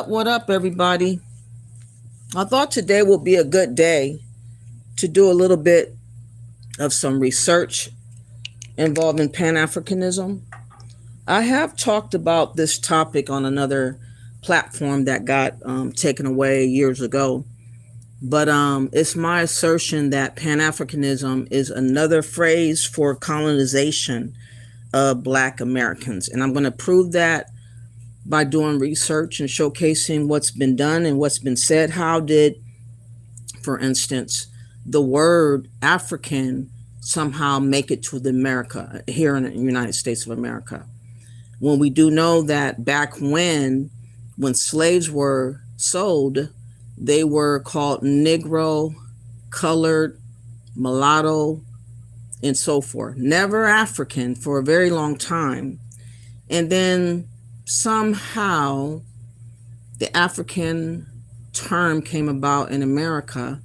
What up, everybody? I thought today would be a good day to do a little bit of some research involving Pan-Africanism. I have talked about this topic on another platform that got taken away years ago, but it's my assertion that Pan-Africanism is another phrase for colonization of Black Americans, and I'm going to prove that by doing research and showcasing what's been done and what's been said. How did, for instance, the word African somehow make it to the America here in the United States of America? When we do know that back when slaves were sold, they were called Negro, colored, mulatto, and so forth. Never African for a very long time. And then somehow the African term came about in America,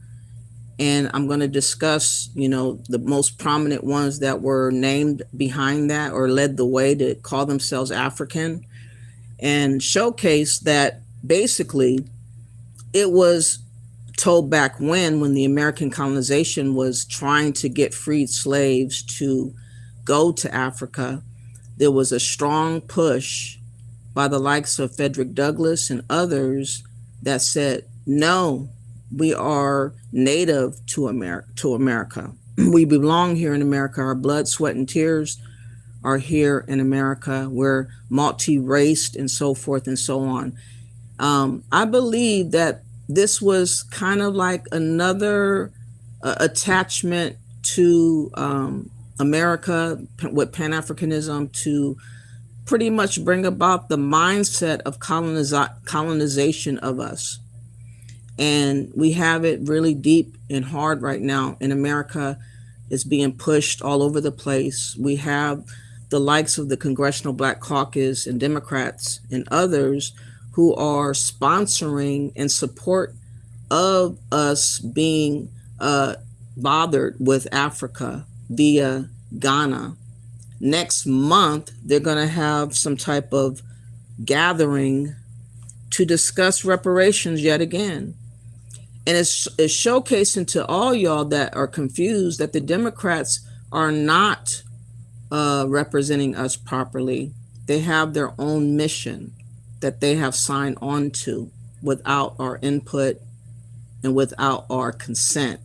and I'm going to discuss, the most prominent ones that were named behind that or led the way to call themselves African, and showcase that basically it was told back when the American colonization was trying to get freed slaves to go to Africa. There was a strong push by the likes of Frederick Douglass and others that said, no, we are native to America. We belong here in America. Our blood, sweat, and tears are here in America. We're multi-raced and so forth and so on. I believe that this was kind of like another attachment to America with Pan-Africanism to pretty much bring about the mindset of colonization of us. And we have it really deep and hard right now in America. It's being pushed all over the place. We have the likes of the Congressional Black Caucus and Democrats and others who are sponsoring in support of us being bothered with Africa via Ghana. Next month, they're going to have some type of gathering to discuss reparations yet again. And it's showcasing to all y'all that are confused that the Democrats are not representing us properly. They have their own mission that they have signed on to without our input and without our consent.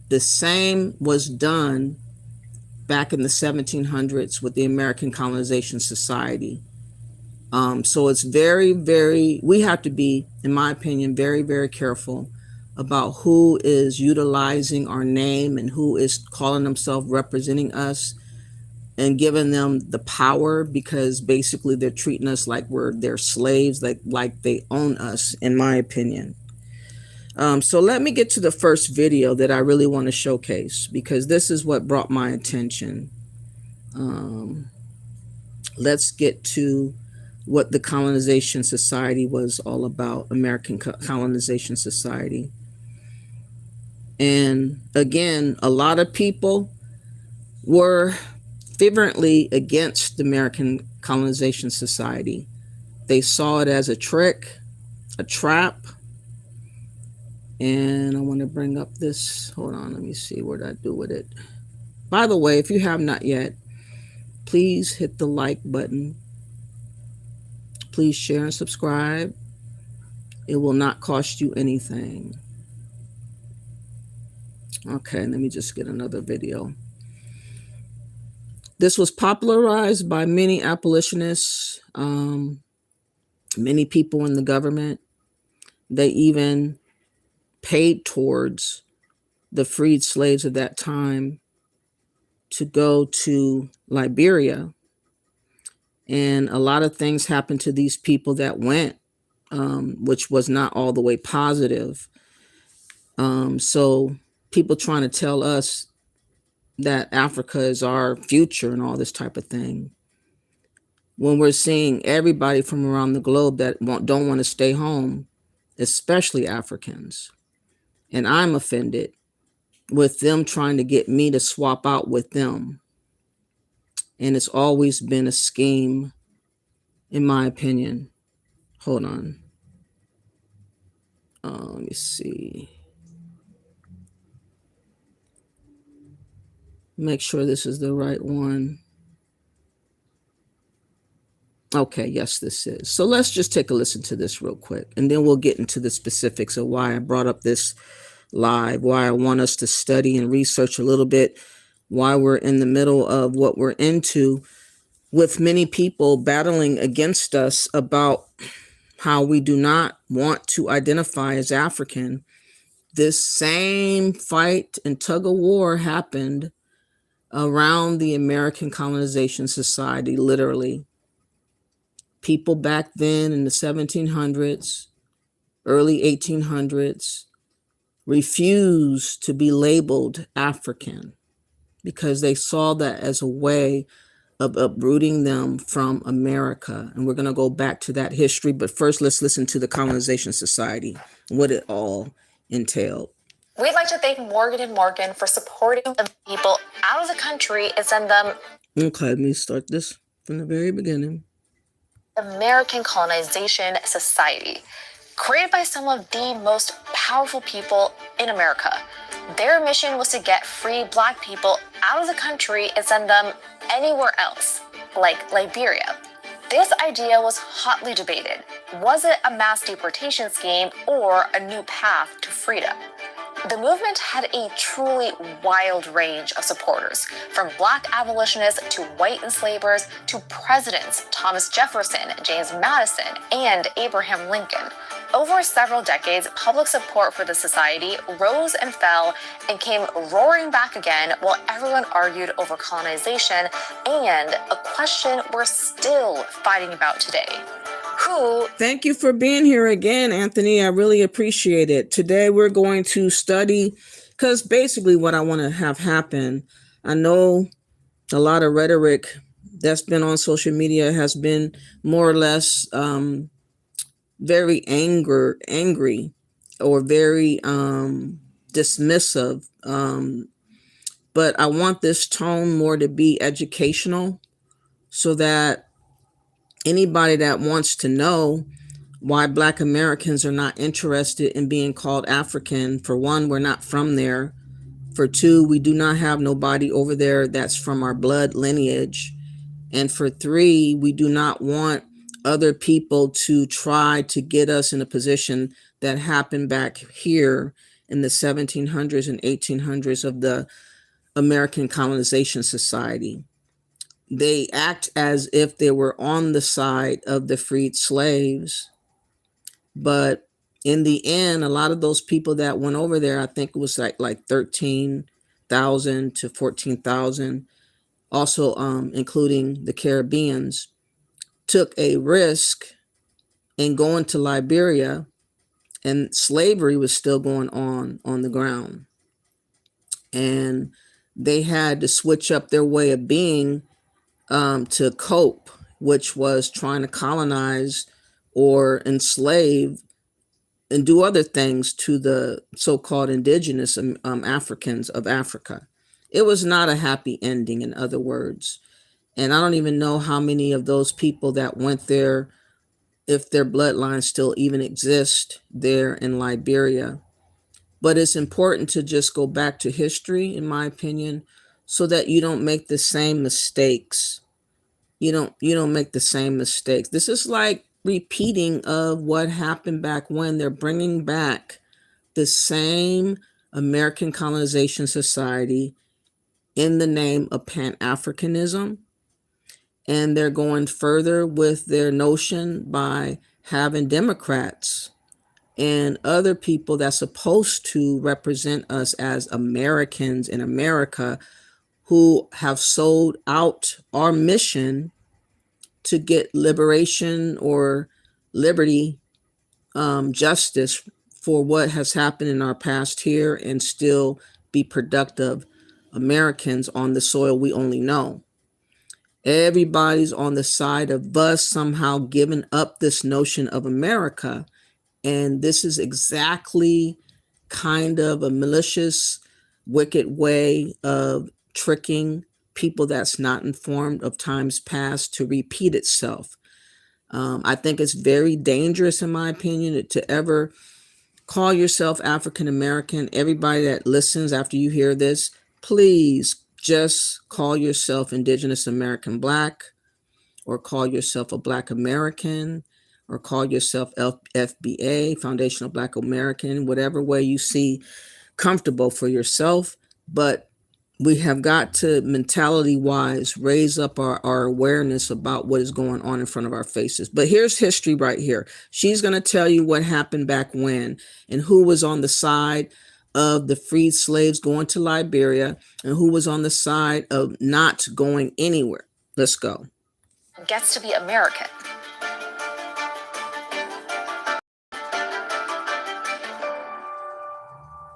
The same was done back in the 1700s with the American Colonization Society. So it's very, very, we have to be, in my opinion, very, very careful about who is utilizing our name and who is calling themselves representing us and giving them the power, because basically they're treating us like we're their slaves, like they own us, in my opinion. So let me get to the first video that I really want to showcase, because this is what brought my attention. Let's get to what the Colonization Society was all about, American Colonization Society. And again, a lot of people were fervently against the American Colonization Society. They saw it as a trick, a trap. And I want to bring up this. Hold on, let me see what I do with it. By the way, if you have not yet, please hit the like button. Please share and subscribe. It will not cost you anything. Okay, let me just get another video. This was popularized by many abolitionists, many people in the government. They even paid towards the freed slaves of that time to go to Liberia. And a lot of things happened to these people that went, which was not all the way positive. So people trying to tell us that Africa is our future and all this type of thing, when we're seeing everybody from around the globe that don't want to stay home, especially Africans. And I'm offended with them trying to get me to swap out with them. And it's always been a scheme, in my opinion. Hold on. Let me see. Make sure this is the right one. Okay, yes, this is. So let's just take a listen to this real quick, and then we'll get into the specifics of why I brought up this live, why I want us to study and research a little bit, why we're in the middle of what we're into, with many people battling against us about how we do not want to identify as African. This same fight and tug of war happened around the American Colonization Society, literally. People back then in the 1700s, early 1800s, refused to be labeled African because they saw that as a way of uprooting them from America. And we're going to go back to that history. But first, let's listen to the Colonization Society, what it all entailed. We'd like to thank Morgan & Morgan for supporting the people out of the country and send them... Okay, let me start this from the very beginning. American Colonization Society, created by some of the most powerful people in America. Their mission was to get free Black people out of the country and send them anywhere else, like Liberia. This idea was hotly debated. Was it a mass deportation scheme or a new path to freedom? The movement had a truly wild range of supporters, from Black abolitionists to white enslavers to presidents Thomas Jefferson, James Madison, and Abraham Lincoln. Over several decades, public support for the society rose and fell and came roaring back again while everyone argued over colonization and a question we're still fighting about today. Thank you for being here again, Anthony. I really appreciate it. Today we're going to study, because basically what I want to have happen, I know a lot of rhetoric that's been on social media has been more or less very angry or very dismissive. But I want this tone more to be educational, so that anybody that wants to know why Black Americans are not interested in being called African. For one, we're not from there. For two, we do not have nobody over there that's from our blood lineage. And for three, we do not want other people to try to get us in a position that happened back here in the 1700s and 1800s of the American Colonization Society. They act as if they were on the side of the freed slaves, but in the end, a lot of those people that went over there, I think it was like 13,000 to 14,000, also including the Caribbeans, took a risk in going to Liberia, and slavery was still going on the ground. And they had to switch up their way of being to cope, which was trying to colonize or enslave and do other things to the so-called indigenous Africans of Africa. It was not a happy ending, in other words. And I don't even know how many of those people that went there, if their bloodlines still even exist there in Liberia. But it's important to just go back to history, in my opinion, so that you don't make the same mistakes. You don't make the same mistakes. This is like repeating of what happened back when. They're bringing back the same American Colonization Society in the name of Pan-Africanism. And they're going further with their notion by having Democrats and other people that's supposed to represent us as Americans in America, who have sold out our mission to get liberation or liberty, justice for what has happened in our past here, and still be productive Americans on the soil we only know. Everybody's on the side of us somehow giving up this notion of America. And this is exactly kind of a malicious, wicked way of tricking people that's not informed of times past to repeat itself. I think it's very dangerous, in my opinion, to ever call yourself African American. Everybody that listens after you hear this, please just call yourself Indigenous American Black, or call yourself a Black American, or call yourself FBA, Foundational Black American, whatever way you see comfortable for yourself. But we have got to, mentality-wise, raise up our awareness about what is going on in front of our faces. But here's history right here. She's going to tell you what happened back when, and who was on the side of the freed slaves going to Liberia, and who was on the side of not going anywhere. Let's go. Gets to be American.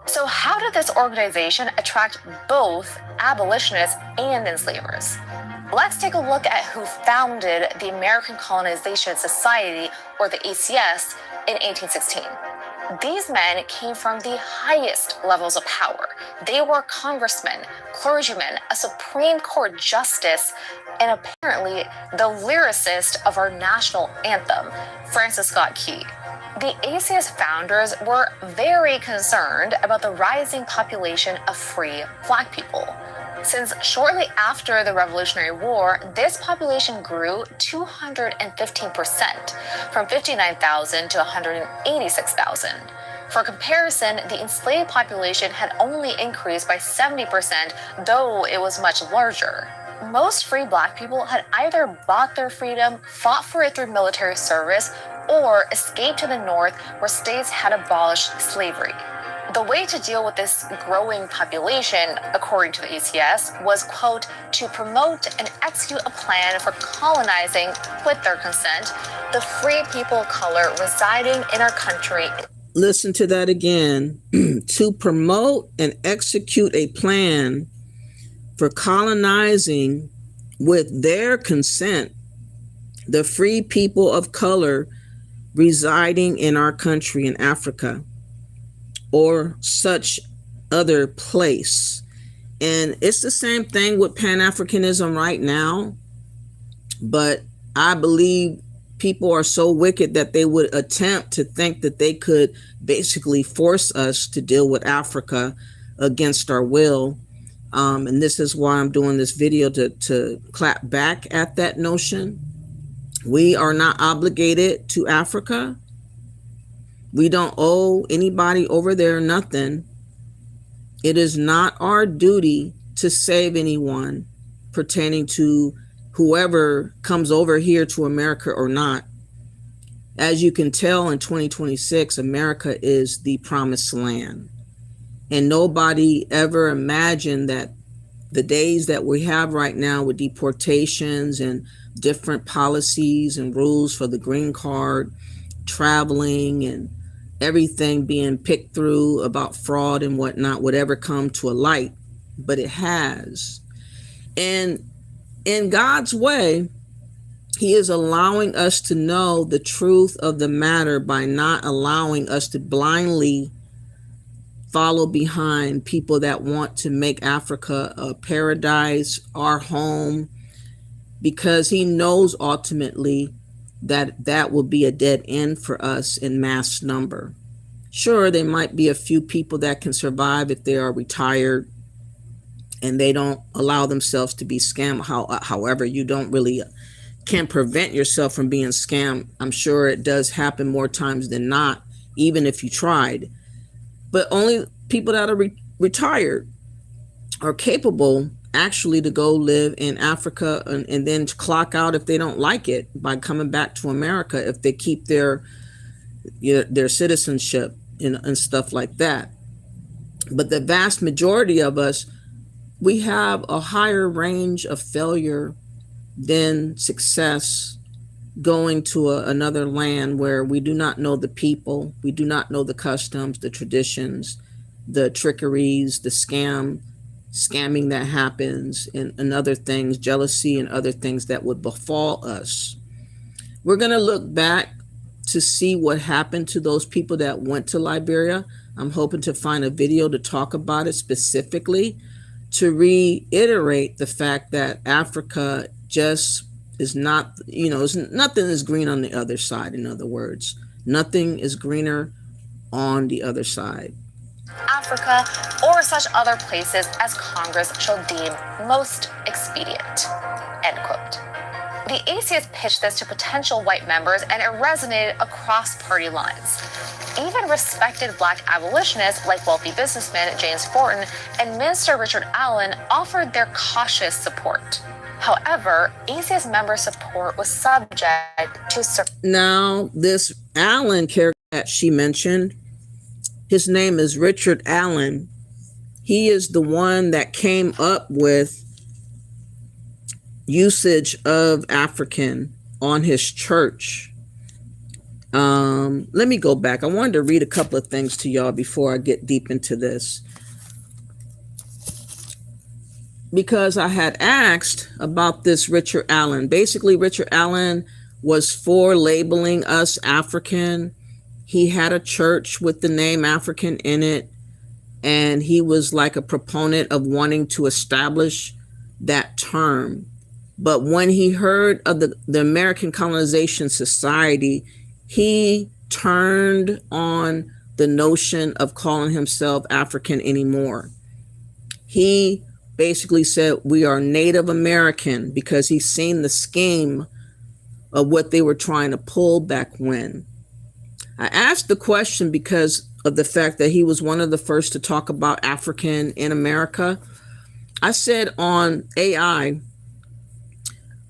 So how did this organization attract both abolitionists and enslavers? Let's take a look at who founded the American Colonization Society, or the ACS, in 1816. These men came from the highest levels of power. They were congressmen, clergymen, a Supreme Court justice, and apparently the lyricist of our national anthem, Francis Scott Key. The ACS founders were very concerned about the rising population of free Black people. Since shortly after the Revolutionary War, this population grew 215%, from 59,000 to 186,000. For comparison, the enslaved population had only increased by 70%, though it was much larger. Most free Black people had either bought their freedom, fought for it through military service, or escaped to the North, where states had abolished slavery. The way to deal with this growing population, according to the ACS, was, quote, to promote and execute a plan for colonizing, with their consent, the free people of color residing in our country. Listen to that again. To promote and execute a plan for colonizing, with their consent, the free people of color residing in our country in Africa, or such other place. And it's the same thing with Pan-Africanism right now. But I believe people are so wicked that they would attempt to think that they could basically force us to deal with Africa against our will. And this is why I'm doing this video, to clap back at that notion. We are not obligated to Africa. We don't owe anybody over there nothing. It is not our duty to save anyone pertaining to whoever comes over here to America or not. As you can tell, in 2026, America is the promised land. And nobody ever imagined that the days that we have right now with deportations and different policies and rules for the green card, traveling, and everything being picked through about fraud and whatnot would ever come to a light. But it has. And in God's way, he is allowing us to know the truth of the matter by not allowing us to blindly follow behind people that want to make Africa a paradise, our home, because he knows ultimately that that will be a dead end for us in mass number. Sure, there might be a few people that can survive if they are retired and they don't allow themselves to be scammed. However, you don't really can prevent yourself from being scammed. I'm sure it does happen more times than not, even if you tried. But only people that are retired are capable actually to go live in Africa and then clock out if they don't like it by coming back to America if they keep their citizenship and stuff like that. But the vast majority of us, we have a higher range of failure than success going to another land where we do not know the people, we do not know the customs, the traditions, the trickeries, the scamming that happens, and other things, jealousy and other things that would befall us. We're going to look back to see what happened to those people that went to Liberia. I'm hoping to find a video to talk about it specifically, to reiterate the fact that Africa just is not, nothing is green on the other side. In other words, nothing is greener on the other side. Africa, or such other places as Congress shall deem most expedient. End quote. The ACS pitched this to potential white members, and it resonated across party lines. Even respected Black abolitionists like wealthy businessman James Fortin and Minister Richard Allen offered their cautious support. However, ACS member support was subject to... Now, this Allen character that she mentioned, his name is Richard Allen. He is the one that came up with usage of African on his church. Let me go back. I wanted to read a couple of things to y'all before I get deep into this, because I had asked about this Richard Allen. Basically, Richard Allen was for labeling us African. He had a church with the name African in it, and he was like a proponent of wanting to establish that term. But when he heard of the American Colonization Society, he turned on the notion of calling himself African anymore. He basically said we are Native American because he's seen the scheme of what they were trying to pull back when. I asked the question because of the fact that he was one of the first to talk about African in America. I said on AI,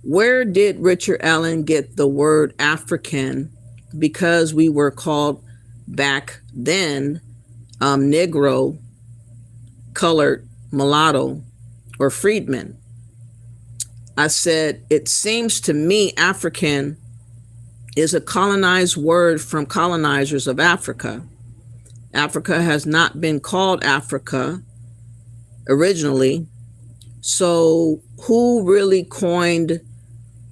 where did Richard Allen get the word African? Because we were called back then Negro, colored, mulatto, or freedman. I said, it seems to me African is a colonized word from colonizers of Africa. Africa has not been called Africa originally. So who really coined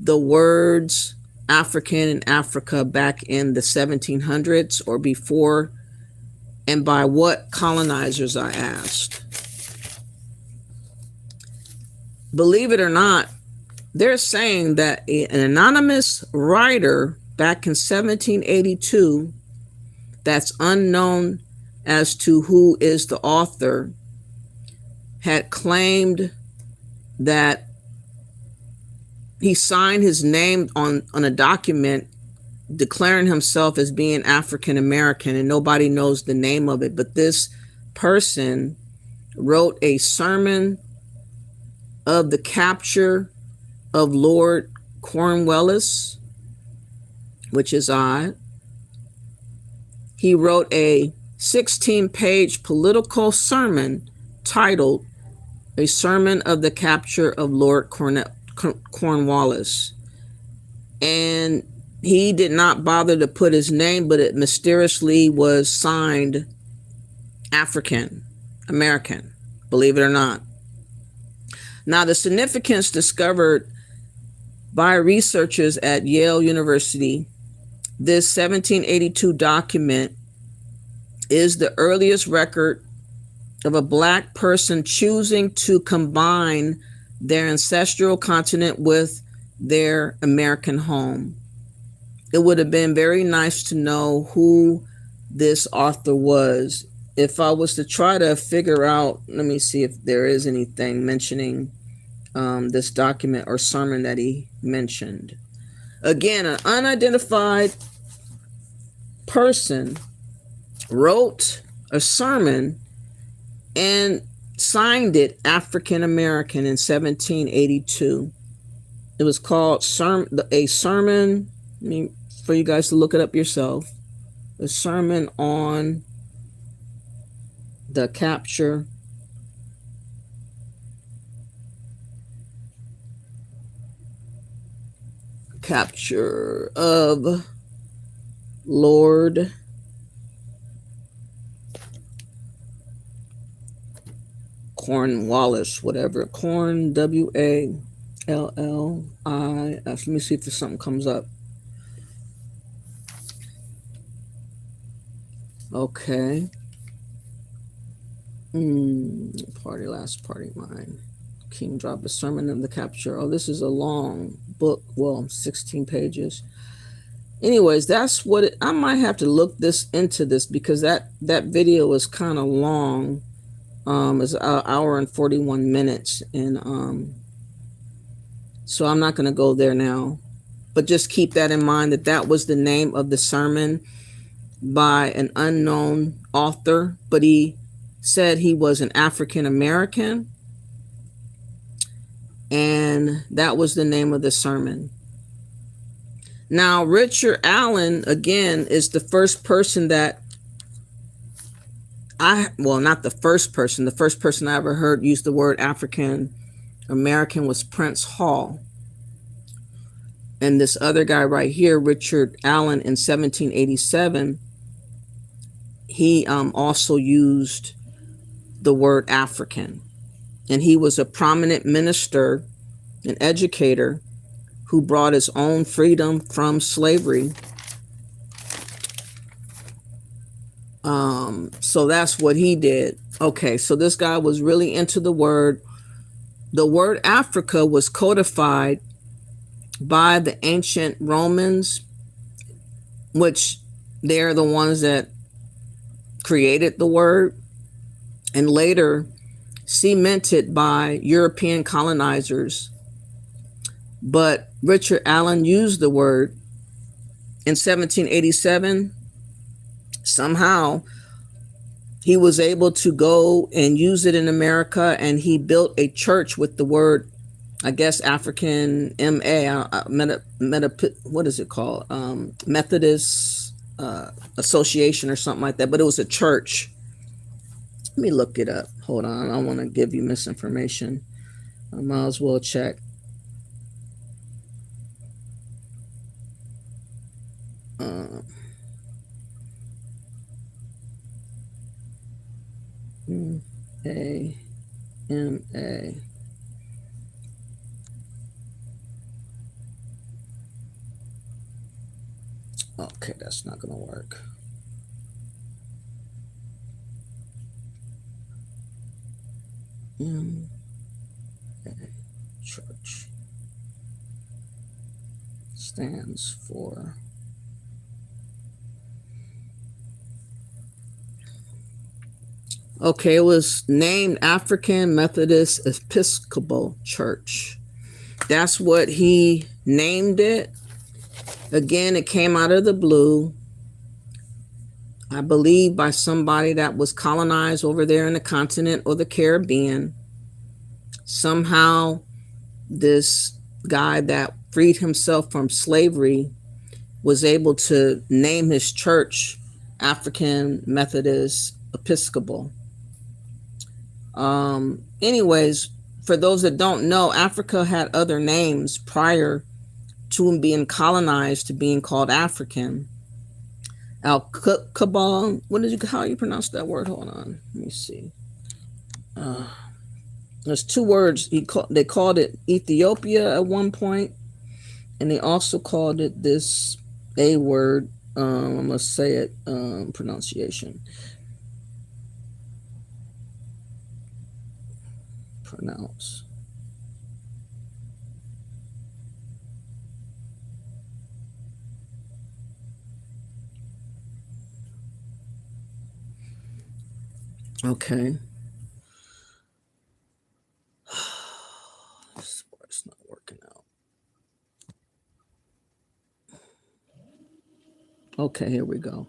the words African and Africa back in the 1700s or before, and by what colonizers, I asked. Believe it or not, they're saying that an anonymous writer back in 1782 that's unknown as to who is the author had claimed that he signed his name on a document declaring himself as being African American, and nobody knows the name of it. But this person wrote a sermon of the capture of Lord Cornwallis, which is odd. He wrote a 16-page political sermon titled A Sermon of the Capture of Lord Cornwallis. And he did not bother to put his name, but it mysteriously was signed African American, believe it or not. Now, the significance discovered by researchers at Yale University, this 1782 document is the earliest record of a Black person choosing to combine their ancestral continent with their American home. It would have been very nice to know who this author was. If I was to try to figure out, let me see if there is anything mentioning this document or sermon that he mentioned. Again, an unidentified person wrote a sermon and signed it African American in 1782. It was called a sermon, for you guys to look it up yourself, a sermon on the capture of Lord Cornwallis, whatever. Corn, W-A-L-L-I-S. Let me see if there's something comes up. Okay. Last party mine. King dropped a sermon of the capture. Oh, this is a long book. Well, 16 pages. Anyways, that's what I might have to look into this because that video is kind of long. It's an hour and 41 minutes. And so I'm not going to go there now. But just keep that in mind that was the name of the sermon by an unknown author. But he said he was an African American. And that was the name of the sermon. Now, Richard Allen, again, is the first person that not the first person. The first person I ever heard use the word African American was Prince Hall. And this other guy right here, Richard Allen, in 1787, he also used the word African. And he was a prominent minister and educator who brought his own freedom from slavery. So that's what he did. Okay, so this guy was really into the word. The word Africa was codified by the ancient Romans, which they're the ones that created the word, and later cemented by European colonizers. But Richard Allen used the word in 1787. Somehow he was able to go and use it in America, and he built a church with the word, I guess, African what is it called? Methodist Association or something like that. But it was a church. Let me look it up. Hold on. I don't want to give you misinformation. I might as well check. M-A. Okay, that's not going to work. Church stands for Okay, it was named African Methodist Episcopal Church. That's what he named it. Again, it came out of the blue. I believe by somebody that was colonized over there in the continent or the Caribbean. Somehow, this guy that freed himself from slavery was able to name his church African Methodist Episcopal. Anyways, for those that don't know, Africa had other names prior to him being colonized to being called African. Al-Kabal, how you pronounce that word? Hold on, let me see. There's two words. They called it Ethiopia at one point, and they also called it this A word. I'm gonna say it pronunciation. Pronounce. Okay. This is not working out. Okay, here we go.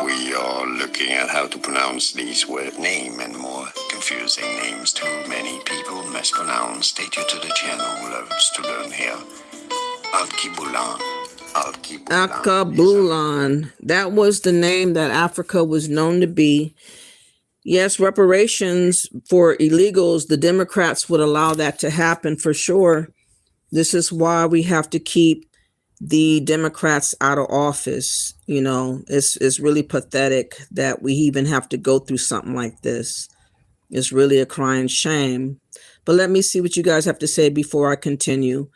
We are looking at how to pronounce these word name and more confusing names too many people mispronounce. Stay tuned to the channel, loves to learn here. Alkebulan. Akabulan. That was the name that Africa was known to be. Yes, reparations for illegals, the Democrats would allow that to happen for sure. This is why we have to keep the Democrats out of office. You know, it's really pathetic that we even have to go through something like this. It's really a crying shame. But let me see what you guys have to say before I continue.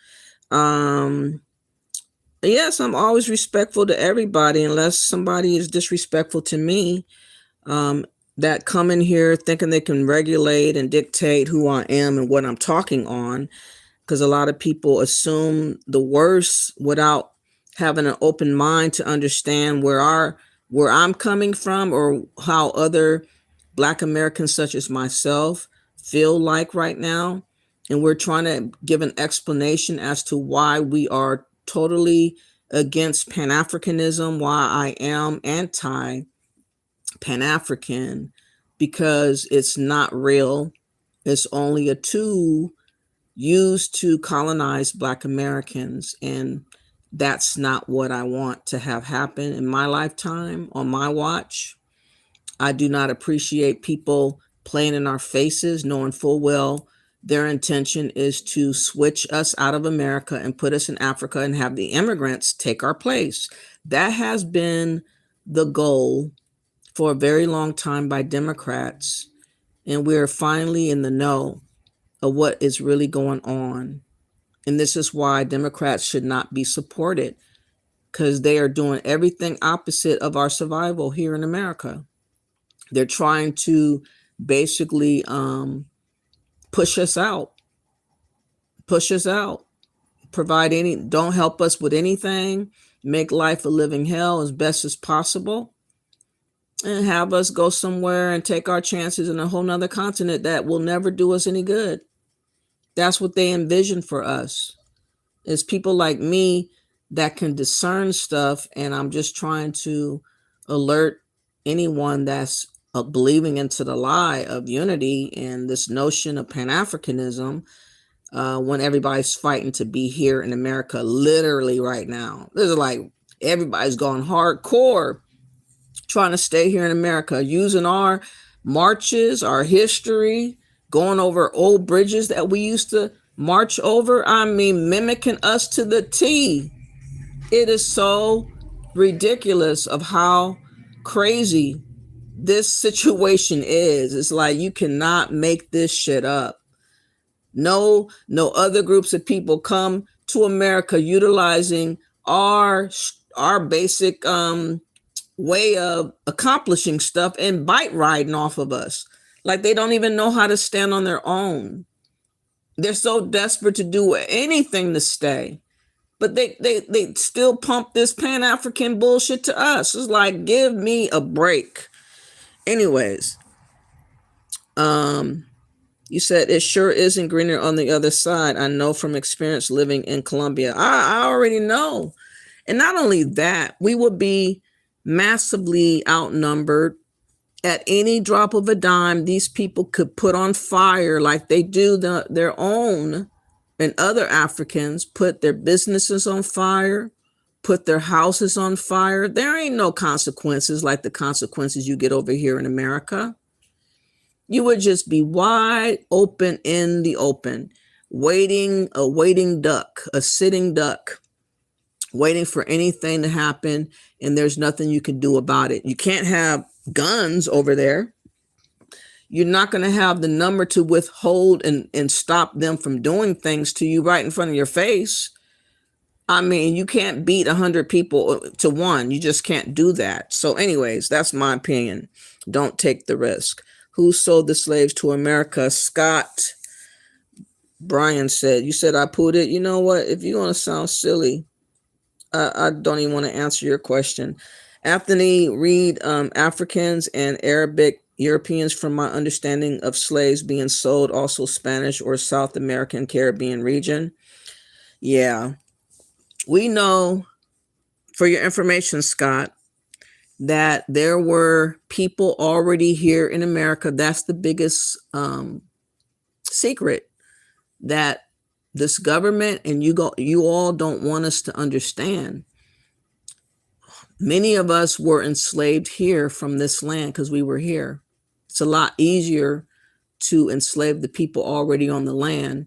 Yes, I'm always respectful to everybody unless somebody is disrespectful to me. That come in here thinking they can regulate and dictate who I am and what I'm talking on, because a lot of people assume the worst without having an open mind to understand where I'm coming from or how other Black Americans such as myself feel like right now. And we're trying to give an explanation as to why we are totally against Pan-Africanism, why I am anti-Pan-African, because it's not real. It's only a tool used to colonize Black Americans. And that's not what I want to have happen in my lifetime, on my watch. I do not appreciate people playing in our faces, knowing full well their intention is to switch us out of America and put us in Africa and have the immigrants take our place. That has been the goal for a very long time by Democrats. And we're finally in the know of what is really going on. And this is why Democrats should not be supported, because they are doing everything opposite of our survival here in America. They're trying to basically push us out, don't help us with anything, make life a living hell as best as possible, and have us go somewhere and take our chances in a whole nother continent that will never do us any good. That's what they envision for us. It's people like me that can discern stuff, and I'm just trying to alert anyone that's believing into the lie of unity and this notion of Pan-Africanism when everybody's fighting to be here in America literally right now. This is like everybody's going hardcore trying to stay here in America, using our marches, our history, going over old bridges that we used to march over. I mean, mimicking us to the T. It is so ridiculous of how crazy this situation is. It's like you cannot make this shit up. No other groups of people come to America utilizing our basic way of accomplishing stuff and bike riding off of us. Like they don't even know how to stand on their own. They're so desperate to do anything to stay. But they still pump this Pan-African bullshit to us. It's like, give me a break. Anyways, you said it sure isn't greener on the other side. I know from experience living in Colombia. I already know. And not only that, we would be massively outnumbered. At any drop of a dime, these people could put on fire like they do their own, and other Africans put their businesses on fire, put their houses on fire. There ain't no consequences like the consequences you get over here in America. You would just be wide open in the open, a waiting duck, a sitting duck, waiting for anything to happen, and there's nothing you can do about it. You can't have guns over there. You're not going to have the number to withhold and stop them from doing things to you right in front of your face. I mean, you can't beat 100 people to one. You just can't do that. So anyways, that's my opinion. Don't take the risk. Who sold the slaves to America? Scott Brian said, you said I put it. You know what? If you're going to sound silly, I don't even want to answer your question. Anthony Reed, Africans and Arabic Europeans, from my understanding of slaves being sold, also Spanish or South American Caribbean region. Yeah, we know, for your information, Scott, that there were people already here in America. That's the biggest secret that this government and you all don't want us to understand. Many of us were enslaved here from this land because we were here. It's a lot easier to enslave the people already on the land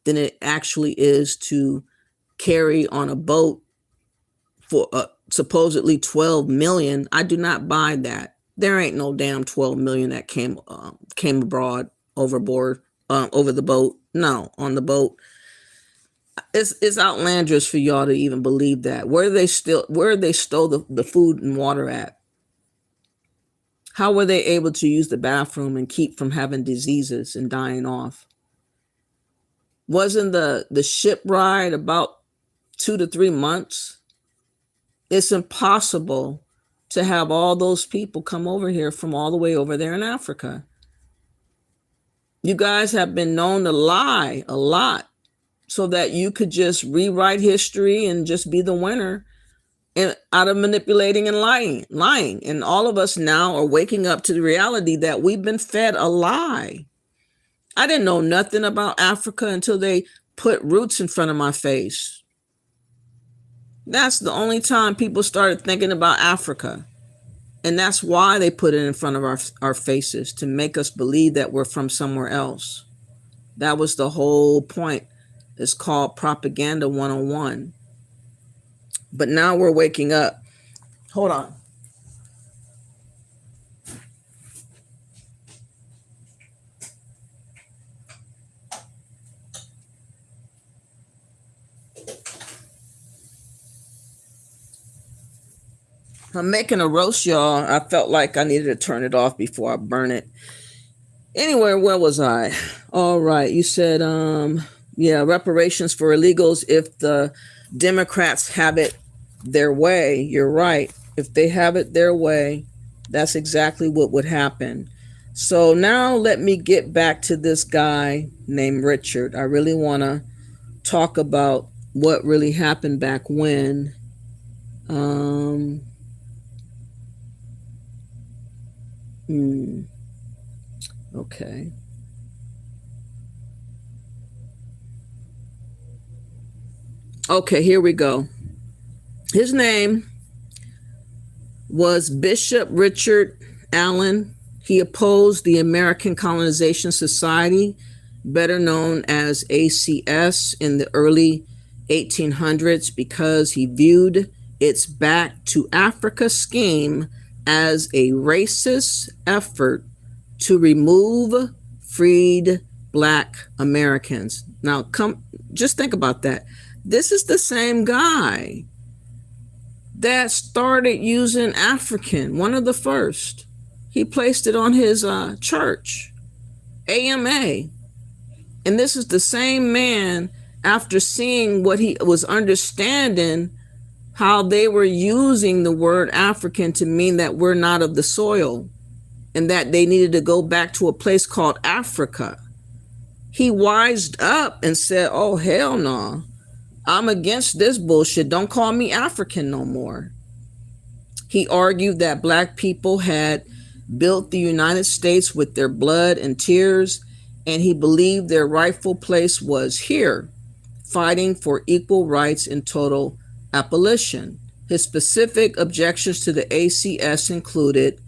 than it actually is to carry on a boat for supposedly 12 million. I do not buy that. There ain't no damn 12 million that came abroad overboard, over the boat. No, on the boat. It's outlandish for y'all to even believe that. Where they stole the food and water at? How were they able to use the bathroom and keep from having diseases and dying off? Wasn't the ship ride about 2 to 3 months? It's impossible to have all those people come over here from all the way over there in Africa. You guys have been known to lie a lot so that you could just rewrite history and just be the winner, and out of manipulating and lying. And all of us now are waking up to the reality that we've been fed a lie. I didn't know nothing about Africa until they put roots in front of my face. That's the only time people started thinking about Africa. And that's why they put it in front of our faces, to make us believe that we're from somewhere else. That was the whole point. It's called Propaganda 101. But now we're waking up. Hold on. I'm making a roast, y'all. I felt like I needed to turn it off before I burn it. Anyway, where was I? All right. You said, reparations for illegals if the Democrats have it their way. You're right. If they have it their way, that's exactly what would happen. So now let me get back to this guy named Richard. I really want to talk about what really happened back when. Okay. Okay, here we go. His name was Bishop Richard Allen. He opposed the American Colonization Society, better known as ACS, in the early 1800s because he viewed its back to Africa scheme as a racist effort to remove freed Black Americans. Now, just think about that. This is the same guy that started using African, one of the first. He placed it on his church, AMA. And this is the same man after seeing what he was understanding, how they were using the word African to mean that we're not of the soil and that they needed to go back to a place called Africa. He wised up and said, oh, hell no. I'm against this bullshit. Don't call me African no more. He argued that Black people had built the United States with their blood and tears, and he believed their rightful place was here, fighting for equal rights and total abolition. His specific objections to the ACS included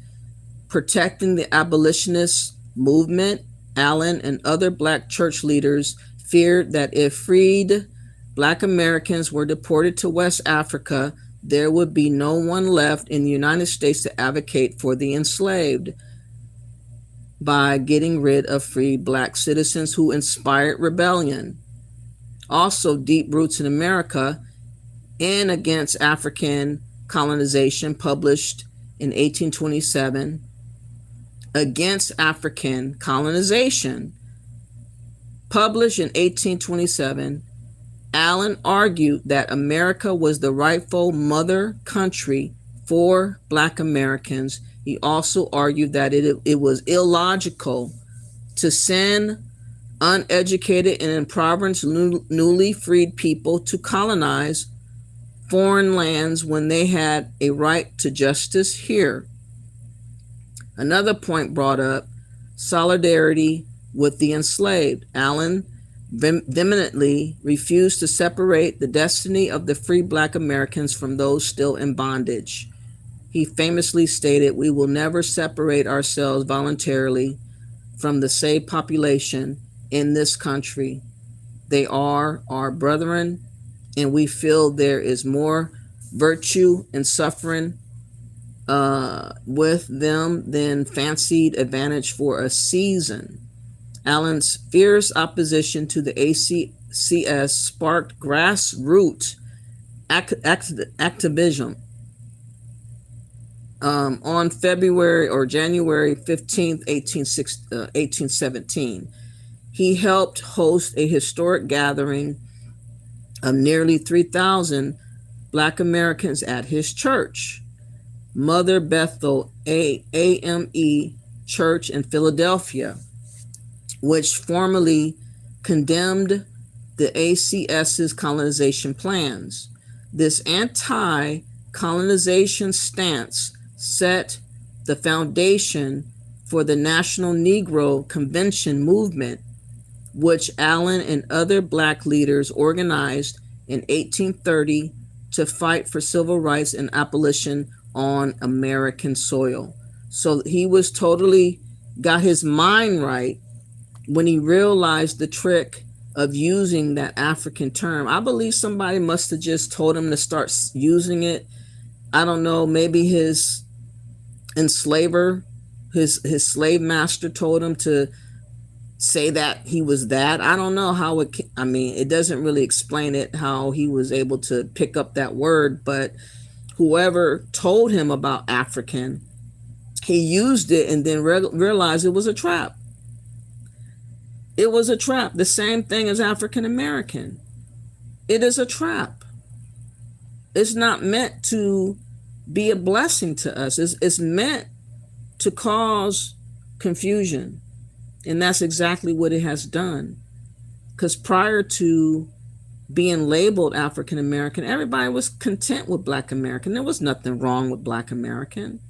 protecting the abolitionist movement. Allen and other Black church leaders feared that if freed Black Americans were deported to West Africa, there would be no one left in the United States to advocate for the enslaved by getting rid of free Black citizens who inspired rebellion. Also, Deep Roots in America and Against African Colonization, published in 1827. Against African Colonization, published in 1827, Allen argued that America was the rightful mother country for Black Americans. He also argued that it was illogical to send uneducated and impoverished newly freed people to colonize foreign lands when they had a right to justice here. Another point brought up, solidarity with the enslaved. Allen vehemently refused to separate the destiny of the free Black Americans from those still in bondage. He famously stated, "We will never separate ourselves voluntarily from the saved population in this country. They are our brethren, and we feel there is more virtue in suffering with them than fancied advantage for a season." Allen's fierce opposition to the ACS sparked grassroots activism. On February or January 15th, 1817, he helped host a historic gathering of nearly 3,000 Black Americans at his church, Mother Bethel AME Church in Philadelphia, which formally condemned the ACS's colonization plans. This anti-colonization stance set the foundation for the National Negro Convention movement, which Allen and other Black leaders organized in 1830 to fight for civil rights and abolition on American soil. So he was totally got his mind right when he realized the trick of using that African term. I believe somebody must have just told him to start using it. I don't know, maybe his enslaver, his slave master told him to say that he was that. I don't know how it doesn't really explain it, how he was able to pick up that word, but whoever told him about African, he used it and then realized it was a trap. It was a trap. The same thing as African American. It is a trap. It's not meant to be a blessing to us. It's meant to cause confusion. And that's exactly what it has done. Because prior to being labeled African American, everybody was content with Black American. There was nothing wrong with Black American.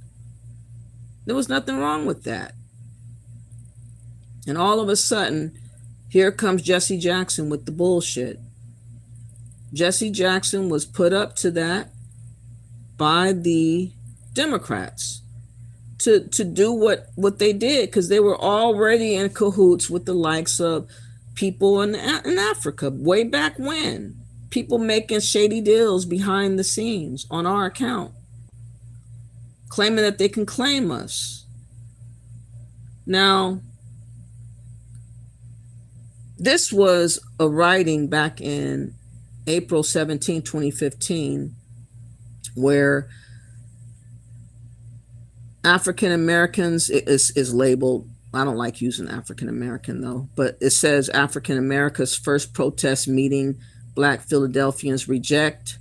There was nothing wrong with that. And all of a sudden, here comes Jesse Jackson with the bullshit. Jesse Jackson was put up to that by the Democrats to do what they did, because they were already in cahoots with the likes of people in Africa way back when. People making shady deals behind the scenes on our account, claiming that they can claim us. Now, this was a writing back in April 17, 2015, where African Americans is labeled I don't like using African American though, but it says African America's first protest meeting, Black Philadelphians reject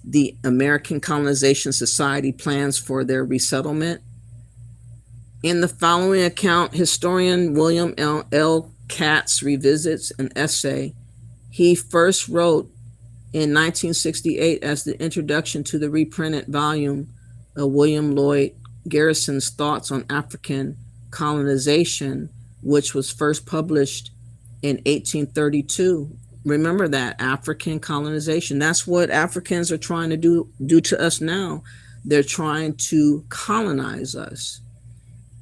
the American Colonization Society plans for their resettlement. In the following account, historian William L. Katz revisits an essay he first wrote in 1968 as the introduction to the reprinted volume of William Lloyd Garrison's Thoughts on African Colonization, which was first published in 1832. Remember that, African colonization. That's what Africans are trying to do to us now. They're trying to colonize us.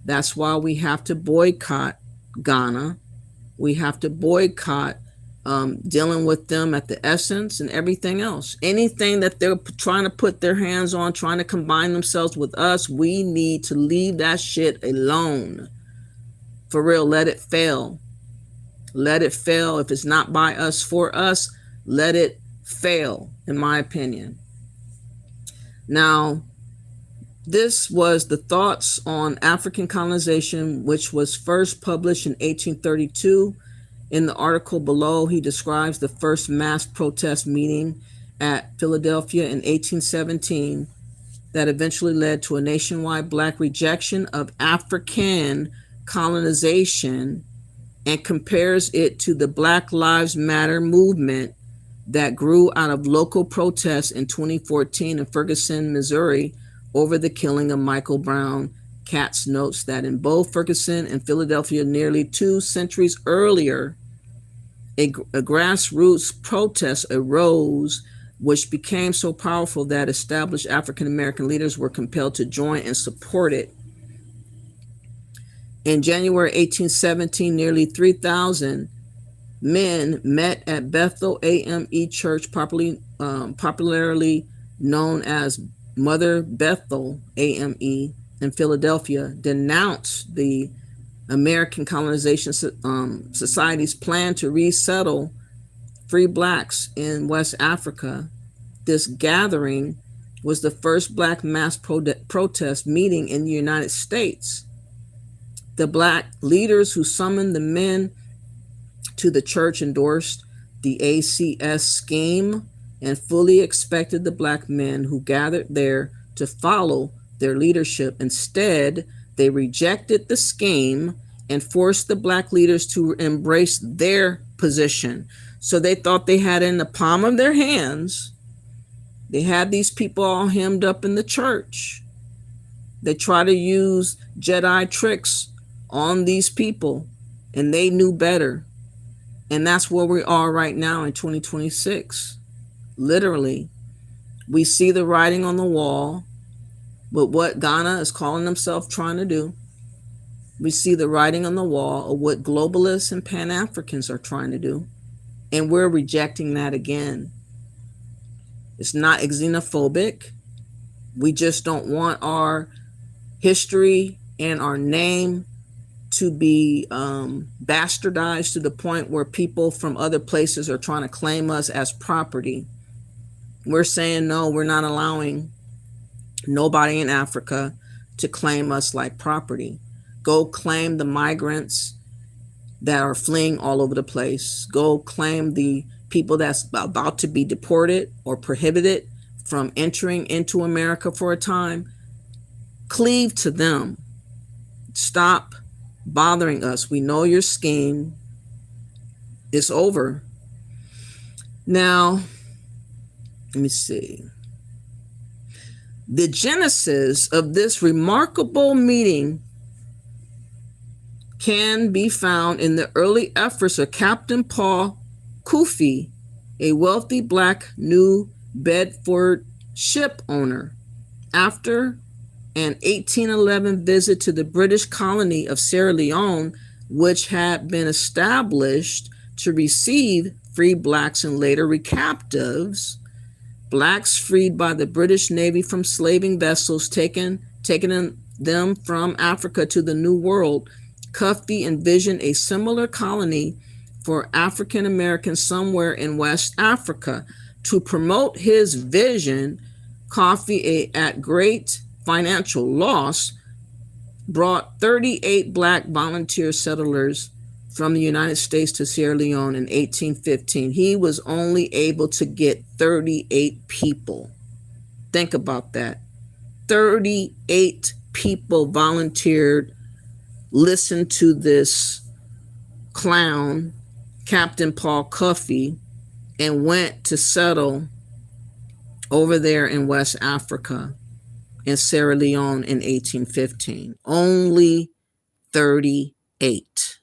That's why we have to boycott Ghana. We have to boycott dealing with them at the essence and everything else. Anything that they're trying to put their hands on, trying to combine themselves with us, we need to leave that shit alone. For real, let it fail. Let it fail. If it's not by us, for us, let it fail, in my opinion. Now, this was the Thoughts on African Colonization, which was first published in 1832. In the article below, he describes the first mass protest meeting at Philadelphia in 1817 that eventually led to a nationwide Black rejection of African colonization, and compares it to the Black Lives Matter movement that grew out of local protests in 2014 in Ferguson, Missouri, over the killing of Michael Brown. Katz notes that in both Ferguson and Philadelphia nearly 2 centuries earlier, a grassroots protest arose, which became so powerful that established African American leaders were compelled to join and support it. In January 1817, nearly 3,000 men met at Bethel AME Church, popularly known as Mother Bethel AME in Philadelphia, denounced the American Colonization Society's plan to resettle free Blacks in West Africa. This gathering was the first Black mass protest meeting in the United States. The Black leaders who summoned the men to the church endorsed the ACS scheme and fully expected the Black men who gathered there to follow their leadership. Instead, they rejected the scheme and forced the Black leaders to embrace their position. So they thought they had it in the palm of their hands. They had these people all hemmed up in the church. They try to use Jedi tricks on these people, and they knew better. And that's where we are right now in 2026. Literally, we see the writing on the wall with what Ghana is calling themselves trying to do. We see the writing on the wall of what globalists and Pan-Africans are trying to do. And we're rejecting that again. It's not xenophobic. We just don't want our history and our name to be bastardized to the point where people from other places are trying to claim us as property. We're saying, no, we're not allowing nobody in Africa to claim us like property. Go claim the migrants that are fleeing all over the place. Go claim the people that's about to be deported or prohibited from entering into America for a time. Cleave to them. Stop bothering us. We know your scheme. It's over. Now, let me see. The genesis of this remarkable meeting can be found in the early efforts of Captain Paul Kofi, a wealthy Black New Bedford ship owner. After an 1811 visit to the British colony of Sierra Leone, which had been established to receive free Blacks and later recaptives, Blacks freed by the British Navy from slaving vessels taking them from Africa to the New World, Kofi envisioned a similar colony for African Americans somewhere in West Africa. To promote his vision, Kofi, at great financial loss, brought 38 black volunteer settlers from the United States to Sierra Leone in 1815. He was only able to get 38 people. Think about that. 38 people volunteered, listened to this clown, Captain Paul Cuffey, and went to settle over there in West Africa in Sierra Leone in 1815. Only 38.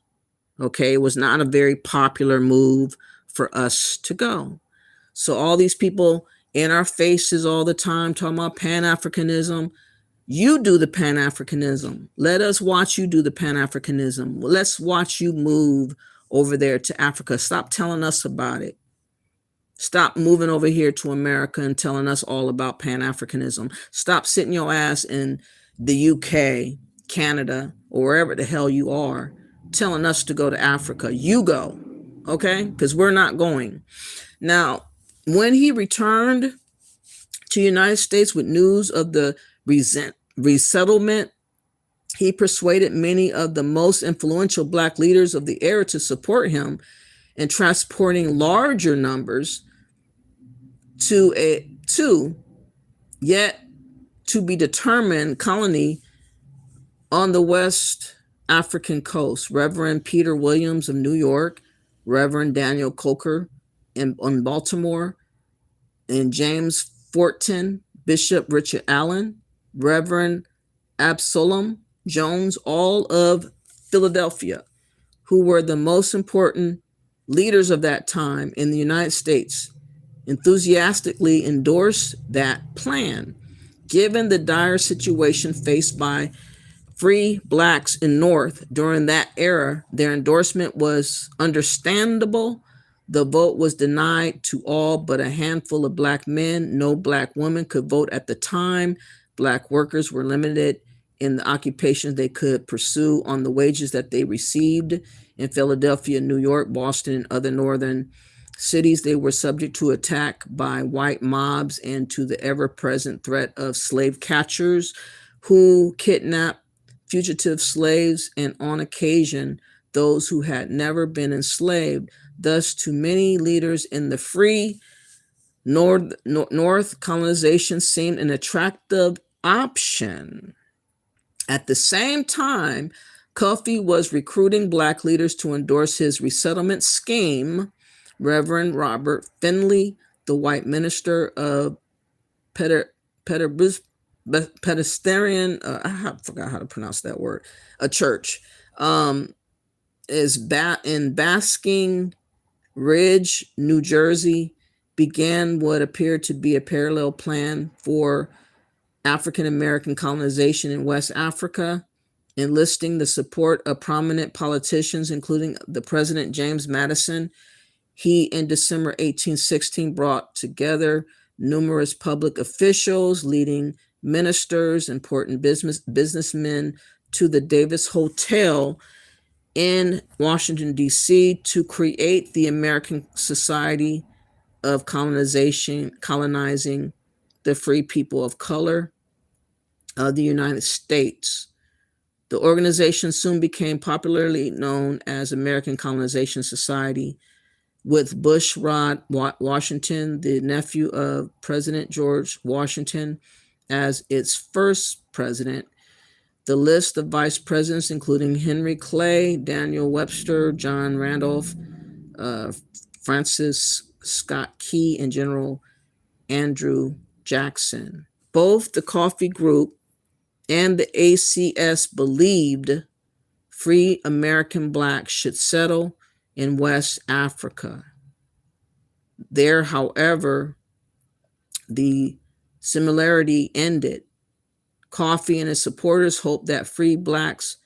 Okay, it was not a very popular move for us to go. So all these people in our faces all the time talking about Pan-Africanism. You do the Pan-Africanism. Let us watch you do the Pan-Africanism. Let's watch you move over there to Africa. Stop telling us about it. Stop moving over here to America and telling us all about Pan-Africanism. Stop sitting your ass in the UK, Canada, or wherever the hell you are, telling us to go to Africa. You go, okay? Because we're not going. Now, when he returned to the United States with news of the resettlement, he persuaded many of the most influential black leaders of the era to support him in transporting larger numbers to a yet to be determined colony on the West African coast. Reverend Peter Williams of New York, Reverend Daniel Coker in Baltimore, and James Fortin, Bishop Richard Allen, Reverend Absalom Jones, all of Philadelphia, who were the most important leaders of that time in the United States, enthusiastically endorsed that plan. Given the dire situation faced by free blacks in North during that era, their endorsement was understandable. The vote was denied to all but a handful of black men. No black women could vote at the time. Black workers were limited in the occupations they could pursue on the wages that they received. In Philadelphia, New York, Boston, and other northern cities, they were subject to attack by white mobs and to the ever-present threat of slave catchers who kidnapped fugitive slaves and, on occasion, those who had never been enslaved. Thus, to many leaders in the free North, colonization seemed an attractive option. At the same time, Cuffey was recruiting black leaders to endorse his resettlement scheme. Reverend Robert Finley, the white minister of Presbyterian, I forgot how to pronounce that word, a church, is in Basking Ridge, New Jersey, began what appeared to be a parallel plan for African American colonization in West Africa, enlisting the support of prominent politicians, including the President James Madison. He, in December 1816, brought together numerous public officials, leading ministers, important businessmen to the Davis Hotel in Washington, D.C. to create the American Society of Colonizing the Free People of Color of the United States. The organization soon became popularly known as American Colonization Society, with Bushrod Washington, the nephew of President George Washington, as its first president. The list of vice presidents, including Henry Clay, Daniel Webster, John Randolph, Francis Scott Key, and General Andrew Jackson. Both the Coffee Group and the ACS believed free American blacks should settle in West Africa. There, however, the similarity ended. Coffee and his supporters hoped that free blacks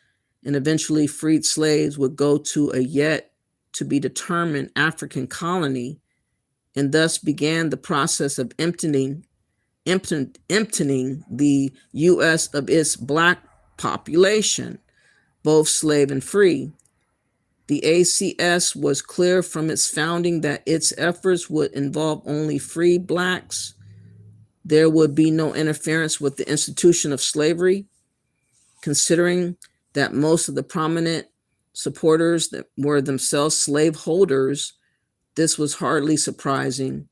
and eventually freed slaves would go to a yet to be determined African colony, and thus began the process of emptying the U.S. of its black population, both slave and free. The ACS was clear from its founding that its efforts would involve only free blacks. There would be no interference with the institution of slavery. Considering that most of the prominent supporters that were themselves slaveholders, this was hardly surprising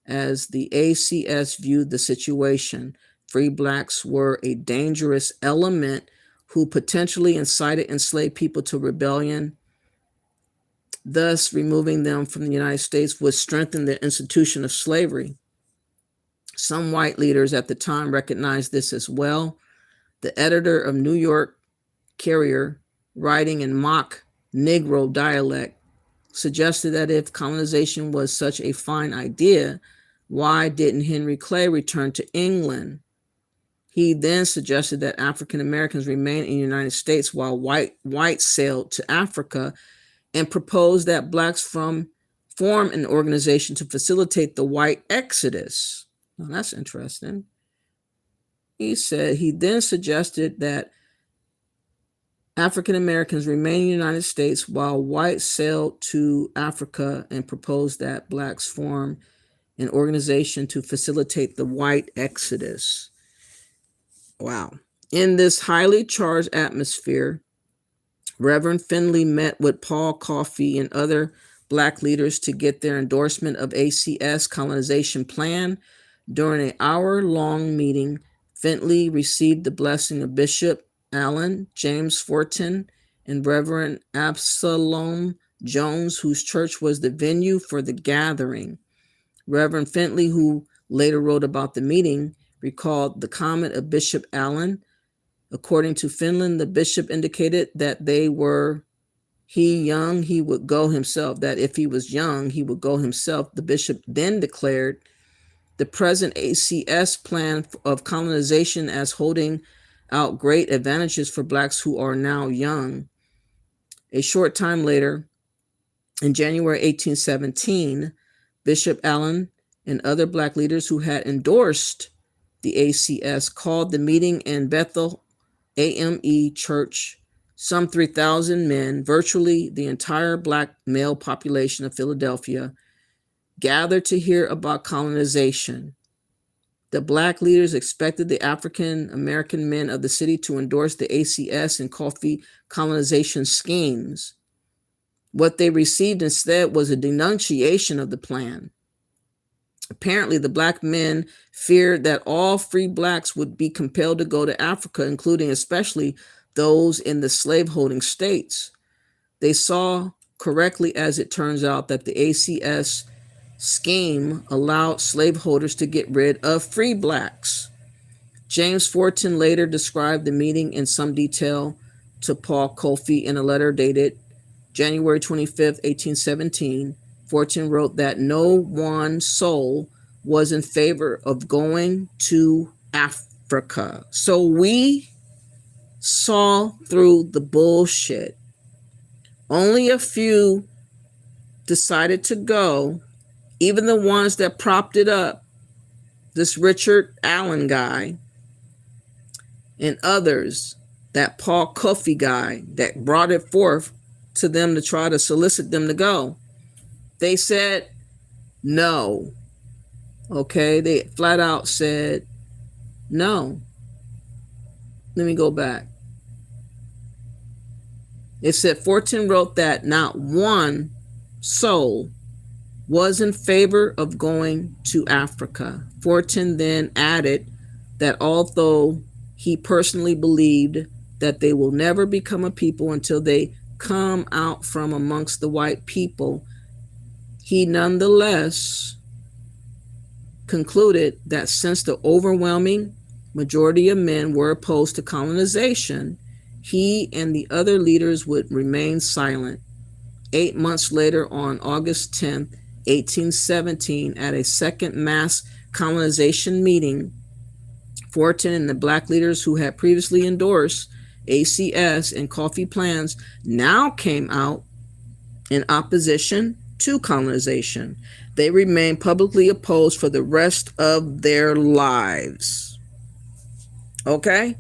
as the ACS viewed the situation. Free blacks were a dangerous element who potentially incited enslaved people to rebellion. Thus, removing them from the United States would strengthen the institution of slavery. Some white leaders at the time recognized this as well. The editor of New York Carrier, writing in mock Negro dialect, suggested that if colonization was such a fine idea, why didn't Henry Clay return to England? He then suggested that African Americans remain in the United States while whites sailed to Africa, and proposed that blacks form an organization to facilitate the white exodus. Now that's interesting. He then suggested that African Americans remain in the United States while whites sailed to Africa, and proposed that blacks form an organization to facilitate the white exodus. Wow. In this highly charged atmosphere, Reverend Finley met with Paul Coffey and other black leaders to get their endorsement of ACS colonization plan. During an hour-long meeting, Finley received the blessing of Bishop Allen, James Forten, and Reverend Absalom Jones, whose church was the venue for the gathering. Reverend Finley, who later wrote about the meeting, recalled the comment of Bishop Allen. According to Finland, the bishop indicated that he would go himself, that if he was young, he would go himself. The bishop then declared the present ACS plan of colonization as holding out great advantages for blacks who are now young. A short time later, in January 1817, Bishop Allen and other black leaders who had endorsed the ACS called the meeting in Bethel AME Church. Some 3,000 men, virtually the entire black male population of Philadelphia, gathered to hear about colonization. The black leaders expected the African American men of the city to endorse the ACS and Coffey colonization schemes. What they received instead was a denunciation of the plan. Apparently, the black men feared that all free blacks would be compelled to go to Africa, including especially those in the slaveholding states. They saw correctly, as it turns out, that the ACS scheme allowed slaveholders to get rid of free blacks. James Forten later described the meeting in some detail to Paul Coffey in a letter dated January 25th, 1817. Forten wrote that no one soul was in favor of going to Africa. So we saw through the bullshit. Only a few decided to go, even the ones that propped it up, this Richard Allen guy, and others, that Paul Coffey guy that brought it forth to them to try to solicit them to go. They said no. Okay, they flat out said no. Let me go back. It said Forten wrote that not one soul was in favor of going to Africa. Forten then added that although he personally believed that they will never become a people until they come out from amongst the white people, he nonetheless concluded that since the overwhelming majority of men were opposed to colonization, he and the other leaders would remain silent. 8 months later, on August 10th, 1817, at a second mass colonization meeting, Forten and the black leaders who had previously endorsed ACS and Coffey plans now came out in opposition to colonization. They remained publicly opposed for the rest of their lives. Okay?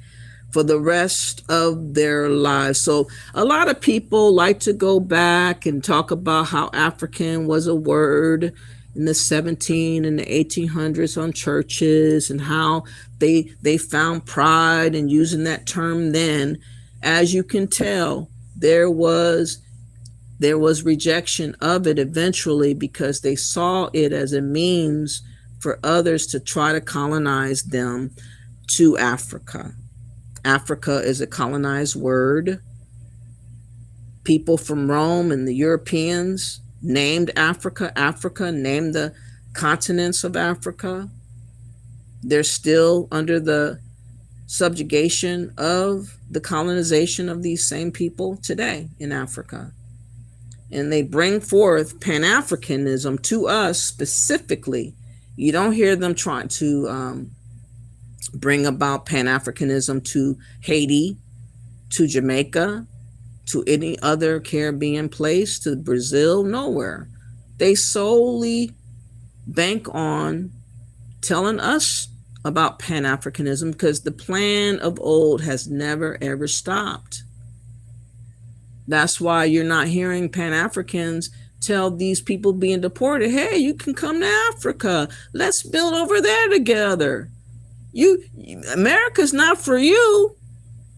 For the rest of their lives. So a lot of people like to go back and talk about how African was a word in the 17 and the 1800s on churches and how they found pride in using that term then. As you can tell, there was rejection of it eventually because they saw it as a means for others to try to colonize them to Africa. Africa is a colonized word. People from Rome and the Europeans named Africa. Africa named the continents of Africa. They're still under the subjugation of the colonization of these same people today in Africa. And they bring forth Pan-Africanism to us specifically. You don't hear them trying to bring about Pan-Africanism to Haiti, to Jamaica, to any other Caribbean place, to Brazil, nowhere. They solely bank on telling us about Pan-Africanism because the plan of old has never, ever stopped. That's why you're not hearing Pan-Africans tell these people being deported, hey, you can come to Africa. Let's build over there together. America's not for you.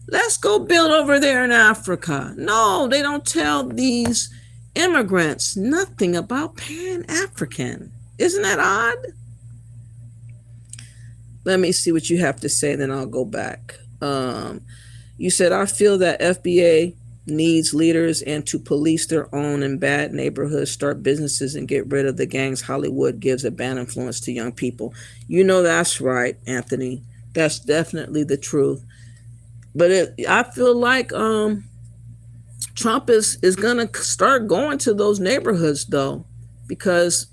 Let's go build over there in Africa. No, they don't tell these immigrants nothing about Pan-African. Isn't that odd? Let me see what you have to say, then I'll go back. You said, I feel that FBA needs leaders and to police their own in bad neighborhoods, start businesses, and get rid of the gangs Hollywood gives a bad influence to young people. You know that's right, Anthony. That's definitely the truth. But I feel like Trump is going to start going to those neighborhoods, though, because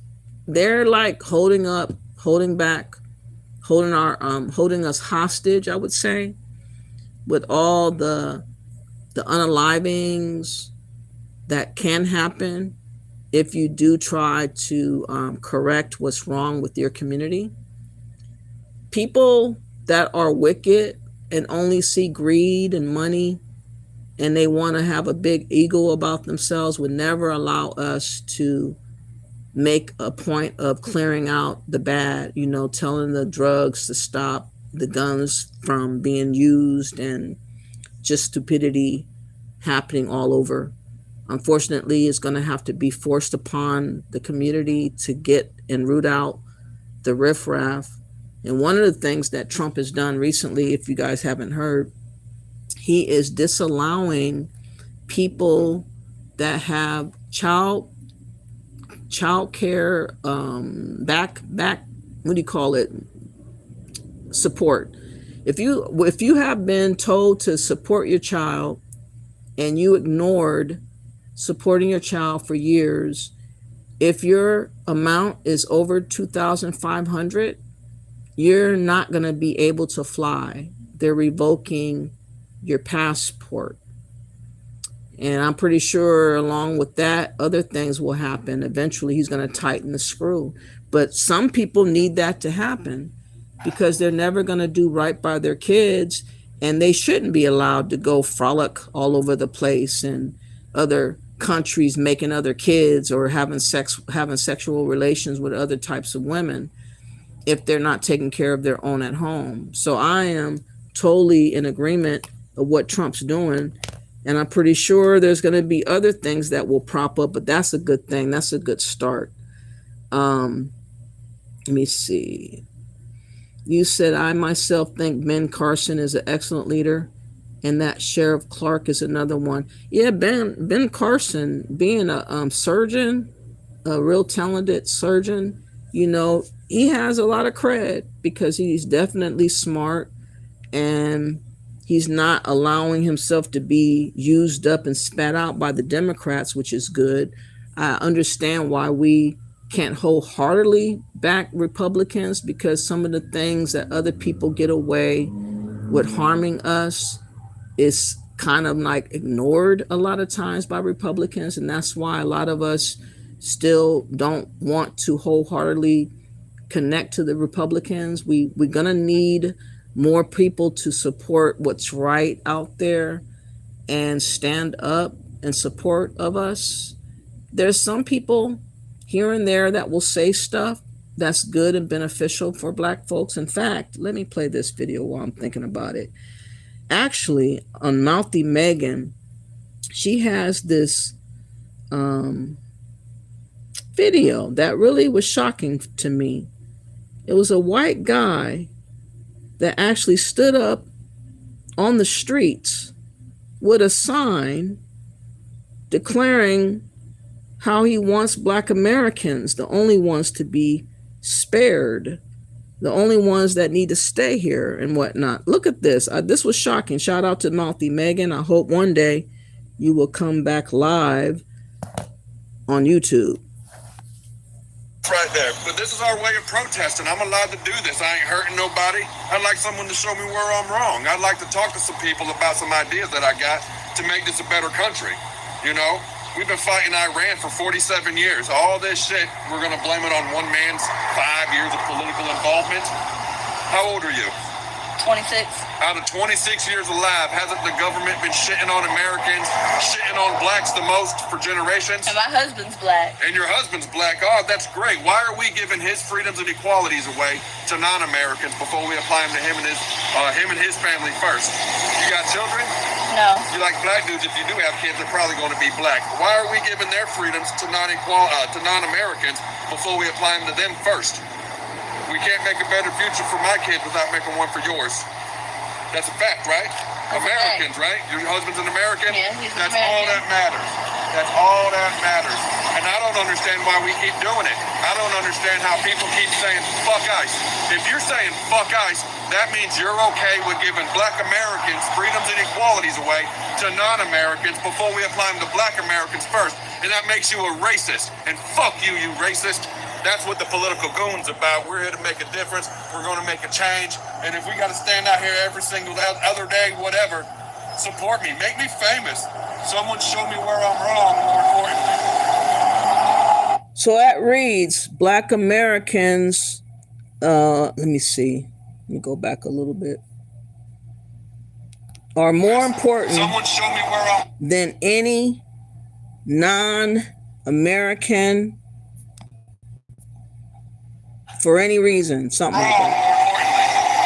they're like holding us hostage, I would say, with all the unalivings that can happen if you do try to correct what's wrong with your community. People that are wicked and only see greed and money, and they want to have a big ego about themselves, would never allow us to make a point of clearing out the bad, telling the drugs to stop, the guns from being used, and just stupidity happening all over. Unfortunately, it's going to have to be forced upon the community to get and root out the riffraff. And one of the things that Trump has done recently, if you guys haven't heard, he is disallowing people that have child care back what do you call it, support. If you have been told to support your child and you ignored supporting your child for years, if your amount is over $2,500, you're not going to be able to fly. They're revoking your passport. And I'm pretty sure along with that, other things will happen. Eventually, he's going to tighten the screw. But some people need that to happen because they're never going to do right by their kids, and they shouldn't be allowed to go frolic all over the place in other countries, making other kids or having sexual relations with other types of women if they're not taking care of their own at home. So I am totally in agreement of what Trump's doing. And I'm pretty sure there's going to be other things that will prop up, but that's a good thing. That's a good start. Let me see. You said, I myself think Ben Carson is an excellent leader, and that Sheriff Clark is another one. Yeah, Ben Carson, being a surgeon, a real talented surgeon, he has a lot of cred because he's definitely smart, and he's not allowing himself to be used up and spat out by the Democrats, which is good. I understand why we can't wholeheartedly back Republicans, because some of the things that other people get away with harming us is kind of like ignored a lot of times by Republicans. And that's why a lot of us still don't want to wholeheartedly connect to the Republicans. We're going to need more people to support what's right out there and stand up in support of us. There's some people here and there that will say stuff that's good and beneficial for Black folks. In fact, let me play this video while I'm thinking about it. Actually, on Mouthy Megan, she has this video that really was shocking to me. It was a white guy that actually stood up on the streets with a sign declaring how he wants Black Americans, the only ones to be spared, the only ones that need to stay here and whatnot. Look at this. This was shocking. Shout out to Mouthy Megan. I hope one day you will come back live on YouTube. Right there. But this is our way of protesting. I'm allowed to do this. I ain't hurting nobody. I'd like someone to show me where I'm wrong. I'd like to talk to some people about some ideas that I got to make this a better country. You know, we've been fighting Iran for 47 years. All this shit, we're going to blame it on one man's 5 years of political involvement. How old are you? 26. Out of 26 years alive, hasn't the government been shitting on Americans, shitting on blacks the most for generations? And my husband's Black. And your husband's Black. Oh, that's great. Why are we giving his freedoms and equalities away to non-Americans before we apply them to him and his family first? You got children? No. You like Black dudes. If you do have kids, they're probably going to be Black. Why are we giving their freedoms to non-Americans before we apply them to them first? We can't make a better future for my kids without making one for yours. That's a fact, right? That's Americans, right? Your husband's an American? Yeah, he's an That's all American. that matters. That's all that matters. And I don't understand why we keep doing it. I don't understand how people keep saying, fuck ICE. If you're saying fuck ICE, that means you're okay with giving Black Americans freedoms and equalities away to non-Americans before we apply them to Black Americans first. And that makes you a racist. And fuck you, you racist. That's what the political goon's about. We're here to make a difference. We're going to make a change. And if we got to stand out here every single other day, whatever, support me. Make me famous. Someone show me where I'm wrong, more importantly. So that reads, Black Americans, let me see. Let me go back a little bit. Are more important Someone show me where I'm than any non-American for any reason, something like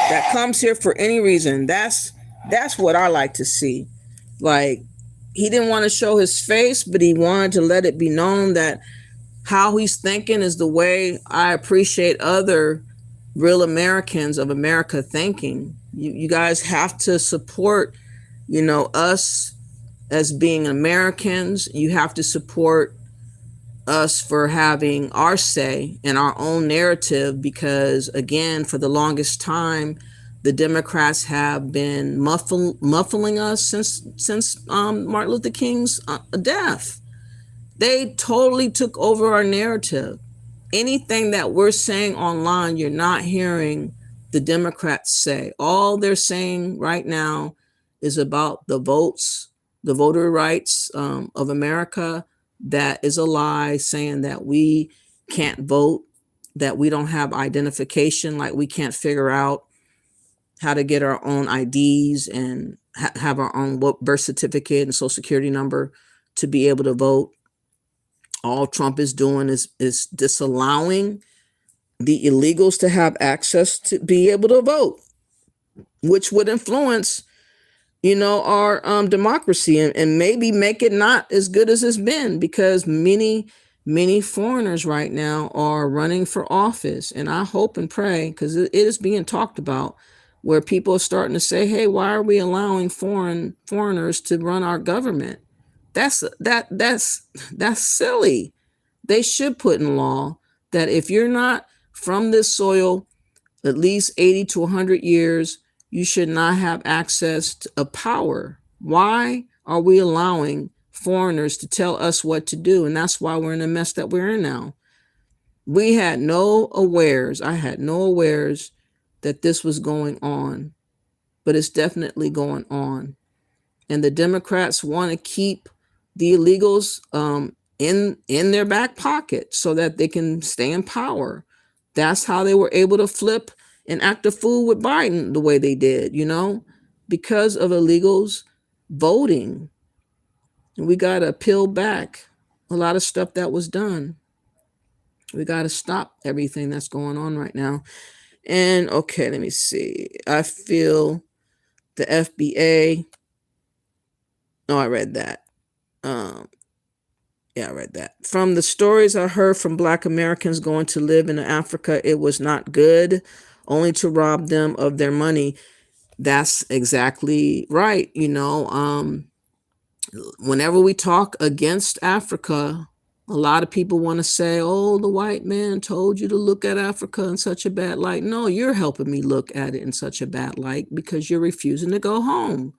that comes here for any reason. That's what I like to see. Like, he didn't want to show his face, but he wanted to let it be known that how he's thinking is the way I appreciate other real Americans of America thinking. You guys have to support, you know, us as being Americans. You have to support us for having our say in our own narrative, because again, for the longest time, the Democrats have been muffling us since Martin Luther King's death. They totally took over our narrative. Anything that we're saying online, you're not hearing the Democrats say. All they're saying right now is about the votes, the voter rights of America. That is a lie, saying that we can't vote, that we don't have identification, like we can't figure out how to get our own IDs and have our own birth certificate and social security number to be able to vote. All Trump is doing is disallowing the illegals to have access to be able to vote, which would influence, you know, our democracy and maybe make it not as good as it's been, because many foreigners right now are running for office. And I hope and pray, because it is being talked about, where people are starting to say, hey, why are we allowing foreigners to run our government? That's silly. They should put in law that if you're not from this soil at least 80 to 100 years, you should not have access to a power. Why are we allowing foreigners to tell us what to do? And that's why we're in the mess that we're in now. We had no awares. I had no awares that this was going on, but it's definitely going on. And the Democrats want to keep the illegals in their back pocket so that they can stay in power. That's how they were able to flip and act a fool with Biden the way they did, you know, because of illegals voting. And we got to peel back a lot of stuff that was done. We got to stop everything that's going on right now. And okay, let me see. I feel the FBA. Oh, I read that. Yeah, I read that. From the stories I heard from Black Americans going to live in Africa, it was not good, only to rob them of their money. That's exactly right. Whenever we talk against Africa, a lot of people want to say, oh, the white man told you to look at Africa in such a bad light. No, you're helping me look at it in such a bad light because you're refusing to go home.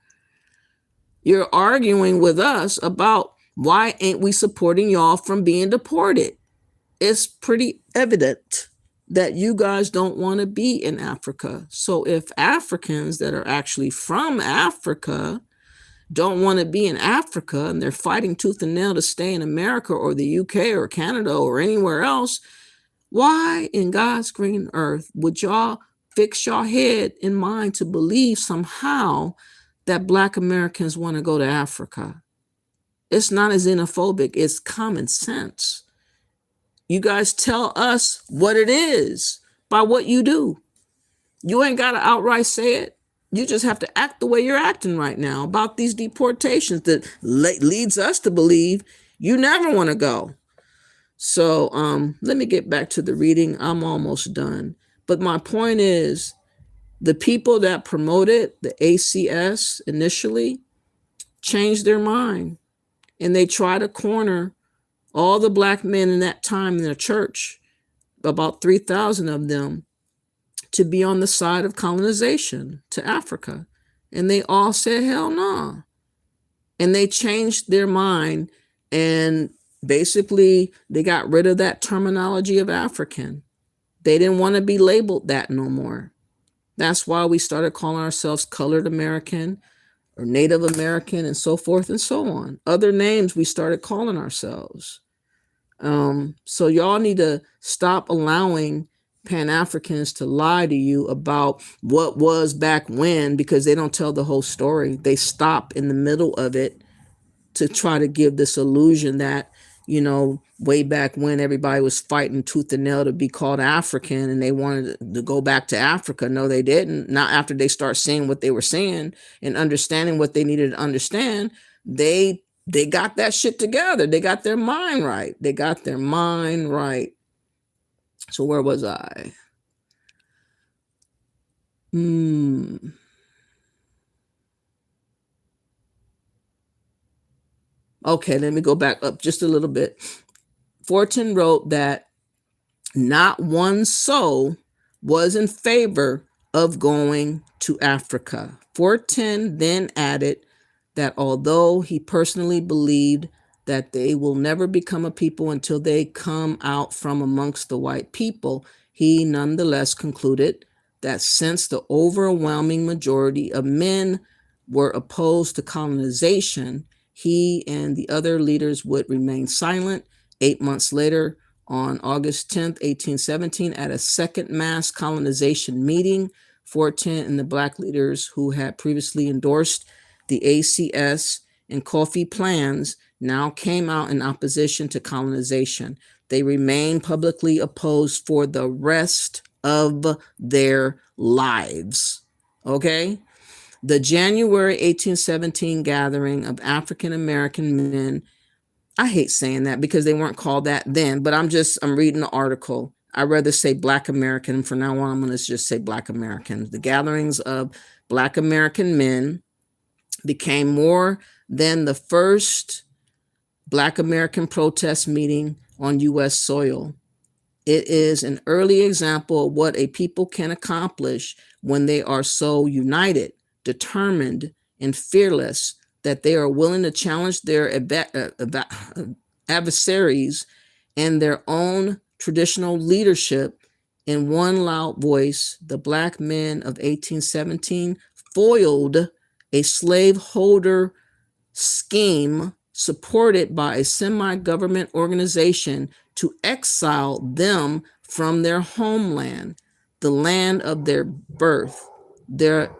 You're arguing with us about why ain't we supporting y'all from being deported. It's pretty evident that you guys don't want to be in Africa. So if Africans that are actually from Africa don't want to be in Africa and they're fighting tooth and nail to stay in America or the UK or Canada or anywhere else, why in God's green earth would y'all fix your head and mind to believe somehow that Black Americans want to go to Africa? It's not as xenophobic, it's common sense. You guys tell us what it is by what you do. You ain't got to outright say it. You just have to act the way you're acting right now about these deportations that leads us to believe you never want to go. So let me get back to the reading. I'm almost done. But my point is, the people that promoted the ACS initially changed their mind, and they try to corner all the Black men in that time in the church, about 3,000 of them, to be on the side of colonization to Africa. And they all said, hell no. And they changed their mind, and basically they got rid of that terminology of African. They didn't want to be labeled that no more. That's why we started calling ourselves Colored American or Native American and so forth and so on. Other names we started calling ourselves. So y'all need to stop allowing Pan-Africans to lie to you about what was back when, because they don't tell the whole story. They stop in the middle of it to try to give this illusion that, way back when everybody was fighting tooth and nail to be called African and they wanted to go back to Africa. No, they didn't. Not after they start seeing what they were saying and understanding what they needed to understand. They got that shit together. They got their mind right. So where was I? Okay, let me go back up just a little bit. Fortin wrote that not one soul was in favor of going to Africa. Fortin then added that although he personally believed that they will never become a people until they come out from amongst the white people, he nonetheless concluded that since the overwhelming majority of men were opposed to colonization, he and the other leaders would remain silent. 8 months later, on August 10th, 1817, at a second mass colonization meeting, Fortin and the Black leaders who had previously endorsed the ACS and Coffee plans now came out in opposition to colonization. They remained publicly opposed for the rest of their lives. Okay? The January 1817 gathering of African American men, I hate saying that because they weren't called that then, but I'm reading the article. I'd rather say Black American. From now on, I'm going to just say Black Americans. The gatherings of Black American men became more than the first Black American protest meeting on U.S. soil. It is an early example of what a people can accomplish when they are so united, determined, and fearless that they are willing to challenge their adversaries and their own traditional leadership. In one loud voice, the Black men of 1817 foiled a slaveholder scheme supported by a semi-government organization to exile them from their homeland, the land of their birth. Their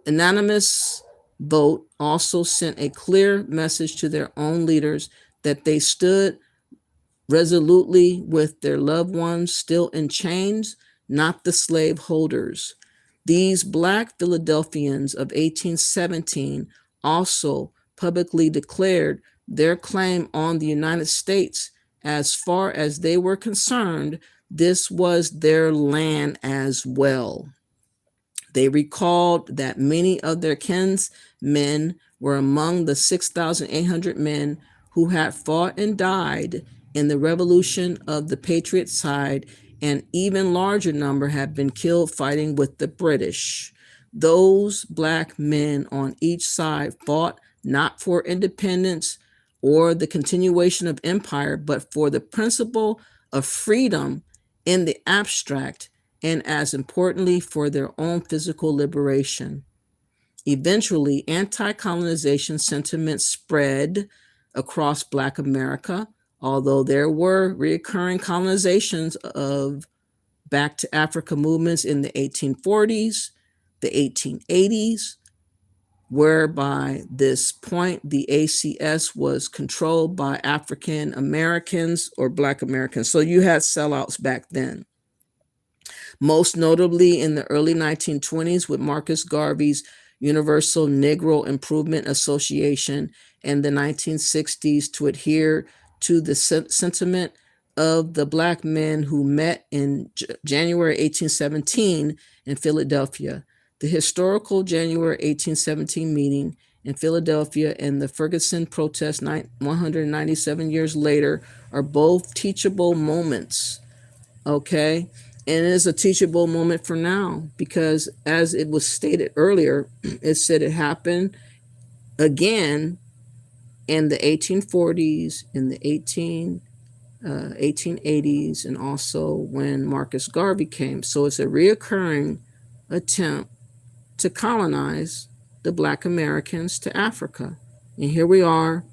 unanimous vote also sent a clear message to their own leaders that they stood resolutely with their loved ones still in chains, not the slave holders. These Black Philadelphians of 1817 also publicly declared their claim on the United States. As far as they were concerned, this was their land as well. They recalled that many of their kinsmen were among the 6,800 men who had fought and died in the revolution of the Patriot side, and even larger number had been killed fighting with the British. Those Black men on each side fought not for independence or the continuation of empire, but for the principle of freedom in the abstract, and as importantly, for their own physical liberation. Eventually, anti-colonization sentiment spread across Black America, although there were recurring colonizations of back to Africa movements in the 1840s, the 1880s, where by this point the ACS was controlled by African Americans or Black Americans. So you had sellouts back then. Most notably in the early 1920s with Marcus Garvey's Universal Negro Improvement Association, and the 1960s to adhere to the sentiment of the Black men who met in January 1817 in Philadelphia. The historical January 1817 meeting in Philadelphia and the Ferguson protest 197 years later are both teachable moments, okay? And it is a teachable moment for now, because as it was stated earlier, it said it happened again in the 1840s, in the 1880s, and also when Marcus Garvey came. So it's a reoccurring attempt to colonize the Black Americans to Africa. And here we are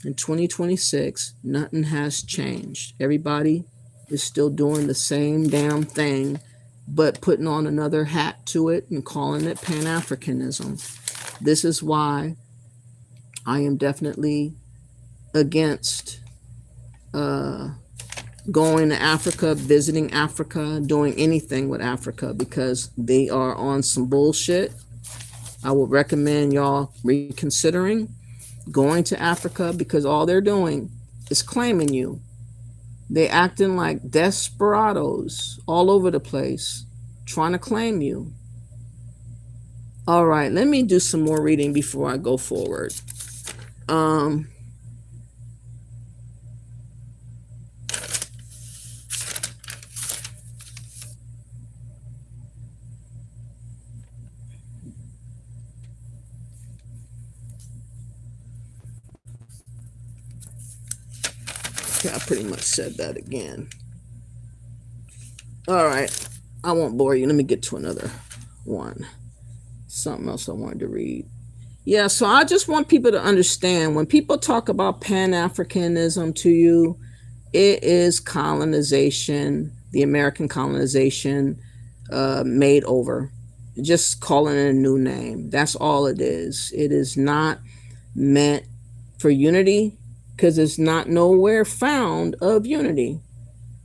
in 2026, nothing has changed. Everybody is still doing the same damn thing, but putting on another hat to it and calling it Pan-Africanism. This is why I am definitely against going to Africa, visiting Africa, doing anything with Africa, because they are on some bullshit. I would recommend y'all reconsidering going to Africa, because all they're doing is claiming you. They acting like desperados all over the place, trying to claim you. All right, let me do some more reading before I go forward. I pretty much said that again. All right, I won't bore you. Let me get to another one. Something else I wanted to read. Yeah, so I just want people to understand, when people talk about Pan-Africanism to you, it is colonization, the American colonization made over. Just calling it a new name. That's all it is. It is not meant for unity, because it's not nowhere found of unity.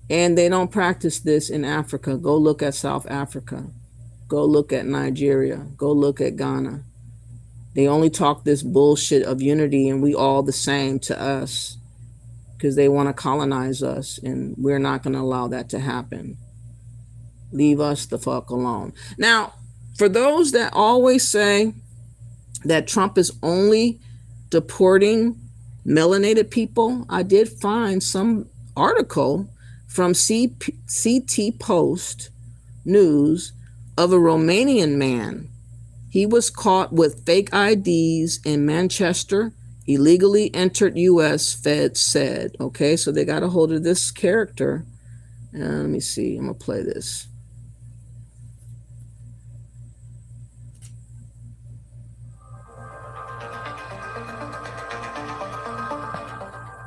And they don't practice this in Africa. Go look at South Africa. Go look at Nigeria. Go look at Ghana. They only talk this bullshit of unity and we all the same to us, because they want to colonize us, and we're not going to allow that to happen. Leave us the fuck alone. Now, for those that always say that Trump is only deporting melanated people, I did find some article from CT Post News of a Romanian man. He was caught with fake IDs in Manchester, illegally entered US, Fed said. Okay, so they got a hold of this character. Let me see, I'm gonna play this.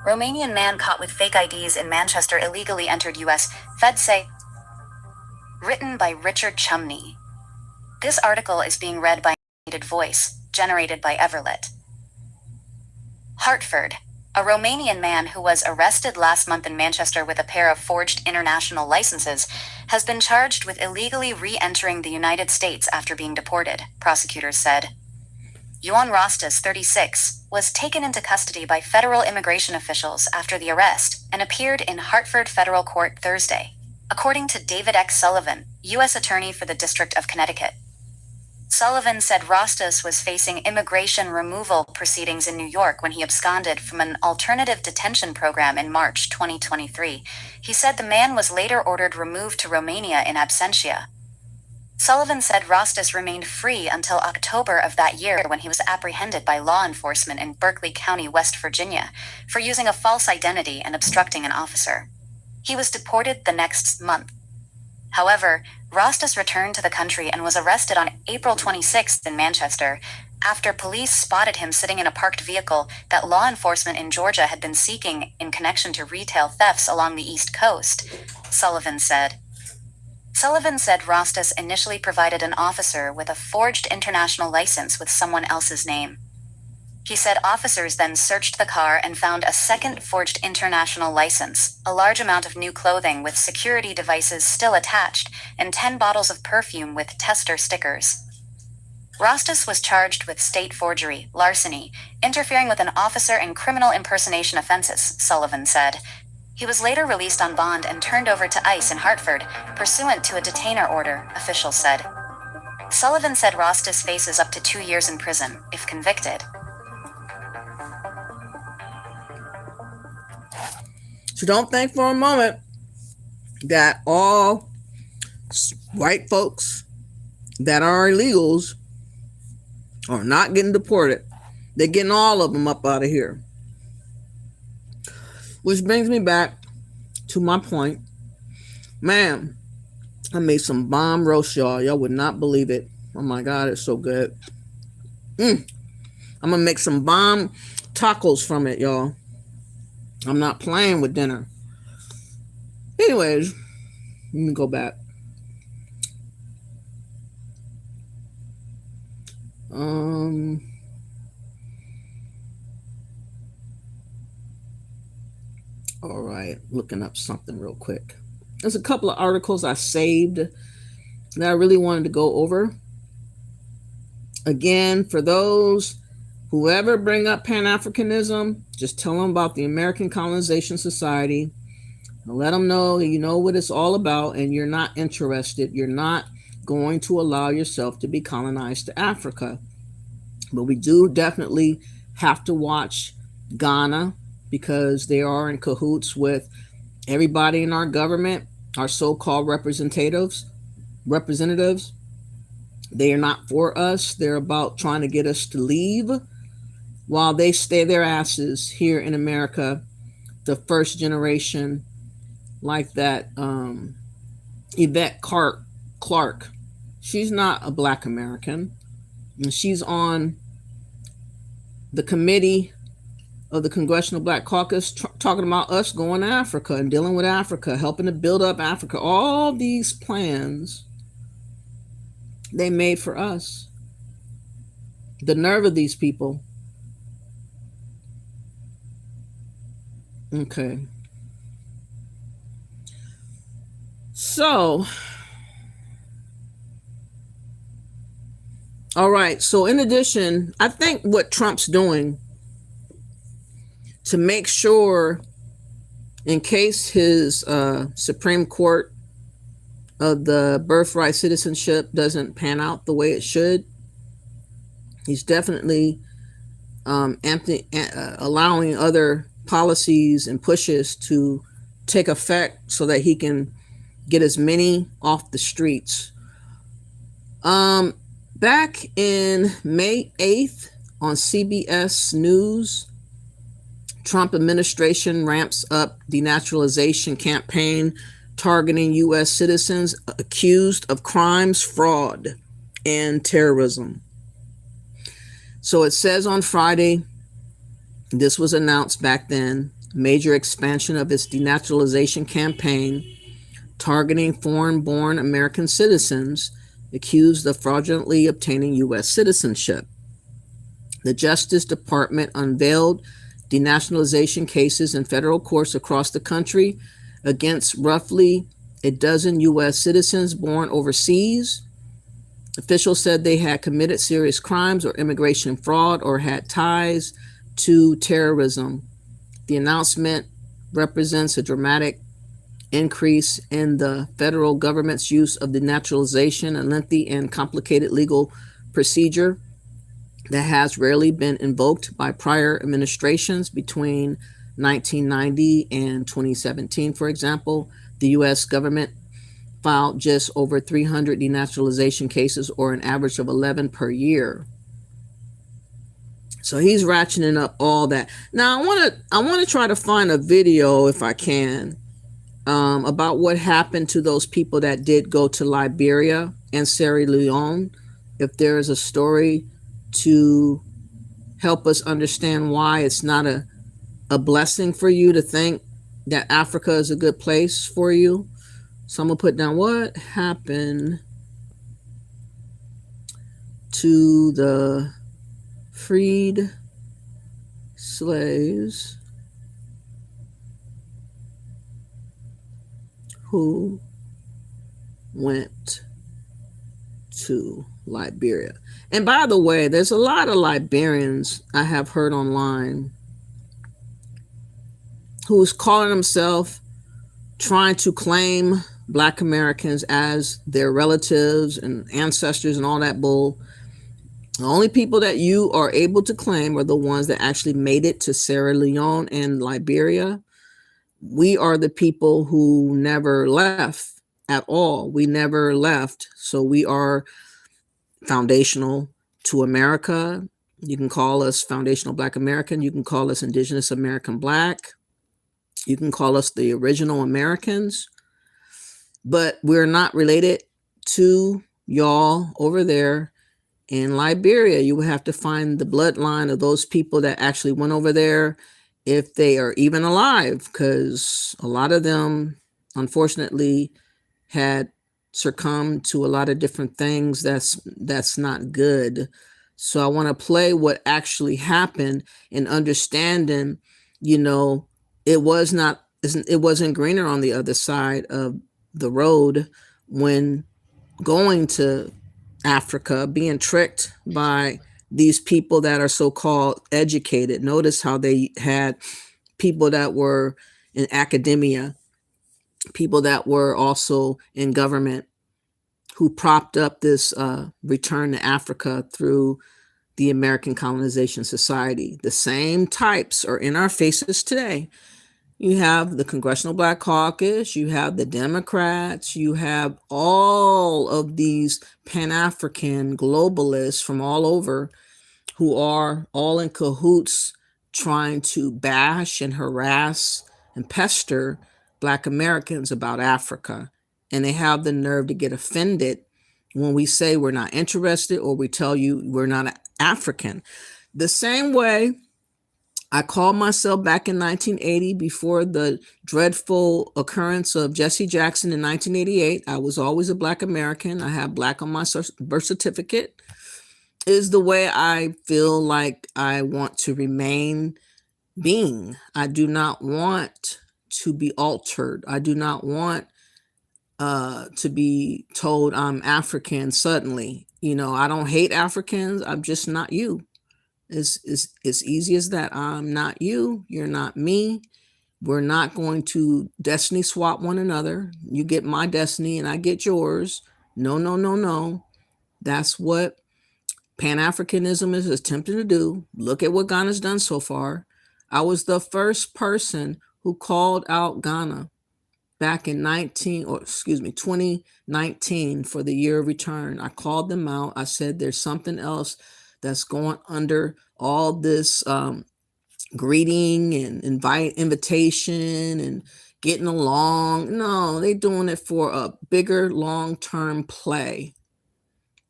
Romanian man caught with fake IDs in Manchester illegally entered US, Fed say. Written by Richard Chumney. This article is being read by Needed Voice, generated by Everlit. Hartford. A Romanian man who was arrested last month in Manchester with a pair of forged international licenses has been charged with illegally re-entering the United States after being deported, prosecutors said. Ioan Rostas, 36, was taken into custody by federal immigration officials after the arrest and appeared in Hartford Federal Court Thursday, according to David X. Sullivan, U.S. Attorney for the District of Connecticut. Sullivan said Rostas was facing immigration removal proceedings in New York when he absconded from an alternative detention program in March 2023. He said the man was later ordered removed to Romania in absentia. Sullivan said Rostas remained free until October of that year when he was apprehended by law enforcement in Berkeley County, West Virginia, for using a false identity and obstructing an officer. He was deported the next month. However, Rostas returned to the country and was arrested on April 26th in Manchester after police spotted him sitting in a parked vehicle that law enforcement in Georgia had been seeking in connection to retail thefts along the East Coast, Sullivan said. Sullivan said Rostas initially provided an officer with a forged international license with someone else's name. He said officers then searched the car and found a second forged international license, a large amount of new clothing with security devices still attached, and 10 bottles of perfume with tester stickers. Rostas was charged with state forgery, larceny, interfering with an officer, and criminal impersonation offenses, Sullivan said. He was later released on bond and turned over to ICE in Hartford, pursuant to a detainer order, officials said. Sullivan said Rostas faces up to 2 years in prison, if convicted. So don't think for a moment that all white folks that are illegals are not getting deported. They're getting all of them up out of here. Which brings me back to my point. Man, I made some bomb roast, y'all. Y'all would not believe it. Oh my God, it's so good. I'm going to make some bomb tacos from it, y'all. I'm not playing with dinner. Anyways, let me go back. All right, looking up something real quick. There's a couple of articles I saved that I really wanted to go over. Again, for those whoever bring up Pan-Africanism, just tell them about the American Colonization Society and let them know that you know what it's all about and you're not interested. You're not going to allow yourself to be colonized to Africa. But we do definitely have to watch Ghana because they are in cahoots with everybody in our government, our so-called representatives. They are not for us. They're about trying to get us to leave while they stay their asses here in America, the first generation, like that Yvette Clark. She's not a Black American. And she's on the committee of the Congressional Black Caucus talking about us going to Africa and dealing with Africa, helping to build up Africa. All these plans they made for us. The nerve of these people. Okay. So, all right. So in addition, I think what Trump's doing to make sure, in case his Supreme Court of the birthright citizenship doesn't pan out the way it should, he's definitely allowing other policies and pushes to take effect so that he can get as many off the streets. Back in May 8th on CBS News, Trump administration ramps up denaturalization campaign targeting U.S. citizens accused of crimes, fraud, and terrorism. So it says on Friday, this was announced back then, major expansion of its denaturalization campaign targeting foreign-born American citizens accused of fraudulently obtaining U.S. citizenship. The Justice Department unveiled denationalization cases in federal courts across the country against roughly a dozen U.S. citizens born overseas. Officials said they had committed serious crimes or immigration fraud or had ties to terrorism. The announcement represents a dramatic increase in the federal government's use of denaturalization, a lengthy and complicated legal procedure that has rarely been invoked by prior administrations. Between 1990 and 2017, for example, the U.S. government filed just over 300 denaturalization cases, or an average of 11 per year. So he's ratcheting up all that. Now I want to try to find a video, if I can, about what happened to those people that did go to Liberia and Sierra Leone. If there is a story to help us understand why it's not a blessing for you to think that Africa is a good place for you. So I'm gonna put down what happened to the freed slaves who went to Liberia. And by the way, there's a lot of Liberians I have heard online who's calling themselves trying to claim Black Americans as their relatives and ancestors and all that bull. The only people that you are able to claim are the ones that actually made it to Sierra Leone and Liberia. We are the people who never left at all. We never left. So we are foundational to America. You can call us foundational Black American. You can call us Indigenous American Black. You can call us the original Americans. But we're not related to y'all over there in Liberia. You would have to find the bloodline of those people that actually went over there, if they are even alive, because a lot of them, unfortunately, had succumbed to a lot of different things that's not good. So I want to play what actually happened and understanding, it wasn't greener on the other side of the road when going to Africa, being tricked by these people that are so-called educated. Notice how they had people that were in academia, people that were also in government, who propped up this return to Africa through the American Colonization Society. The same types are in our faces today. You have the Congressional Black Caucus, you have the Democrats, you have all of these Pan-African globalists from all over who are all in cahoots trying to bash and harass and pester Black Americans about Africa. And they have the nerve to get offended when we say we're not interested, or we tell you we're not African. The same way I called myself back in 1980, before the dreadful occurrence of Jesse Jackson in 1988. I was always a Black American. I have Black on my birth certificate. Is the way I feel like I want to remain being. I do not want to be altered. I do not want to be told I'm African suddenly. I don't hate Africans. I'm just not you. It's easy as that. I'm not you. You're not me. We're not going to destiny swap one another. You get my destiny and I get yours. No, no, no, no. That's what Pan-Africanism is attempting to do. Look at what Ghana's done so far. I was the first person who called out Ghana back in 2019 for the year of return. I called them out. I said there's something else that's going under all this greeting and invitation and getting along. No, they're doing it for a bigger long-term play.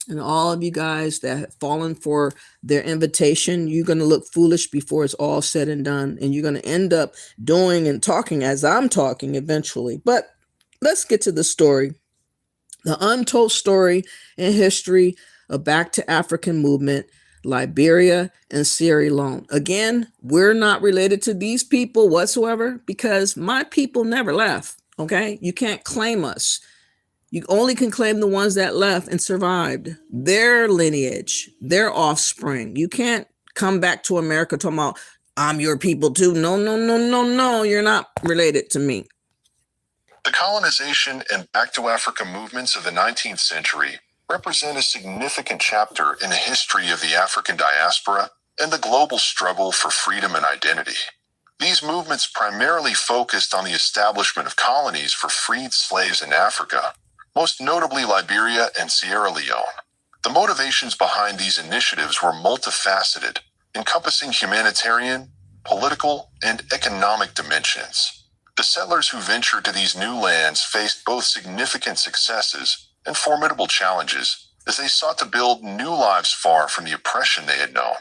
And all of you guys that have fallen for their invitation, you're going to look foolish before it's all said and done. And you're going to end up doing and talking as I'm talking eventually. But let's get to the story. The untold story in history of Back to African movement. Liberia, and Sierra Leone. Again, we're not related to these people whatsoever because my people never left. Okay, you can't claim us. You only can claim the ones that left and survived, their lineage, their offspring. You can't come back to America talking about, I'm your people too. No, no, no, no, no. You're not related to me. The colonization and back to Africa movements of the 19th century represent a significant chapter in the history of the African diaspora and the global struggle for freedom and identity. These movements primarily focused on the establishment of colonies for freed slaves in Africa, most notably Liberia and Sierra Leone. The motivations behind these initiatives were multifaceted, encompassing humanitarian, political, and economic dimensions. The settlers who ventured to these new lands faced both significant successes and formidable challenges as they sought to build new lives far from the oppression they had known.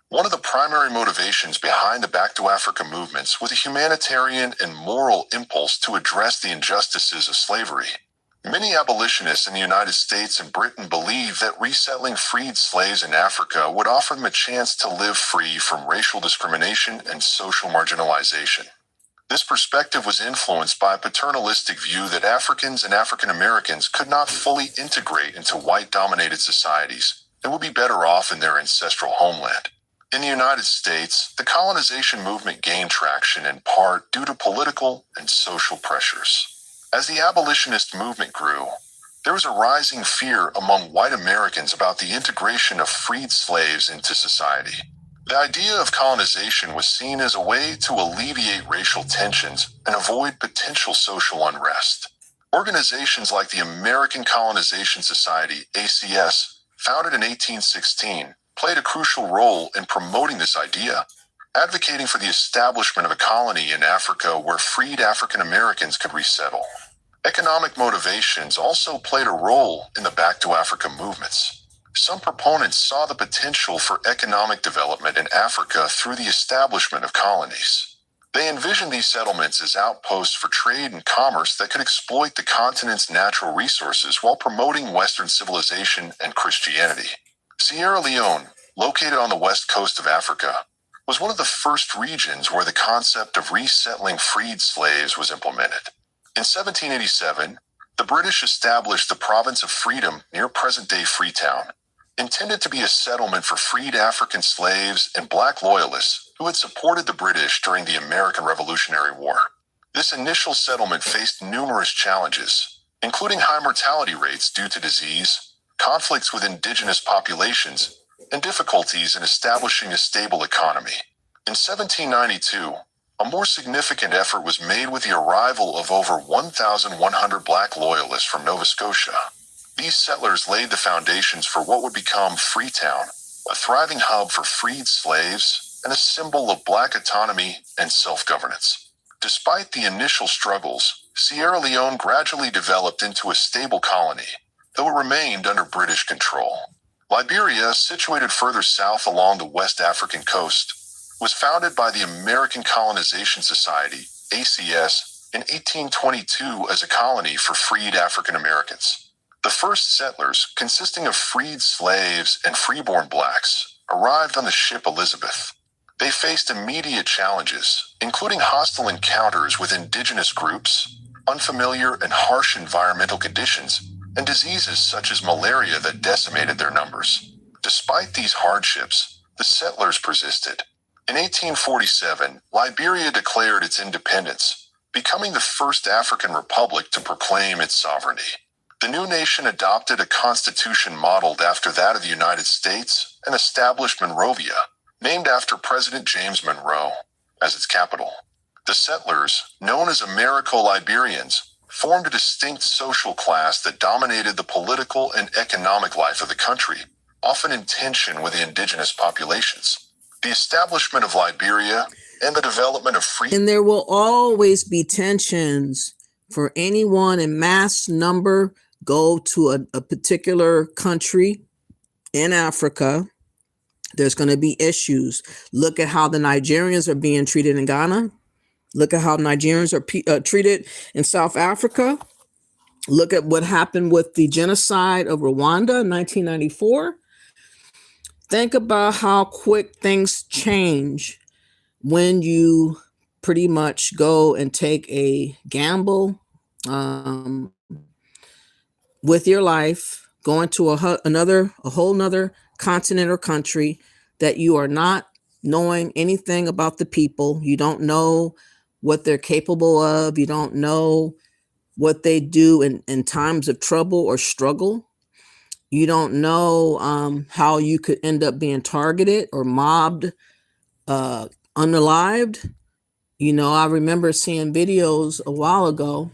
One of the primary motivations behind the Back to Africa movements was a humanitarian and moral impulse to address the injustices of slavery. Many abolitionists in the United States and Britain believed that resettling freed slaves in Africa would offer them a chance to live free from racial discrimination and social marginalization. This perspective was influenced by a paternalistic view that Africans and African Americans could not fully integrate into white-dominated societies and would be better off in their ancestral homeland. In the United States, the colonization movement gained traction in part due to political and social pressures. As the abolitionist movement grew, there was a rising fear among white Americans about the integration of freed slaves into society. The idea of colonization was seen as a way to alleviate racial tensions and avoid potential social unrest. Organizations like the American Colonization Society, ACS, founded in 1816, played a crucial role in promoting this idea, advocating for the establishment of a colony in Africa where freed African Americans could resettle. Economic motivations also played a role in the Back to Africa movements. Some proponents saw the potential for economic development in Africa through the establishment of colonies. They envisioned these settlements as outposts for trade and commerce that could exploit the continent's natural resources while promoting Western civilization and Christianity. Sierra Leone, located on the west coast of Africa, was one of the first regions where the concept of resettling freed slaves was implemented. In 1787, the British established the province of Freedom near present-day Freetown, intended to be a settlement for freed African slaves and black loyalists who had supported the British during the American Revolutionary War. This initial settlement faced numerous challenges, including high mortality rates due to disease, conflicts with indigenous populations, and difficulties in establishing a stable economy. In 1792, a more significant effort was made with the arrival of over 1,100 black loyalists from Nova Scotia. These settlers laid the foundations for what would become Freetown, a thriving hub for freed slaves and a symbol of black autonomy and self-governance. Despite the initial struggles, Sierra Leone gradually developed into a stable colony, though it remained under British control. Liberia, situated further south along the West African coast, was founded by the American Colonization Society, ACS, in 1822 as a colony for freed African Americans. The first settlers, consisting of freed slaves and freeborn blacks, arrived on the ship Elizabeth. They faced immediate challenges, including hostile encounters with indigenous groups, unfamiliar and harsh environmental conditions, and diseases such as malaria that decimated their numbers. Despite these hardships, the settlers persisted. In 1847, Liberia declared its independence, becoming the first African republic to proclaim its sovereignty. The new nation adopted a constitution modeled after that of the United States and established Monrovia, named after President James Monroe, as its capital. The settlers, known as Americo-Liberians, formed a distinct social class that dominated the political and economic life of the country, often in tension with the indigenous populations. The establishment of Liberia and the development of free... And there will always be tensions for anyone in mass number go to a particular country in Africa. There's going to be issues. Look at how the Nigerians are being treated in Ghana. Look at how Nigerians are treated in South Africa. Look at what happened with the genocide of Rwanda in 1994. Think about how quick things change when you pretty much go and take a gamble um, with your life, going to a whole nother continent or country that you are not knowing anything about the people. You don't know what they're capable of. You don't know what they do in times of trouble or struggle. You don't know how you could end up being targeted or mobbed, uh, unalived. You know, I remember seeing videos a while ago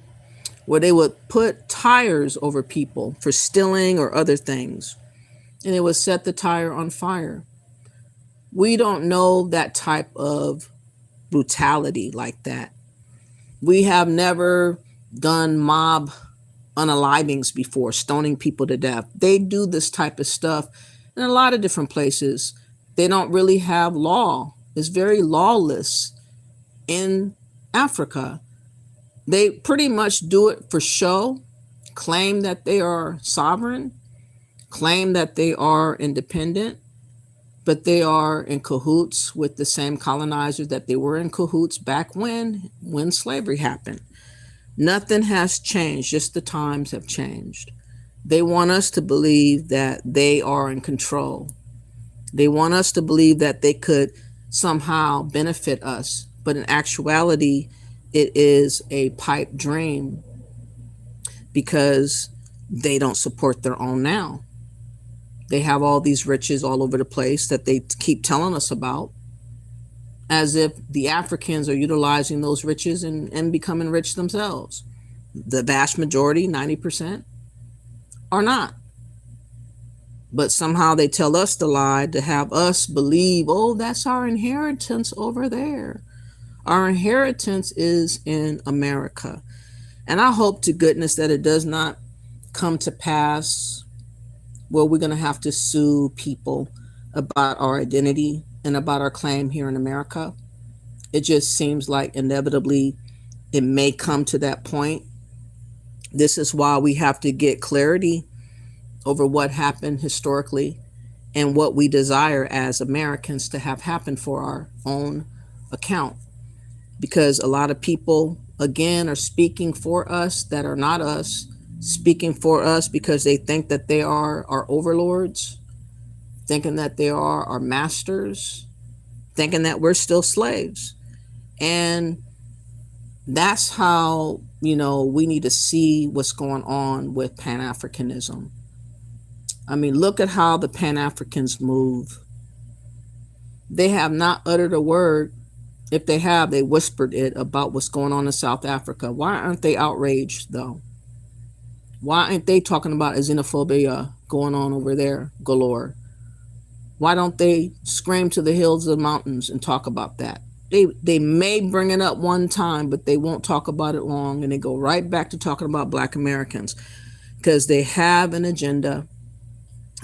where they would put tires over people for stealing or other things, and it would set the tire on fire. We don't know that type of brutality like that. We have never done mob unalivings before, stoning people to death. They do this type of stuff in a lot of different places. They don't really have law. It's very lawless in Africa. They pretty much do it for show, claim that they are sovereign, claim that they are independent, but they are in cahoots with the same colonizers that they were in cahoots back when slavery happened. Nothing has changed, just the times have changed. They want us to believe that they are in control. They want us to believe that they could somehow benefit us, but in actuality, it is a pipe dream because they don't support their own now. They have all these riches all over the place that they keep telling us about, as if the Africans are utilizing those riches and becoming rich themselves. The vast majority, 90%, are not. But somehow they tell us the lie to have us believe, oh, that's our inheritance over there. Our inheritance is in America. And I hope to goodness that it does not come to pass where we're going to have to sue people about our identity and about our claim here in America. It just seems like inevitably it may come to that point. This is why we have to get clarity over what happened historically and what we desire as Americans to have happen for our own account. Because a lot of people, again, are speaking for us that are not us, speaking for us because they think that they are our overlords, thinking that they are our masters, thinking that we're still slaves. And that's how, we need to see what's going on with Pan-Africanism. I mean, look at how the Pan-Africans move. They have not uttered a word. If they have, they whispered it about what's going on in South Africa. Why aren't they outraged, though? Why aren't they talking about xenophobia going on over there galore? Why don't they scream to the hills of the mountains and talk about that? They may bring it up one time, but they won't talk about it long, and they go right back to talking about Black Americans because they have an agenda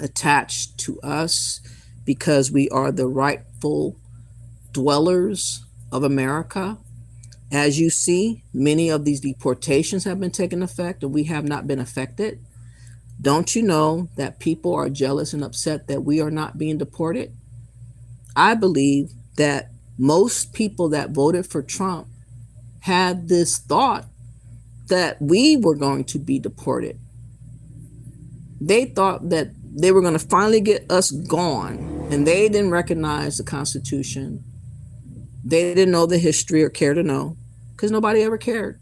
attached to us because we are the rightful dwellers of America. As you see, many of these deportations have been taking effect and we have not been affected. Don't you know that people are jealous and upset that we are not being deported? I believe that most people that voted for Trump had this thought that we were going to be deported. They thought that they were going to finally get us gone, and they didn't recognize the Constitution. They didn't know the history or care to know because nobody ever cared.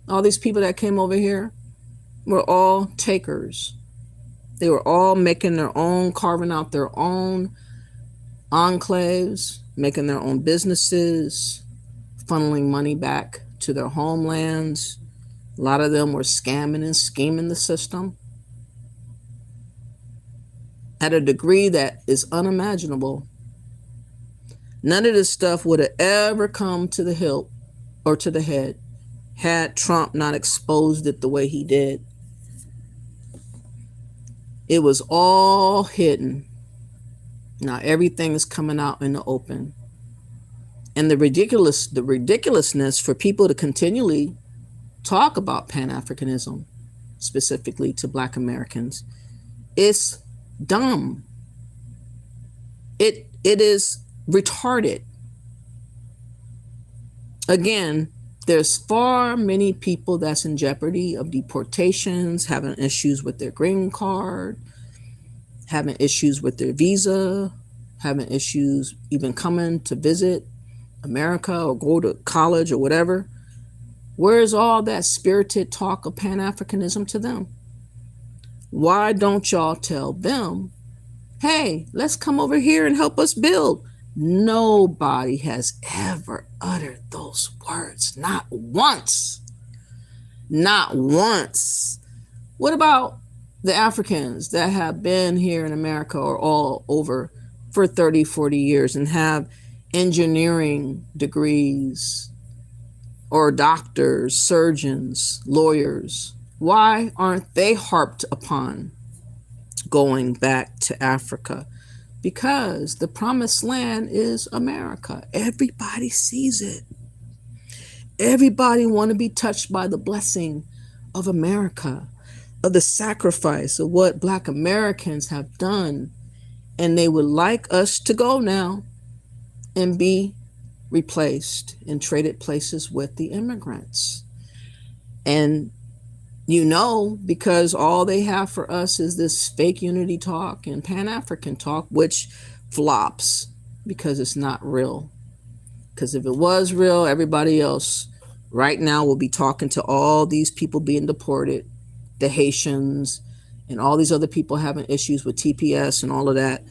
All these people that came over here were all takers. They were all making their own, carving out their own enclaves, making their own businesses, funneling money back to their homelands. A lot of them were scamming and scheming the system at a degree that is unimaginable. None of this stuff would have ever come to the hilt or to the head had Trump not exposed it the way he did. It was all hidden. Now everything is coming out in the open. And the ridiculousness for people to continually talk about It is retarded. Again, there's far many people that's in jeopardy of deportations, having issues with their green card, having issues with their visa, having issues even coming to visit America or go to college or whatever. Where's all that spirited talk of Pan-Africanism to them? Why don't y'all tell them, hey, let's come over here and help us build? Nobody has ever uttered those words. Not once. Not once. What about the Africans that have been here in America or all over for 30, 40 years and have engineering degrees or doctors, surgeons, lawyers? Why aren't they harped upon going back to Africa? Because the promised land is America. Everybody sees it. Everybody want to be touched by the blessing of America, of the sacrifice of what Black Americans have done. And they would like us to go now and be replaced and traded places with the immigrants. And you know, because all they have for us is this fake unity talk and Pan-African talk, which flops because it's not real. Because if it was real, everybody else right now will be talking to all these people being deported, the Haitians, and all these other people having issues with TPS and all of that,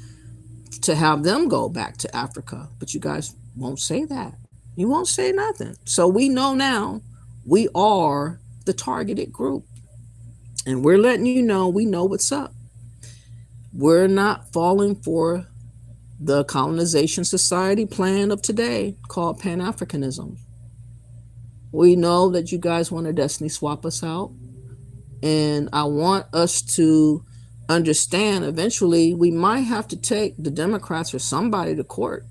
to have them go back to Africa. But you guys won't say that. You won't say nothing. So we know now we are the targeted group. And we're letting you know we know what's up. We're not falling for the colonization society plan of today called Pan-Africanism. We know that you guys want to destiny swap us out. And I want us to understand eventually we might have to take the Democrats or somebody to court,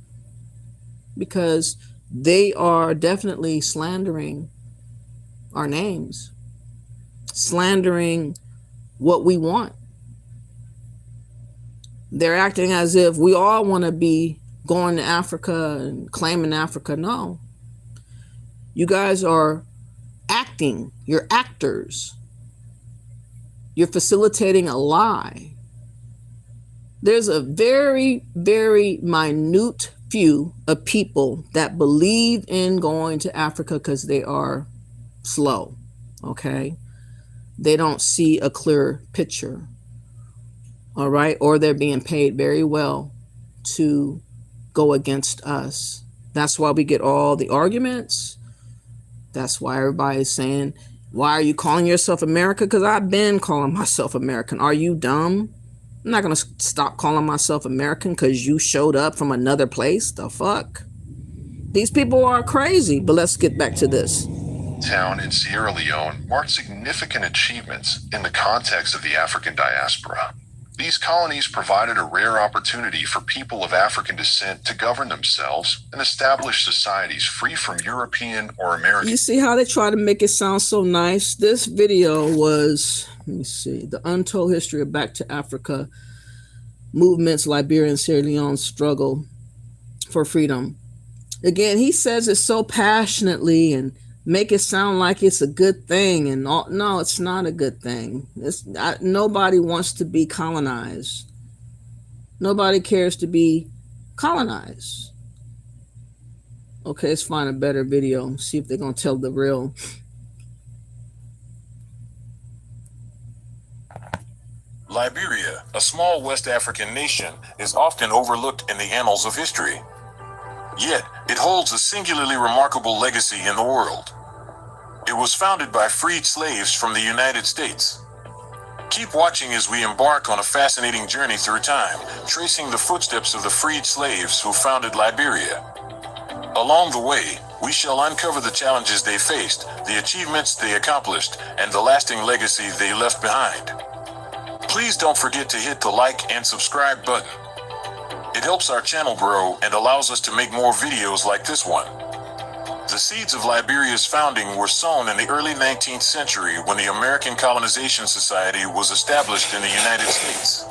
because they are definitely slandering our names, slandering what we want. They're acting as if we all want to be going to Africa and claiming Africa. No. You guys are acting. You're actors. You're facilitating a lie. There's a very, very minute few of people that believe in going to Africa because they are slow, okay? They don't see a clear picture, all right? Or they're being paid very well to go against us. That's why we get all the arguments. That's why everybody's saying, why are you calling yourself America? Because I've been calling myself American. Are you dumb? I'm not going to stop calling myself American because you showed up from another place. The fuck? These people are crazy. But let's get back to this. Town in Sierra Leone marked significant achievements in the context of the African diaspora. These colonies provided a rare opportunity for people of African descent to govern themselves and establish societies free from European or American. You see how they try to make it sound so nice? This video was, let me see, the untold history of Back to Africa movements, Liberia and Sierra Leone's struggle for freedom. Again, he says it so passionately and make it sound like it's a good thing, and all. No, it's not a good thing. Nobody wants to be colonized. Nobody cares to be colonized. Okay, let's find a better video. See if they're gonna tell the real. Liberia, a small West African nation, is often overlooked in the annals of history. Yet, it holds a singularly remarkable legacy in the world. It was founded by freed slaves from the United States. Keep watching as we embark on a fascinating journey through time, tracing the footsteps of the freed slaves who founded Liberia. Along the way, we shall uncover the challenges they faced, the achievements they accomplished, and the lasting legacy they left behind. Please don't forget to hit the like and subscribe button. It helps our channel grow and allows us to make more videos like this one. The seeds of Liberia's founding were sown in the early 19th century when the American Colonization Society was established in the United States.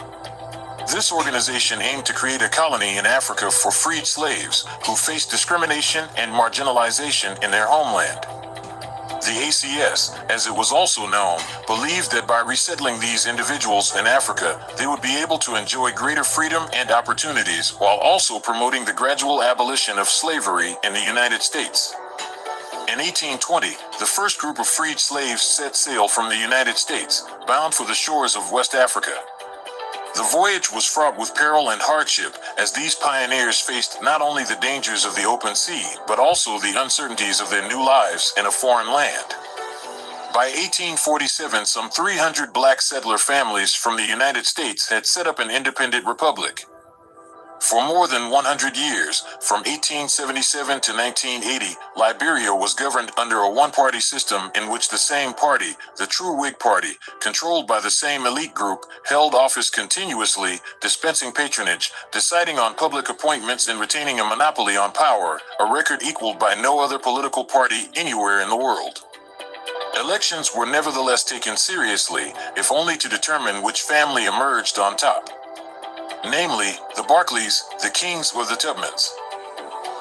This organization aimed to create a colony in Africa for freed slaves who faced discrimination and marginalization in their homeland. The ACS, as it was also known, believed that by resettling these individuals in Africa, they would be able to enjoy greater freedom and opportunities while also promoting the gradual abolition of slavery in the United States. In 1820, the first group of freed slaves set sail from the United States, bound for the shores of West Africa. The voyage was fraught with peril and hardship, as these pioneers faced not only the dangers of the open sea, but also the uncertainties of their new lives in a foreign land. By 1847, some 300 black settler families from the United States had set up an independent republic. For more than 100 years, from 1877 to 1980, Liberia was governed under a one-party system in which the same party, the True Whig Party, controlled by the same elite group, held office continuously, dispensing patronage, deciding on public appointments and retaining a monopoly on power, a record equaled by no other political party anywhere in the world. Elections were nevertheless taken seriously, if only to determine which family emerged on top. Namely, the Barclays, the Kings, or the Tubmans.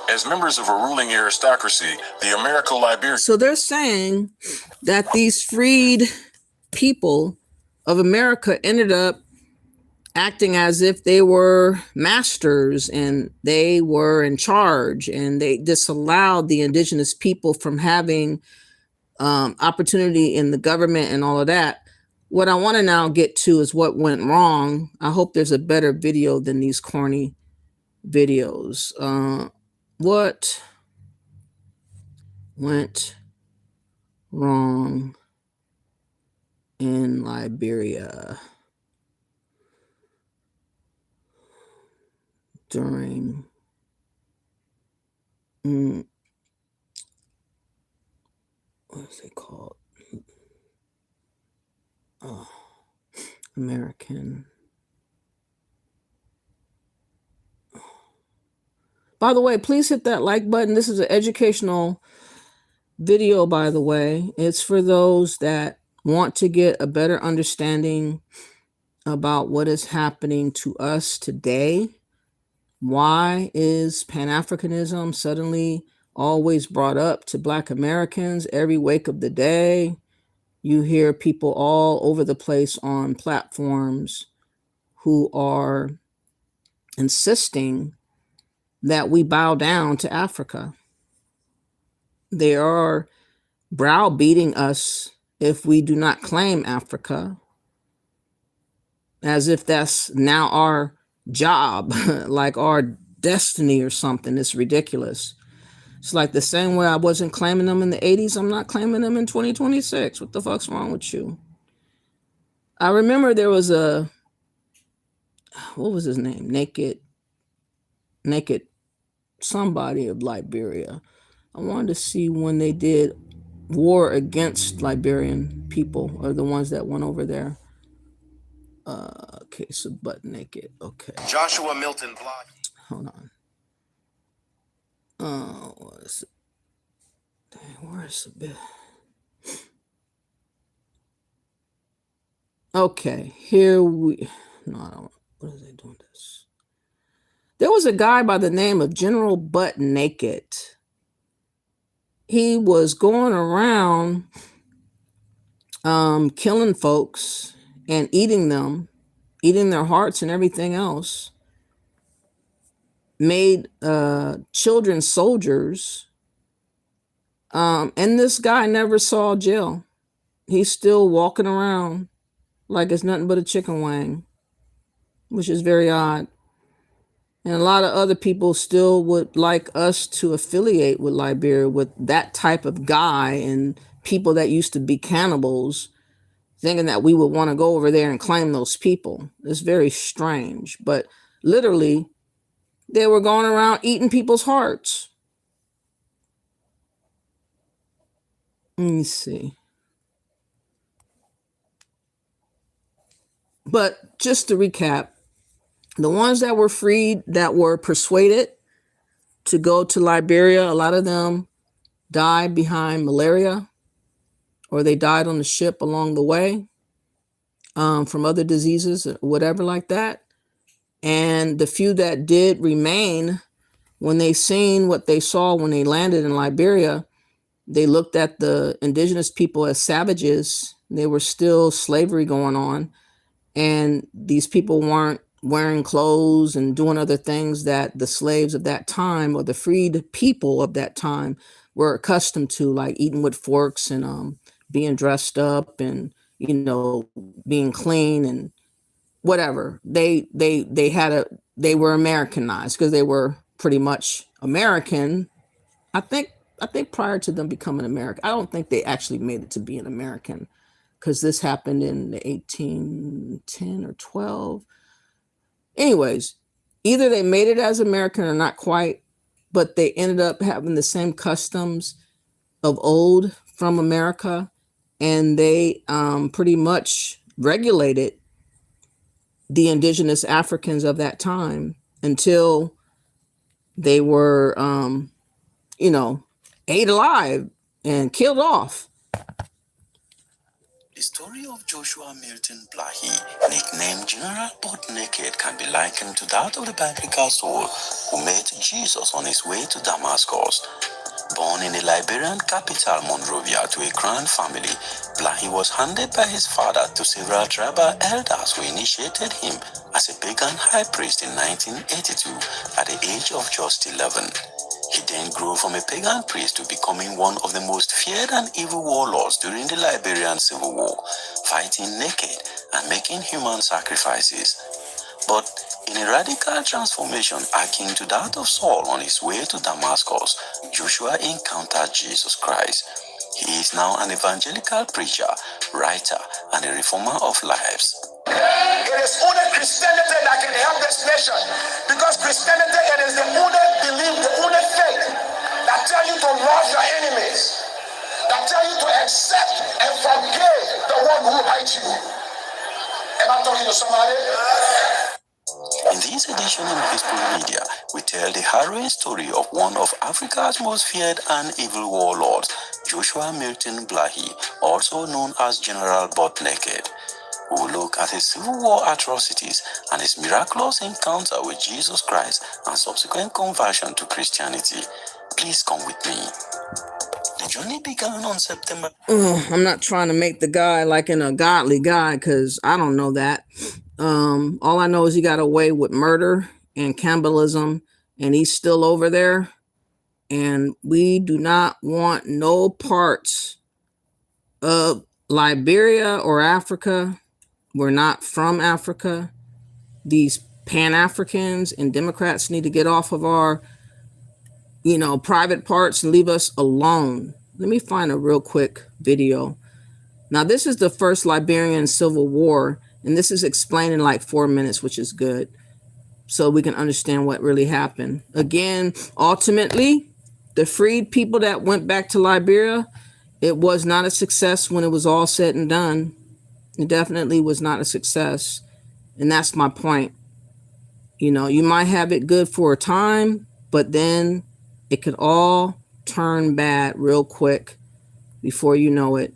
As members of a ruling aristocracy, the Americo-Liberian... So they're saying that these freed people of America ended up acting as if they were masters and they were in charge, and they disallowed the indigenous people from having opportunity in the government and all of that. What I want to now get to is what went wrong. I hope there's a better video than these corny videos. What went wrong in Liberia during what is it called? American. By the way, please hit that like button. This is an educational video, by the way. It's for those that want to get a better understanding about what is happening to us today. Why is Pan-Africanism suddenly always brought up to Black Americans every wake of the day? You hear people all over the place on platforms who are insisting that we bow down to Africa. They are browbeating us if we do not claim Africa, as if that's now our job, like our destiny or something. It's ridiculous. It's like the same way I wasn't claiming them in the 80s, I'm not claiming them in 2026. What the fuck's wrong with you? I remember there was what was his name? Naked somebody of Liberia. I wanted to see when they did war against Liberian people, or the ones that went over there. Okay, so butt naked. Okay. Joshua Milton Block. Hold on. What is it? Dang, where's the bit? Okay, here we... No, I don't... What are they doing this? There was a guy by the name of General Butt Naked. He was going around killing folks and eating them, eating their hearts and everything else. Made children soldiers. And this guy never saw jail. He's still walking around like it's nothing but a chicken wing, which is very odd. And a lot of other people still would like us to affiliate with Liberia, with that type of guy, and people that used to be cannibals, thinking that we would want to go over there and claim those people. It's very strange. But literally, they were going around eating people's hearts. Let me see. But just to recap, the ones that were freed, that were persuaded to go to Liberia, a lot of them died behind malaria, or they died on the ship along the way from other diseases or whatever like that. And the few that did remain, when they seen what they saw when they landed in Liberia, they looked at the indigenous people as savages. There was still slavery going on. And these people weren't wearing clothes and doing other things that the slaves of that time or the freed people of that time were accustomed to, like eating with forks and being dressed up and, you know, being clean and whatever. They were Americanized because they were pretty much American. I think prior to them becoming American, I don't think they actually made it to be an American, because this happened in the 1810 or 12. Anyways, either they made it as American or not quite, but they ended up having the same customs of old from America, and they pretty much regulated the indigenous Africans of that time until they were, ate alive and killed off. The story of Joshua Milton Blahi, nicknamed General Butt Naked, can be likened to that of the biblical soul who met Jesus on his way to Damascus. Born in the Liberian capital Monrovia to a grand family, Blahi was handed by his father to several tribal elders who initiated him as a pagan high priest in 1982 at the age of just 11. He then grew from a pagan priest to becoming one of the most feared and evil warlords during the Liberian Civil War, fighting naked and making human sacrifices. But in a radical transformation akin to that of Saul on his way to Damascus, Joshua encountered Jesus Christ. He is now an evangelical preacher, writer, and a reformer of lives. It is only Christianity that can help this nation, because Christianity, it is the only belief, the only faith that tells you to love your enemies, that tells you to accept and forgive the one who hurt you. Am I talking to somebody? In this edition of History Media, we tell the harrowing story of one of Africa's most feared and evil warlords, Joshua Milton Blahi, also known as General Butt Naked. We will look at his Civil War atrocities and his miraculous encounter with Jesus Christ and subsequent conversion to Christianity. Please come with me. The journey began on September. I'm not trying to make the guy like a godly guy, because I don't know that. All I know is he got away with murder and cannibalism, and he's still over there. And we do not want no parts of Liberia or Africa. We're not from Africa. These Pan-Africans and Democrats need to get off of our, private parts and leave us alone. Let me find a real quick video. Now, this is the first Liberian Civil War, and this is explained in like 4 minutes, which is good, so we can understand what really happened. Again, ultimately, the freed people that went back to Liberia, it was not a success when it was all said and done. It definitely was not a success. And that's my point. You might have it good for a time, but then it could all turn bad real quick before you know it.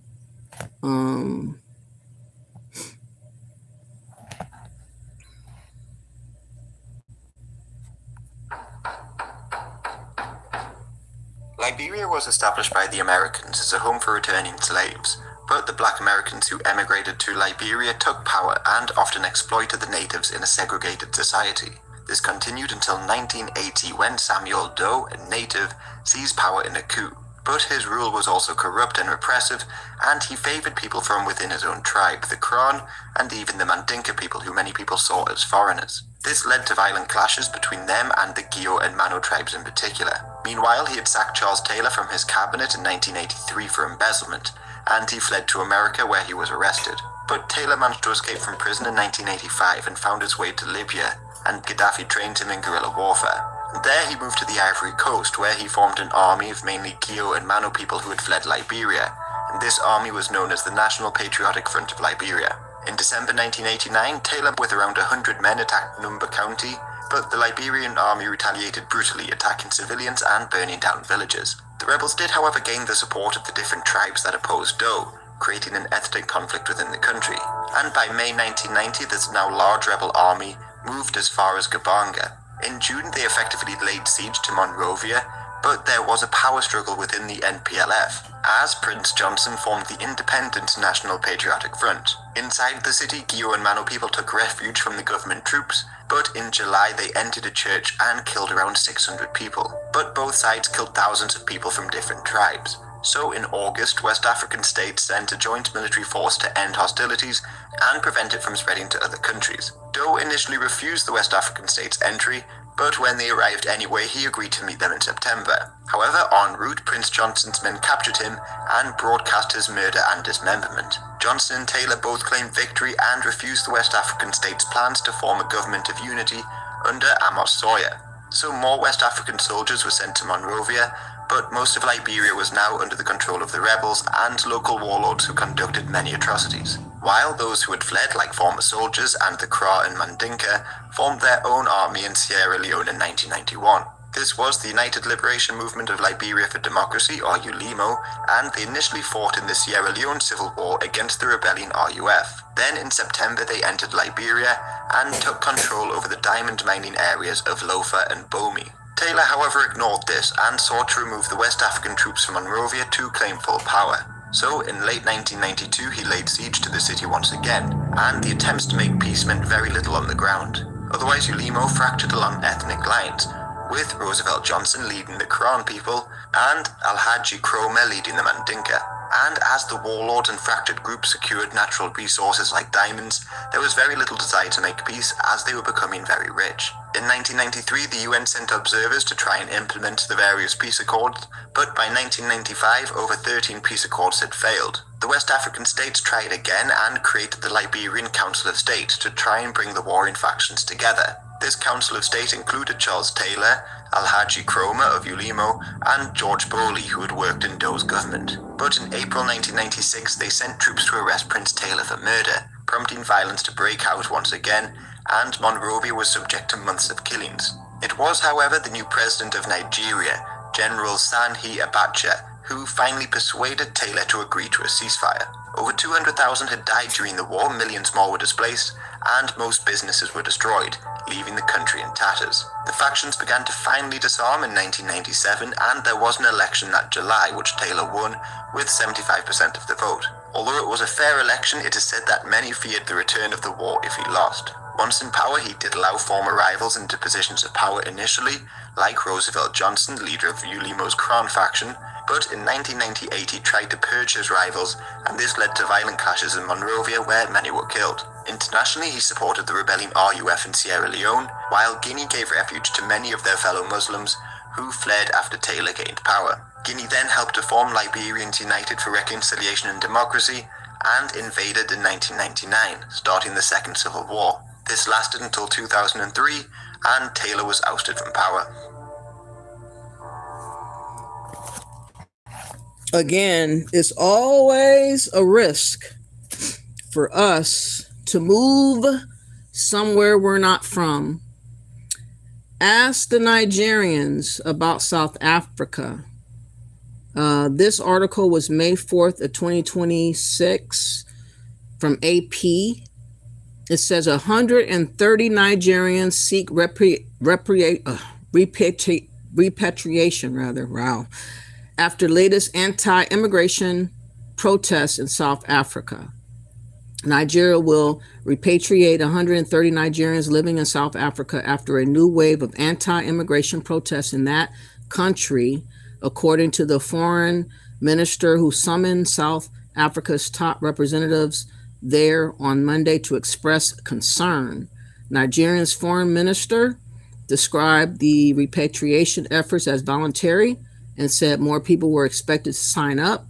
Liberia was established by the Americans as a home for returning slaves, but the black Americans who emigrated to Liberia took power and often exploited the natives in a segregated society. This continued until 1980, when Samuel Doe, a native, seized power in a coup. But his rule was also corrupt and repressive, and he favored people from within his own tribe, the Kron, and even the Mandinka people, who many people saw as foreigners. This led to violent clashes between them and the Gio and Mano tribes in particular. Meanwhile, he had sacked Charles Taylor from his cabinet in 1983 for embezzlement, and he fled to America, where he was arrested. But Taylor managed to escape from prison in 1985 and found his way to Libya, and Gaddafi trained him in guerrilla warfare. There he moved to the Ivory Coast, where he formed an army of mainly Gio and Mano people who had fled Liberia, and this army was known as the National Patriotic Front of Liberia. In December 1989, Taylor, with around 100 men, attacked Numba County, but the Liberian army retaliated brutally, attacking civilians and burning down villages. The rebels did, however, gain the support of the different tribes that opposed Doe, creating an ethnic conflict within the country. And by May 1990, this now large rebel army moved as far as Gabanga. In June, they effectively laid siege to Monrovia, but there was a power struggle within the NPLF, as Prince Johnson formed the Independent National Patriotic Front. Inside the city, Gio and Mano people took refuge from the government troops, but in July they entered a church and killed around 600 people. But both sides killed thousands of people from different tribes. So in August, West African states sent a joint military force to end hostilities and prevent it from spreading to other countries. Doe initially refused the West African states' entry, but when they arrived anyway, he agreed to meet them in September. However, en route, Prince Johnson's men captured him and broadcast his murder and dismemberment. Johnson and Taylor both claimed victory and refused the West African states' plans to form a government of unity under Amos Sawyer. So more West African soldiers were sent to Monrovia, but most of Liberia was now under the control of the rebels and local warlords who conducted many atrocities. While those who had fled, like former soldiers and the Kra and Mandinka, formed their own army in Sierra Leone in 1991. This was the United Liberation Movement of Liberia for Democracy, or ULIMO, and they initially fought in the Sierra Leone Civil War against the rebellion RUF. Then in September they entered Liberia and took control over the diamond mining areas of Lofa and Bomi. Taylor, however, ignored this and sought to remove the West African troops from Monrovia to claim full power. So, in late 1992, he laid siege to the city once again, and the attempts to make peace meant very little on the ground. Otherwise, ULIMO fractured along ethnic lines, with Roosevelt Johnson leading the Kran people and Alhaji Kroma leading the Mandinka. And as the warlords and fractured groups secured natural resources like diamonds, there was very little desire to make peace as they were becoming very rich. In 1993, the UN sent observers to try and implement the various peace accords, but by 1995, over 13 peace accords had failed. The West African states tried again and created the Liberian Council of State to try and bring the warring factions together. This Council of State included Charles Taylor, Alhaji Kroma of ULIMO, and George Bowley, who had worked in Doe's government. But in April 1996, they sent troops to arrest Prince Taylor for murder, prompting violence to break out once again, and Monrovia was subject to months of killings. It was, however, the new president of Nigeria, General Sani Abacha, who finally persuaded Taylor to agree to a ceasefire. Over 200,000 had died during the war, millions more were displaced, and most businesses were destroyed, leaving the country in tatters. The factions began to finally disarm in 1997, and there was an election that July, which Taylor won with 75% of the vote. Although it was a fair election, it is said that many feared the return of the war if he lost. Once in power, he did allow former rivals into positions of power initially, like Roosevelt Johnson, leader of ULIMO's Kran faction, but in 1998 he tried to purge his rivals, and this led to violent clashes in Monrovia where many were killed. Internationally, he supported the rebelling RUF in Sierra Leone, while Guinea gave refuge to many of their fellow Muslims who fled after Taylor gained power. Guinea then helped to form Liberians United for Reconciliation and Democracy, and invaded in 1999, starting the Second Civil War. This lasted until 2003, and Taylor was ousted from power. Again, it's always a risk for us to move somewhere we're not from. Ask the Nigerians about South Africa. This article was May 4th of 2026 from AP. It says 130 Nigerians seek repatriation after latest anti-immigration protests in South Africa. Nigeria will repatriate 130 Nigerians living in South Africa after a new wave of anti-immigration protests in that country, according to the foreign minister who summoned South Africa's top representatives there on Monday to express concern. Nigeria's foreign minister described the repatriation efforts as voluntary and said more people were expected to sign up.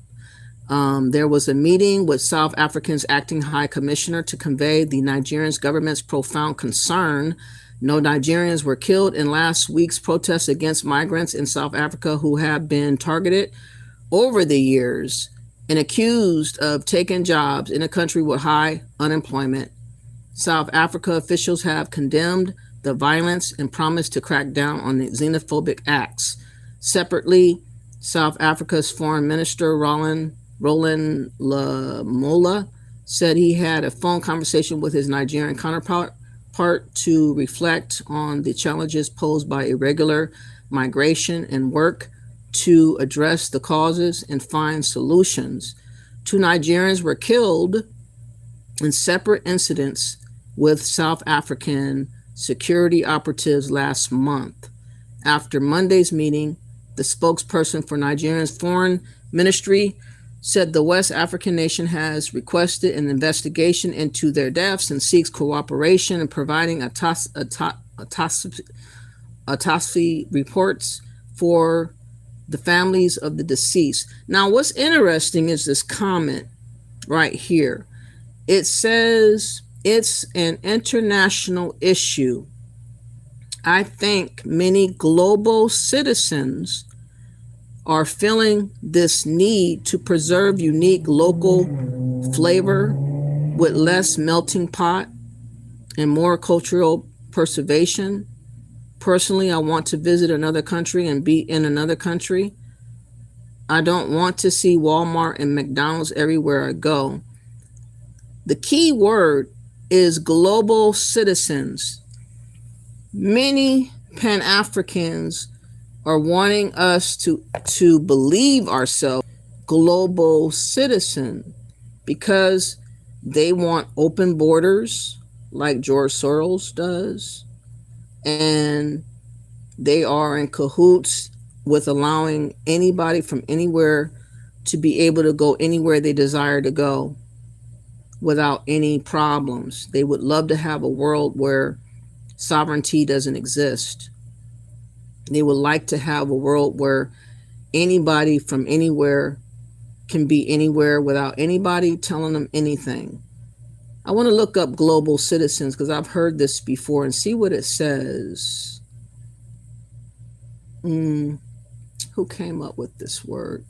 There was a meeting with South Africa's acting high commissioner to convey the Nigerian government's profound concern. No Nigerians were killed in last week's protests against migrants in South Africa who have been targeted over the years and accused of taking jobs in a country with high unemployment. South Africa officials have condemned the violence and promised to crack down on the xenophobic acts. Separately, South Africa's foreign minister, Roland Lamola, said he had a phone conversation with his Nigerian counterpart part to reflect on the challenges posed by irregular migration and work to address the causes and find solutions. 2 Nigerians were killed in separate incidents with South African security operatives last month. After Monday's meeting, the spokesperson for Nigeria's foreign ministry said the West African nation has requested an investigation into their deaths and seeks cooperation in providing autopsy reports for the families of the deceased. Now, what's interesting is this comment right here. It says it's an international issue. I think many global citizens are feeling this need to preserve unique local flavor with less melting pot and more cultural preservation. Personally, I want to visit another country and be in another country. I don't want to see Walmart and McDonald's everywhere I go. The key word is global citizens. Many Pan-Africans are wanting us to believe ourselves global citizen because they want open borders like George Soros does, and they are in cahoots with allowing anybody from anywhere to be able to go anywhere they desire to go without any problems. They would love to have a world where sovereignty doesn't exist. They would like to have a world where anybody from anywhere can be anywhere without anybody telling them anything. I want to look up global citizens because I've heard this before and see what it says. Who came up with this word?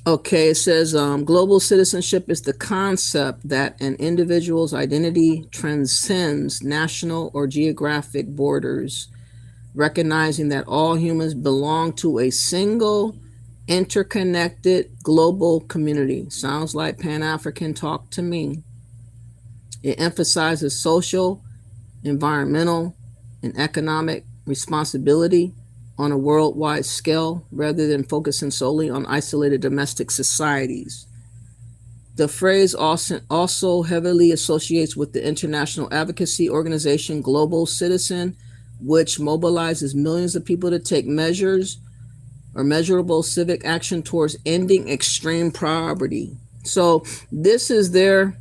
Okay, it says global citizenship is the concept that an individual's identity transcends national or geographic borders, recognizing that all humans belong to a single, interconnected global community. Sounds like Pan-African talk to me. It emphasizes social, environmental, and economic responsibility on a worldwide scale rather than focusing solely on isolated domestic societies. The phrase also heavily associates with the international advocacy organization Global Citizen, which mobilizes millions of people to take measures or measurable civic action towards ending extreme poverty. So this is their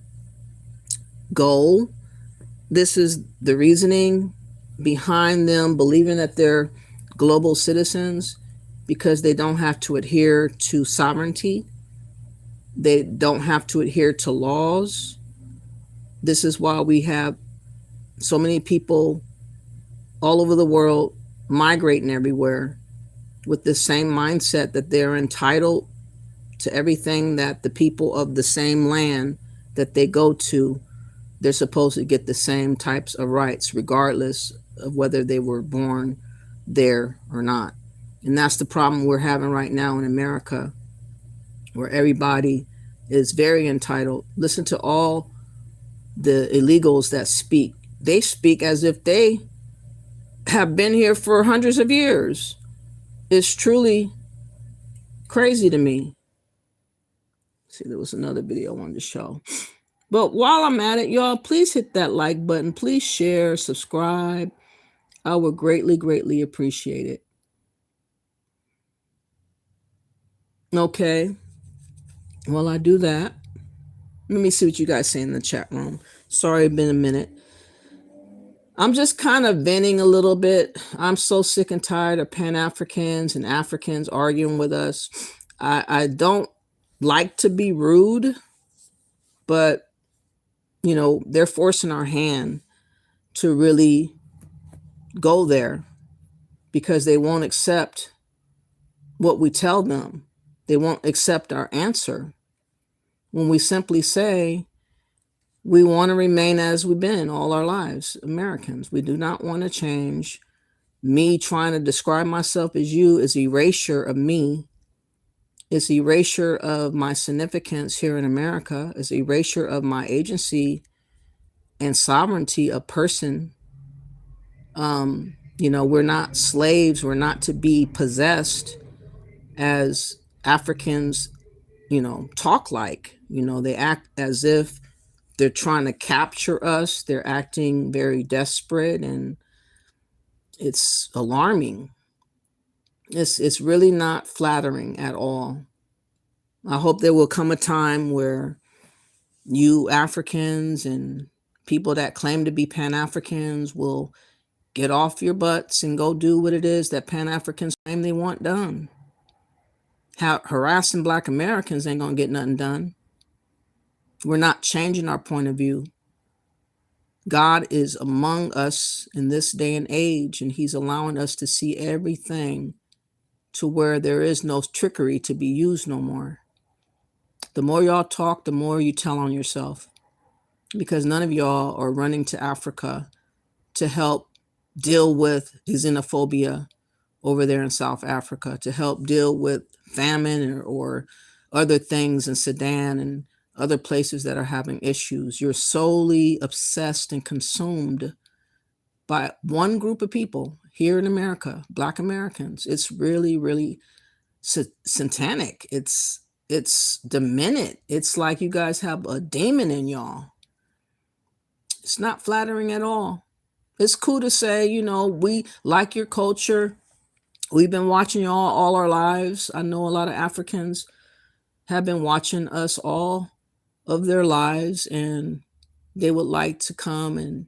goal. This is the reasoning behind them believing that they're global citizens, because they don't have to adhere to sovereignty. They don't have to adhere to laws. This is why we have so many people all over the world migrating everywhere with the same mindset that they're entitled to everything that the people of the same land that they go to, they're supposed to get the same types of rights, regardless of whether they were born there or not. And that's the problem we're having right now in America, where everybody is very entitled. Listen to all the illegals that speak. They speak as if they have been here for hundreds of years. It's truly crazy to me. See, there was another video I wanted to show. But while I'm at it, y'all, please hit that like button. Please share, subscribe. I would greatly, greatly appreciate it. Okay. Well, I do that. Let me see what you guys say in the chat room. Sorry, it's been a minute. I'm just kind of venting a little bit. I'm so sick and tired of Pan-Africans and Africans arguing with us. I don't like to be rude, but, you know, they're forcing our hand to really go there because they won't accept what we tell them. They won't accept our answer when we simply say we want to remain as we've been all our lives, Americans. We do not want to change. Me trying to describe myself as you is erasure of me. It's erasure of my significance here in America. It's erasure of my agency and sovereignty of person. We're not slaves. We're not to be possessed as Africans, talk like. They act as if they're trying to capture us. They're acting very desperate, and it's alarming. It's really not flattering at all. I hope there will come a time where you Africans and people that claim to be Pan-Africans will get off your butts and go do what it is that Pan-Africans claim they want done. Harassing Black Americans ain't gonna get nothing done. We're not changing our point of view. God is among us in this day and age, and he's allowing us to see everything to where there is no trickery to be used no more. The more y'all talk, the more you tell on yourself, because none of y'all are running to Africa to help deal with xenophobia over there in South Africa, to help deal with famine or other things in Sudan and other places that are having issues. You're solely obsessed and consumed by one group of people here in America, Black Americans. It's really, really satanic. It's demented. It's like you guys have a demon in y'all. It's not flattering at all. It's cool to say, we like your culture. We've been watching y'all all our lives. I know a lot of Africans have been watching us all of their lives, and they would like to come and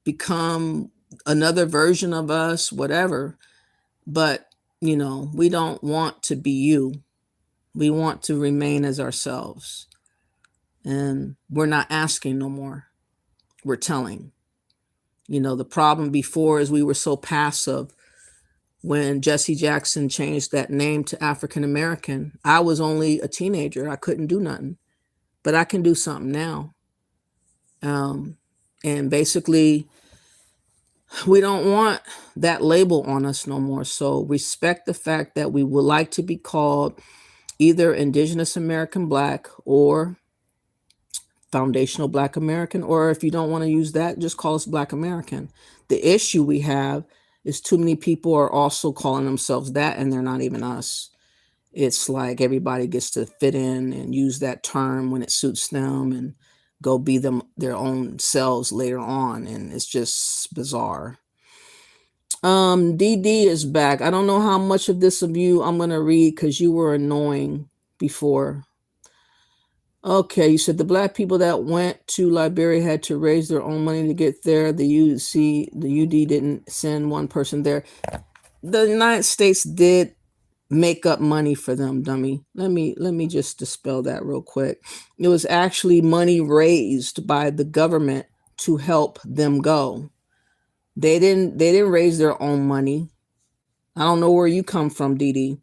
become another version of us, whatever. But, we don't want to be you. We want to remain as ourselves. And we're not asking no more. We're telling. The problem before is we were so passive. When Jesse Jackson changed that name to African American, I was only a teenager. I couldn't do nothing, but I can do something now. And basically, we don't want that label on us no more. So respect the fact that we would like to be called either Indigenous American Black or Foundational Black American, or if you don't want to use that, just call us Black American. The issue we have is too many people are also calling themselves that, and they're not even us. It's like everybody gets to fit in and use that term when it suits them and go be their own selves later on, and it's just bizarre. DD is back. I don't know how much of this of you I'm gonna read because you were annoying before. Okay, you said the Black people that went to Liberia had to raise their own money to get there. The UD didn't send one person there. The United States did make up money for them, dummy. Let me just dispel that real quick. It was actually money raised by the government to help them go. They didn't raise their own money. I don't know where you come from, DD.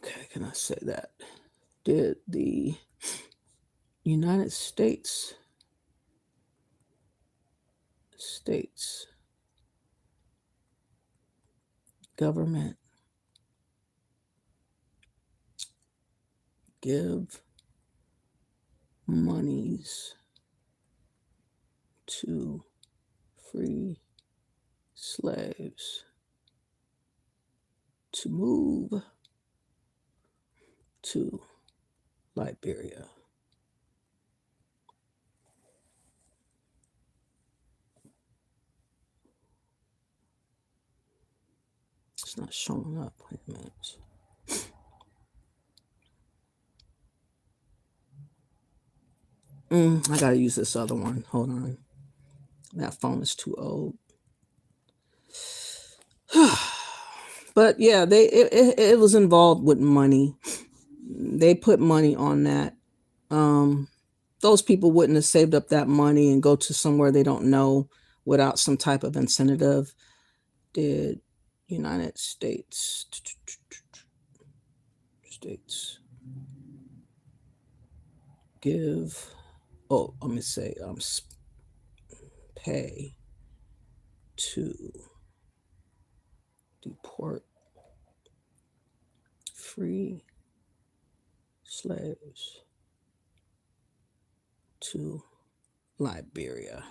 Okay, can I say that? Did the United States government give monies to free slaves to move to Liberia? It's not showing up. Wait a minute. I gotta use this other one. Hold on. That phone is too old. But yeah, it was involved with money. They put money on that. Those people wouldn't have saved up that money and go to somewhere they don't know without some type of incentive. Did United States give, let me say, pay to deport free slaves to Liberia.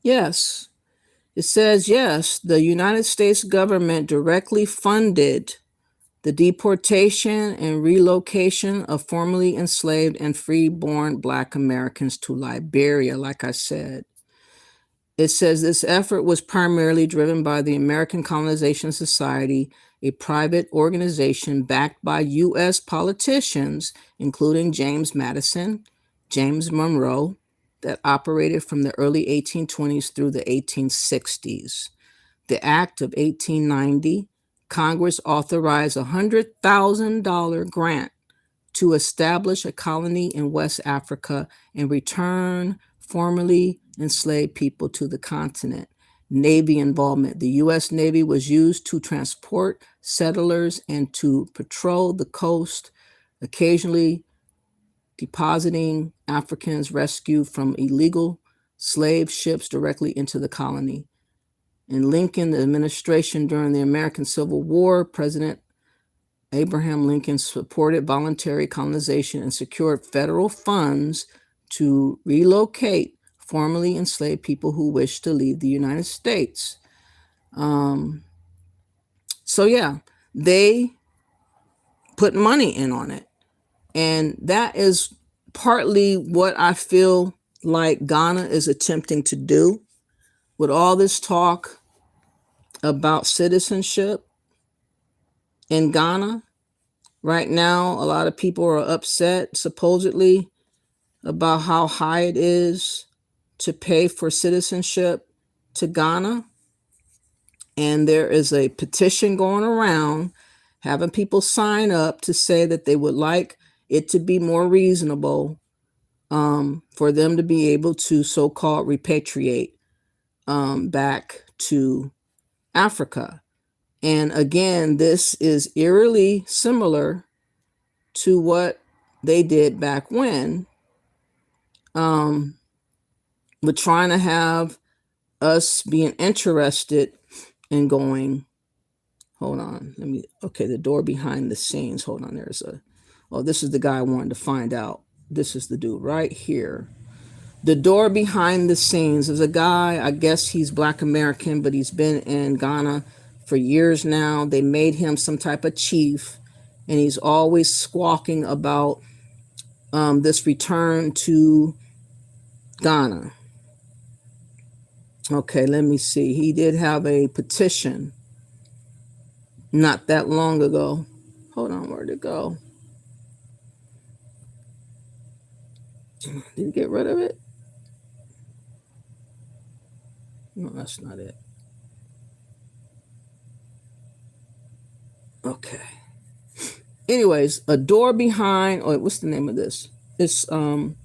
Yes, it says, yes, the United States government directly funded the deportation and relocation of formerly enslaved and freeborn Black Americans to Liberia, like I said. It says this effort was primarily driven by the American Colonization Society, a private organization backed by U.S. politicians, including James Madison, James Monroe, that operated from the early 1820s through the 1860s. The Act of 1890, Congress authorized a $100,000 grant to establish a colony in West Africa and return formerly enslaved people to the continent. Navy involvement. The U.S. Navy was used to transport settlers and to patrol the coast, occasionally depositing Africans rescued from illegal slave ships directly into the colony. In Lincoln administration during the American Civil War, President Abraham Lincoln supported voluntary colonization and secured federal funds to relocate formerly enslaved people who wished to leave the United States. So yeah, they put money in on it. And that is partly what I feel like Ghana is attempting to do with all this talk about citizenship in Ghana. Right now, a lot of people are upset, supposedly, about how high it is to pay for citizenship to Ghana. And there is a petition going around having people sign up to say that they would like it to be more reasonable for them to be able to so-called repatriate back to Africa. And again, this is eerily similar to what they did back when, with trying to have us being interested in going, hold on, okay, the door behind the scenes, hold on, this is the guy I wanted to find out. This is the dude right here. The door behind the scenes is a guy, I guess he's Black American, but he's been in Ghana for years now. They made him some type of chief, and he's always squawking about this return to Ghana. Okay, let me see. He did have a petition not that long ago. Hold on, where'd it go? Did he get rid of it? No, that's not it. Okay. Anyways, a door behind, what's the name of this? It's feel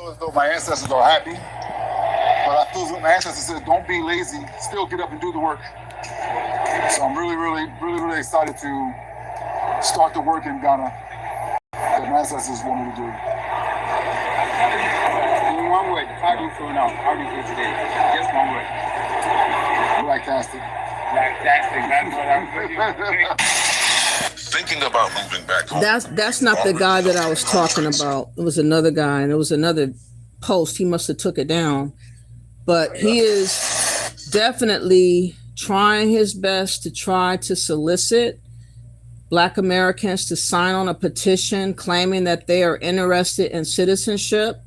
as though my ancestors are happy, but I feel as though my ancestors said, don't be lazy, still get up and do the work. So I'm really excited to start the work in Ghana that my ancestors want me to do. In one word, how do you feel now? How do you feel today? Just one word. Blacktastic. Blacktastic, that's what I'm Thinking about moving back home. That's not the guy that I was talking about. It was another guy, and it was another post. He must have took it down. But he is definitely trying his best to try to solicit Black Americans to sign on a petition claiming that they are interested in citizenship.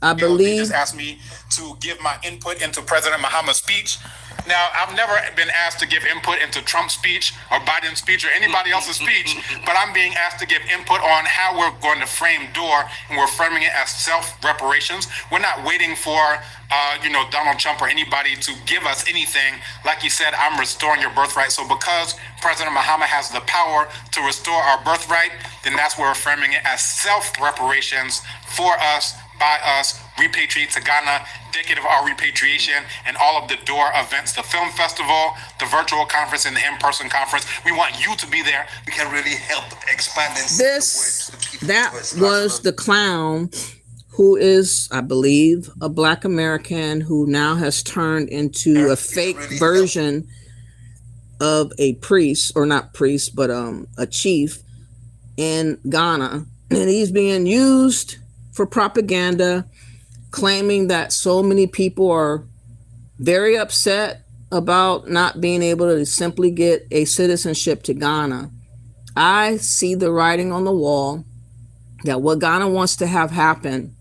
I believe they just asked me to give my input into President Mahama's speech. Now, I've never been asked to give input into Trump's speech or Biden's speech or anybody else's speech, but I'm being asked to give input on how we're going to frame DOOR, and we're framing it as self-reparations. We're not waiting for, Donald Trump or anybody to give us anything. Like you said, I'm restoring your birthright. So because President Mahama has the power to restore our birthright, then that's where we're framing it as self-reparations for us, by us, Repatriate to Ghana, Decade of Our Repatriation, and all of the door events, the film festival, the virtual conference, and the in-person conference. We want you to be there. We can really help expand that was the clown who is, I believe, a Black American who now has turned into a fake version of a priest, or not priest, but a chief in Ghana. And he's being used for propaganda, claiming that so many people are very upset about not being able to simply get a citizenship to Ghana. I see the writing on the wall that what Ghana wants to have happen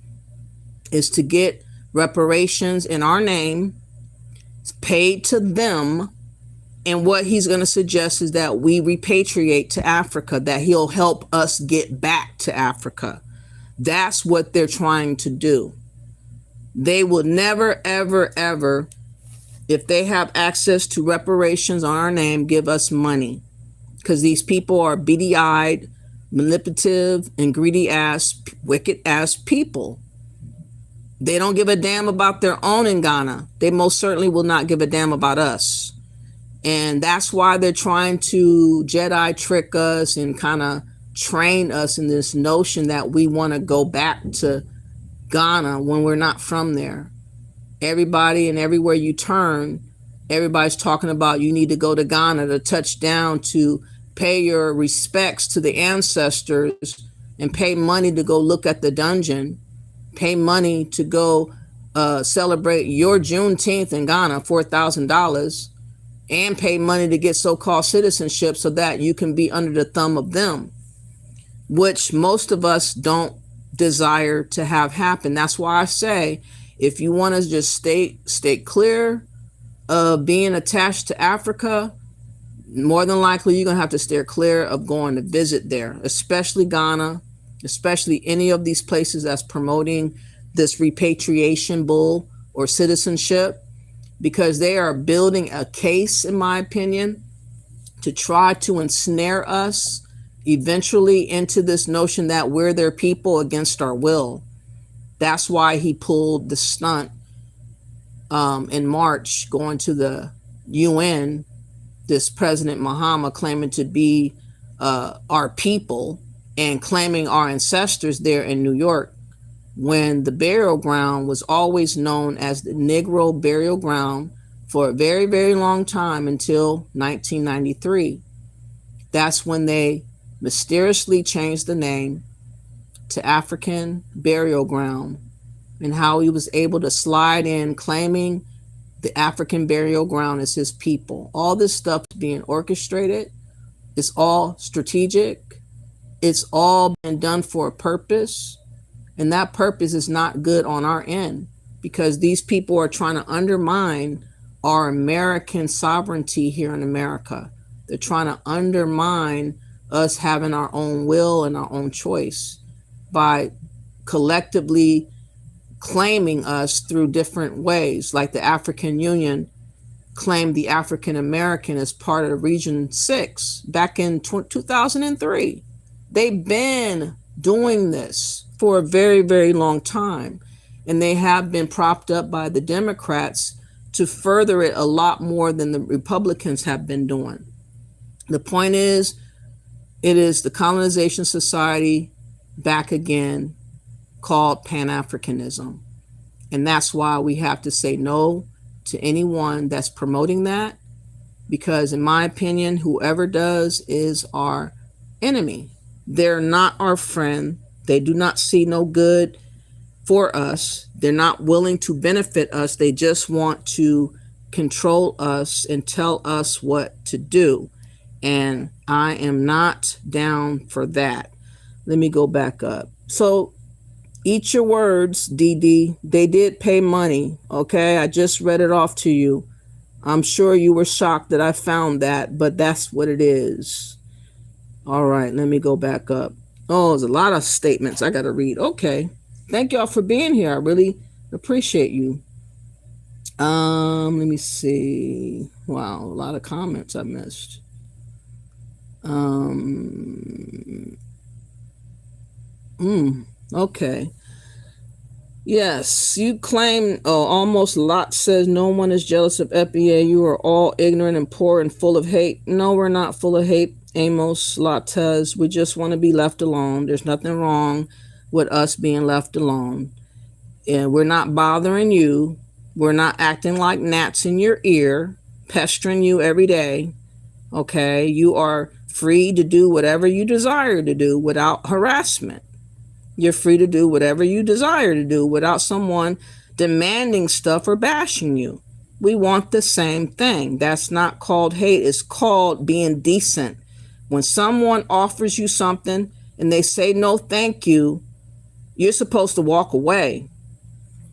is to get reparations in our name paid to them. And what he's going to suggest is that we repatriate to Africa, that he'll help us get back to Africa. That's what they're trying to do. They will never, ever, ever, if they have access to reparations on our name, give us money. Because these people are beady-eyed, manipulative, and greedy-ass, wicked-ass people. They don't give a damn about their own in Ghana. They most certainly will not give a damn about us. And that's why they're trying to Jedi trick us and kind of train us in this notion that we want to go back to Ghana when we're not from there. Everybody and everywhere you turn, everybody's talking about you need to go to Ghana to touch down, to pay your respects to the ancestors, and pay money to go look at the dungeon, pay money to go celebrate your Juneteenth in Ghana, $4,000, and pay money to get so-called citizenship so that you can be under the thumb of them, which most of us don't desire to have happen. That's why I say, if you want to just stay clear of being attached to Africa, more than likely you're going to have to steer clear of going to visit there, especially Ghana, especially any of these places that's promoting this repatriation bull or citizenship, because they are building a case, in my opinion, to try to ensnare us eventually into this notion that we're their people against our will. That's why he pulled the stunt in March, going to the UN, this President Mahama claiming to be our people and claiming our ancestors there in New York, when the burial ground was always known as the Negro burial ground for a very, very long time until 1993. That's when they mysteriously changed the name to African Burial Ground, and how he was able to slide in claiming the African Burial Ground as his people. All this stuff is being orchestrated. It's all strategic. It's all been done for a purpose. And that purpose is not good on our end, because these people are trying to undermine our American sovereignty here in America. They're trying to undermine us having our own will and our own choice by collectively claiming us through different ways, like the African Union claimed the African American as part of Region 6 back in 2003. They've been doing this for a very, very long time, and they have been propped up by the Democrats to further it a lot more than the Republicans have been doing. The point is, it is the Colonization Society back again, called Pan-Africanism. And that's why we have to say no to anyone that's promoting that, because in my opinion, whoever does is our enemy. They're not our friend. They do not see no good for us. They're not willing to benefit us. They just want to control us and tell us what to do. And I am not down for that. Let me go back up. So eat your words, DD. They did pay money. Okay, I just read it off to you. I'm sure you were shocked that I found that, but that's what it is. All right, let me go back up. Oh, there's a lot of statements I got to read. Okay, thank y'all for being here. I really appreciate you. Let me see. Wow, a lot of comments I missed. Okay. Yes, you claim, almost Lot says, no one is jealous of FBA. You are all ignorant and poor and full of hate. No, we're not full of hate, Amos. Lot says, we just want to be left alone. There's nothing wrong with us being left alone. And we're not bothering you. We're not acting like gnats in your ear, pestering you every day. Okay, you are free to do whatever you desire to do without harassment. You're free to do whatever you desire to do without someone demanding stuff or bashing you. We want the same thing. That's not called hate. It's called being decent. When someone offers you something and they say no thank you, you're supposed to walk away.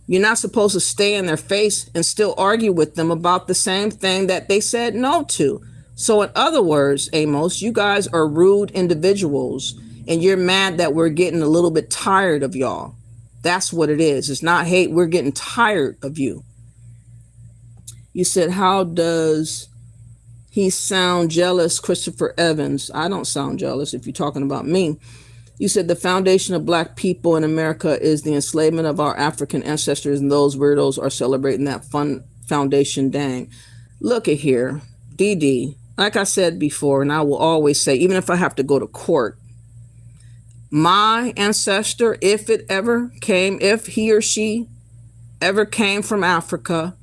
You're not supposed to stay in their face and still argue with them about the same thing that they said no to. So in other words, Amos, you guys are rude individuals and you're mad that we're getting a little bit tired of y'all. That's what it is. It's not hate. We're getting tired of you. You said, how does he sound jealous, Christopher Evans? I don't sound jealous if you're talking about me. You said the foundation of Black people in America is the enslavement of our African ancestors, and those weirdos are celebrating that fun foundation. Dang. Look at here, DD. Like I said before, and I will always say, even if I have to go to court, my ancestor, if he or she ever came from Africa,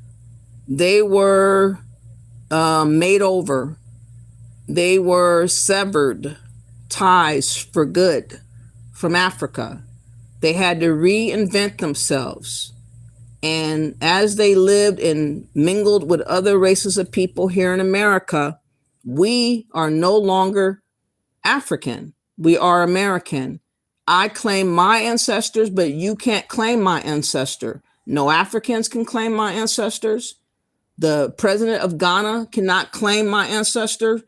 they were made over. They were severed ties for good from Africa. They had to reinvent themselves. And as they lived and mingled with other races of people here in America, we are no longer African. We are American. I claim my ancestors, but you can't claim my ancestor. No Africans can claim my ancestors. The president of Ghana cannot claim my ancestor.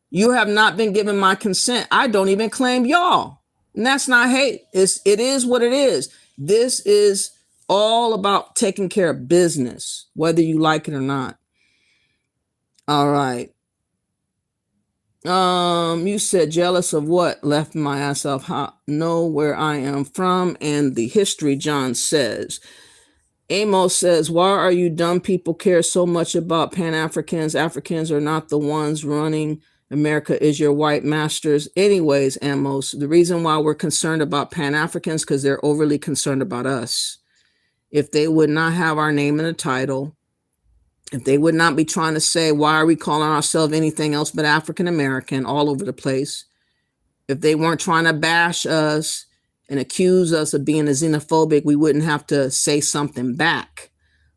You have not been given my consent. I don't even claim y'all. And that's not hate. It is what it is. This is all about taking care of business, whether you like it or not. All right. You said jealous of what? Left my ass off. Know where I am from and the history, John says. Amos says, why are you dumb people care so much about Pan-Africans? Africans are not the ones running America, is your white masters. Anyways, Amos, the reason why we're concerned about Pan-Africans because they're overly concerned about us. If they would not have our name in the title, if they would not be trying to say, why are we calling ourselves anything else but African American all over the place? If they weren't trying to bash us and accuse us of being a xenophobic, we wouldn't have to say something back.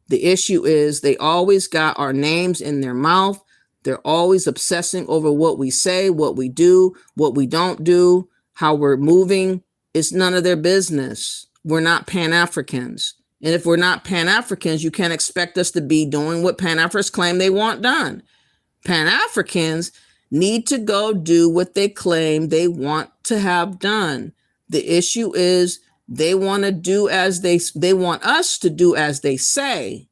The issue is they always got our names in their mouth. They're always obsessing over what we say, what we do, what we don't do, how we're moving. It's none of their business. We're not Pan-Africans. And if we're not Pan-Africans, you can't expect us to be doing what Pan-Africans claim they want done. Pan-Africans need to go do what they claim they want to have done. The issue is they want to do as they want us to do as they say,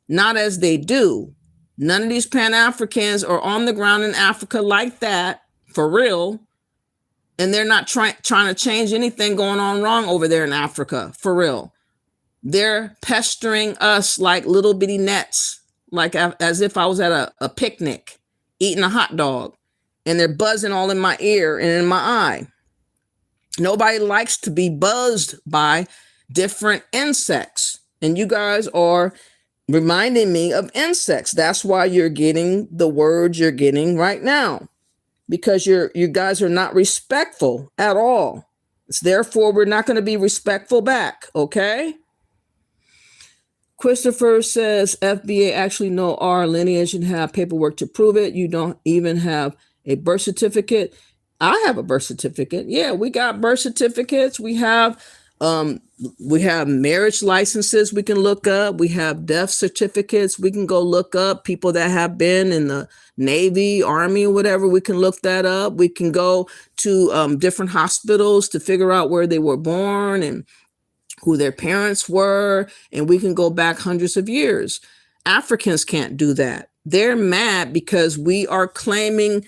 not as they do. None of these Pan-Africans are on the ground in Africa like that, for real. And they're not trying to change anything going on wrong over there in Africa, for real. They're pestering us like little bitty gnats, like as if I was at a picnic eating a hot dog. And they're buzzing all in my ear and in my eye. Nobody likes to be buzzed by different insects. And you guys are reminding me of insects. That's why you're getting the words you're getting right now, because you guys are not respectful at all. Therefore, we're not going to be respectful back. Okay. Christopher says FBA actually know our lineage and have paperwork to prove it. You don't even have a birth certificate. I have a birth certificate. Yeah, we got birth certificates. We have marriage licenses we can look up. We have death certificates. We can go look up people that have been in the Navy, Army, or whatever. We can look that up. We can go to different hospitals to figure out where they were born and who their parents were. And we can go back hundreds of years. Africans can't do that. They're mad because we are claiming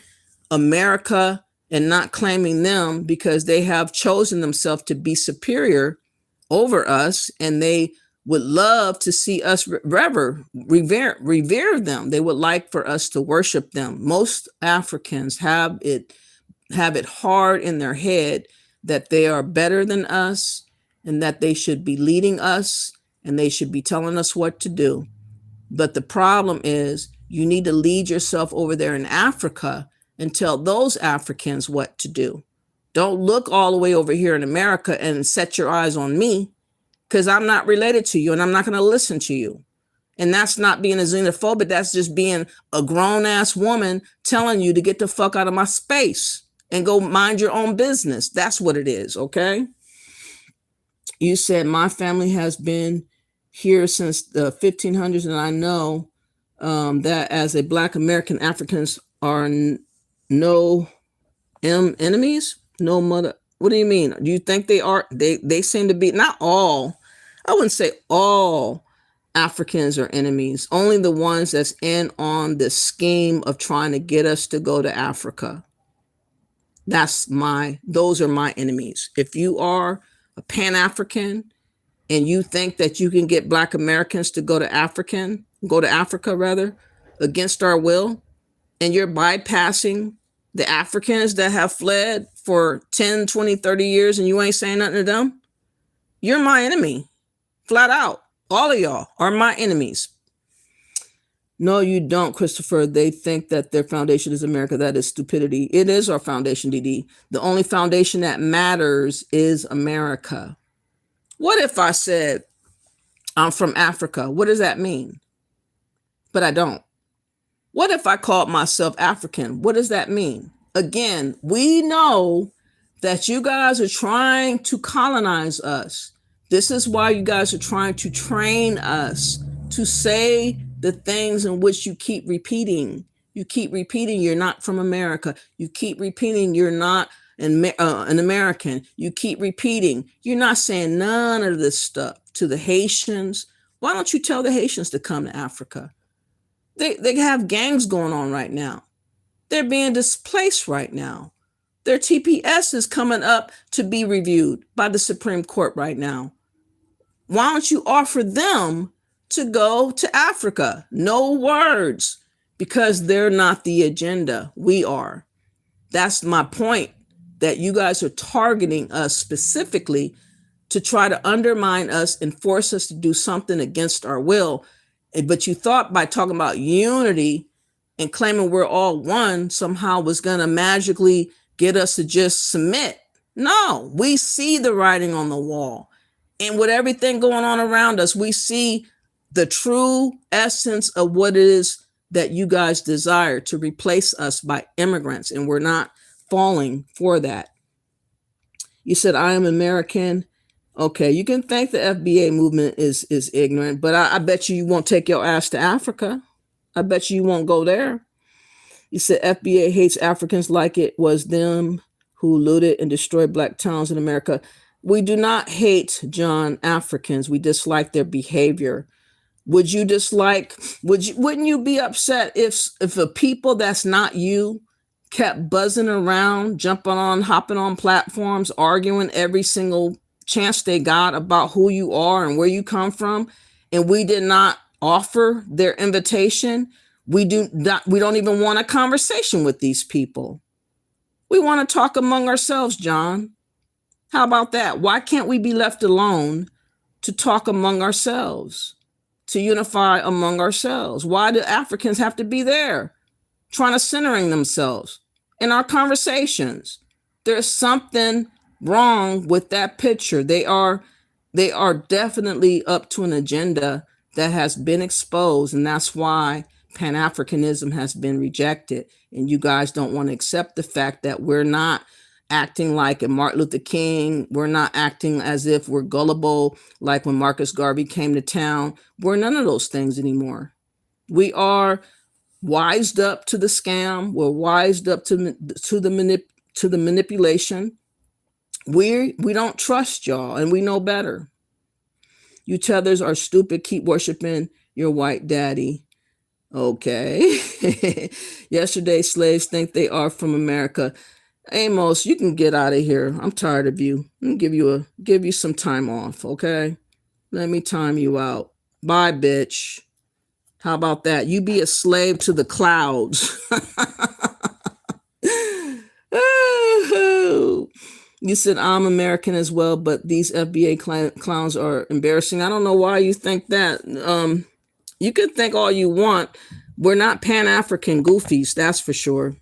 America and not claiming them because they have chosen themselves to be superior over us, and they would love to see us revere them. They would like for us to worship them. Most Africans have it hard in their head that they are better than us and that they should be leading us and they should be telling us what to do. But the problem is you need to lead yourself over there in Africa and tell those Africans what to do. Don't look all the way over here in America and set your eyes on me, because I'm not related to you and I'm not going to listen to you. And that's not being a xenophobic. That's just being a grown ass woman telling you to get the fuck out of my space and go mind your own business. That's what it is. Okay. You said my family has been here since the 1500s. And I know that as a Black American, Africans are no enemies, no mother. What do you mean? Do you think they are? They seem to be, not all. I wouldn't say all Africans are enemies. Only the ones that's in on the scheme of trying to get us to go to Africa. Those are my enemies. If you are a Pan-African and you think that you can get Black Americans to go to Africa rather, against our will, and you're bypassing the Africans that have fled for 10, 20, 30 years and you ain't saying nothing to them, you're my enemy. Flat out. All of y'all are my enemies. No, you don't, Christopher. They think that their foundation is America. That is stupidity. It is our foundation, DD. The only foundation that matters is America. What if I said I'm from Africa? What does that mean? But I don't. What if I called myself African? What does that mean? Again, we know that you guys are trying to colonize us. This is why you guys are trying to train us to say the things in which you keep repeating. You keep repeating you're not from America. You keep repeating you're not an American. You keep repeating you're not saying none of this stuff to the Haitians. Why don't you tell the Haitians to come to Africa? They have gangs going on right now. They're being displaced right now. Their TPS is coming up to be reviewed by the Supreme Court right now. Why don't you offer them to go to Africa? No words, because they're not the agenda. We are. That's my point, that you guys are targeting us specifically to try to undermine us and force us to do something against our will. But you thought by talking about unity and claiming we're all one somehow was going to magically get us to just submit. No, we see the writing on the wall. And with everything going on around us, we see the true essence of what it is that you guys desire, to replace us by immigrants. And we're not falling for that. You said, I am American. Okay, you can think the FBA movement is ignorant, but I bet you won't take your ass to Africa. I bet you won't go there. You said FBA hates Africans like it was them who looted and destroyed Black towns in America. We do not hate, John, Africans. We dislike their behavior. Wouldn't you be upset if a people that's not you kept buzzing around, hopping on platforms, arguing every single chance they got about who you are and where you come from, and we did not offer their invitation? We don't even want a conversation with these people. We want to talk among ourselves, John. How about that? Why can't we be left alone to talk among ourselves, to unify among ourselves? Why do Africans have to be there trying to centering themselves in our conversations? There's something wrong with that picture. They are definitely up to an agenda that has been exposed, and that's why Pan-Africanism has been rejected. And you guys don't want to accept the fact that we're not acting like a Martin Luther King. We're not acting as if we're gullible like when Marcus Garvey came to town. We're none of those things anymore. We are wised up to the scam. We're wised up to the manipulation. We don't trust y'all, and we know better. You tethers are stupid. Keep worshiping your white daddy. Okay. Yesterday, slaves think they are from America. Amos, you can get out of here. I'm tired of you. I'm gonna give you some time off, okay? Let me time you out. Bye, bitch. How about that? You be a slave to the clouds. You said I'm American as well, but these FBA clowns are embarrassing. I don't know why you think that. You can think all you want. We're not Pan-African goofies, that's for sure.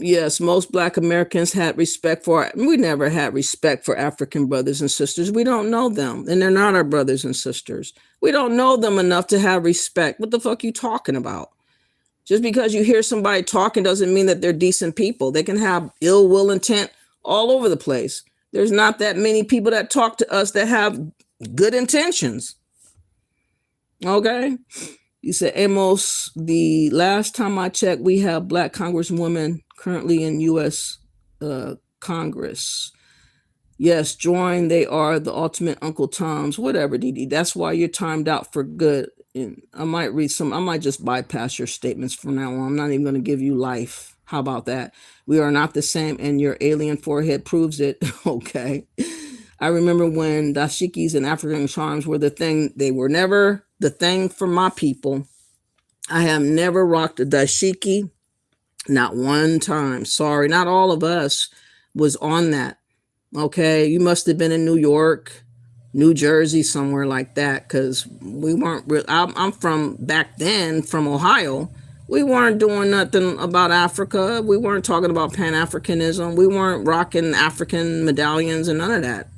Yes, most Black Americans had respect for. We never had respect for African brothers and sisters. We don't know them, and they're not our brothers and sisters. We don't know them enough to have respect. What the fuck are you talking about? Just because you hear somebody talking doesn't mean that they're decent people. They can have ill will intent all over the place. There's not that many people that talk to us that have good intentions. Okay? You said, Amos, the last time I checked, we have Black Congresswomen currently in U.S. Congress. Yes, join. They are the ultimate Uncle Toms. Whatever, Dee. That's why you're timed out for good. And I might read some. I might just bypass your statements from now on. I'm not even going to give you life. How about that? We are not the same, and your alien forehead proves it. Okay. I remember when dashikis and African charms were the thing. They were never the thing for my people. I have never rocked a dashiki. Not one time. Sorry, not all of us was on that. Okay, you must have been in New York, New Jersey, somewhere like that, because we weren't real. I'm from back then, from Ohio. We weren't doing nothing about Africa. We weren't talking about Pan-Africanism. We weren't rocking African medallions and none of that.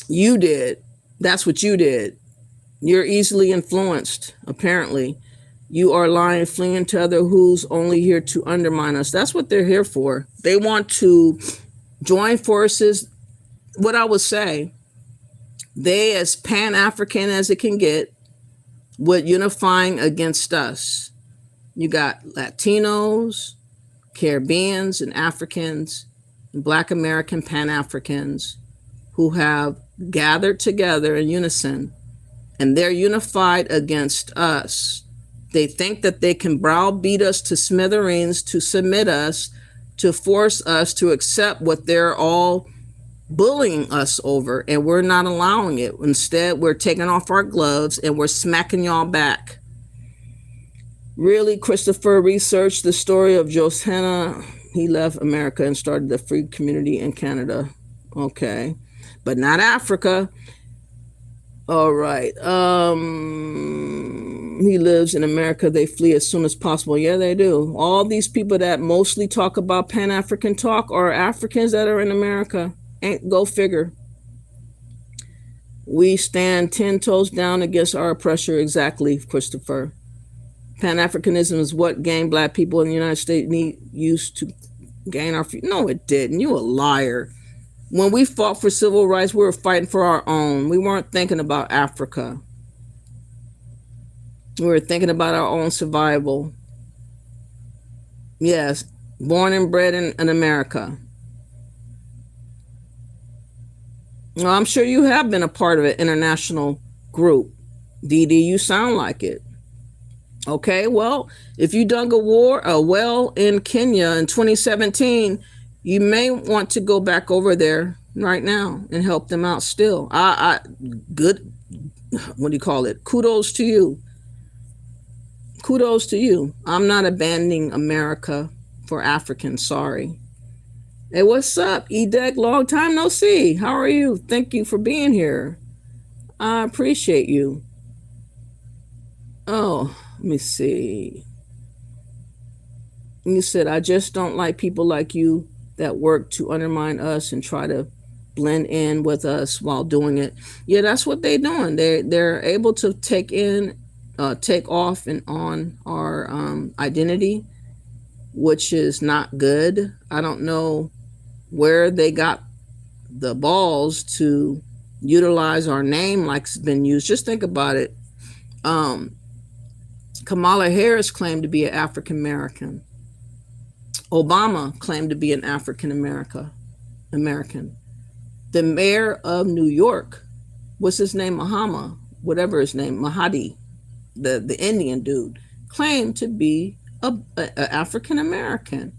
You did. That's what you did. You're easily influenced, apparently. You are lying, fleeing to other who's only here to undermine us. That's what they're here for. They want to join forces. What I would say, they as Pan-African as it can get, with unifying against us. You got Latinos, Caribbeans, and Africans, and Black American Pan-Africans who have gathered together in unison, and they're unified against us. They think that they can browbeat us to smithereens, to submit us, to force us to accept what they're all bullying us over, and we're not allowing it. Instead, we're taking off our gloves and we're smacking y'all back. Really, Christopher researched the story of Josiah. He left America and started the free community in Canada. Okay, but not Africa. All right. He lives in America. They flee as soon as possible. Yeah, they do. All these people that mostly talk about Pan-African talk are Africans that are in America. Ain't go figure. We stand 10 toes down against our oppressor. Exactly, Christopher. Pan-Africanism is what gained Black people in the United States used to gain our freedom. No, it didn't. You a liar. When we fought for civil rights, we were fighting for our own. We weren't thinking about Africa. We were thinking about our own survival. Yes, born and bred in America. Well, I'm sure you have been a part of an international group. Dee, you sound like it. Okay, well, if you dug a well in Kenya in 2017, you may want to go back over there right now and help them out still. Good, what do you call it? Kudos to you. Kudos to you. I'm not abandoning America for Africans, sorry. Hey, what's up, Edek? Long time no see. How are you? Thank you for being here. I appreciate you. Oh, let me see. You said, I just don't like people like you that work to undermine us and try to blend in with us while doing it. Yeah, that's what they're doing. They're able to take off and on our identity, which is not good. I don't know where they got the balls to utilize our name like it's been used. Just think about it. Kamala Harris claimed to be an African American. Obama claimed to be an African American. The mayor of New York, what's his name? Mahdi. the Indian dude, claimed to be a African American.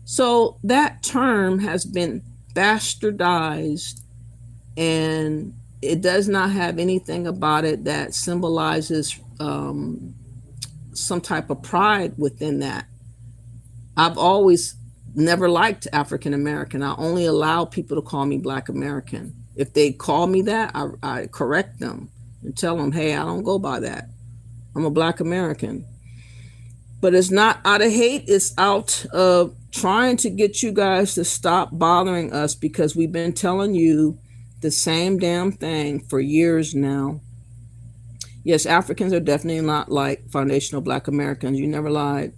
So that term has been bastardized, and it does not have anything about it that symbolizes some type of pride within that. I've always never liked African American. I only allow people to call me Black American. If they call me that, I correct them and tell them, hey, I don't go by that. I'm a Black American. But it's not out of hate. It's out of trying to get you guys to stop bothering us, because we've been telling you the same damn thing for years now. Yes, Africans are definitely not like foundational Black Americans. You never lied.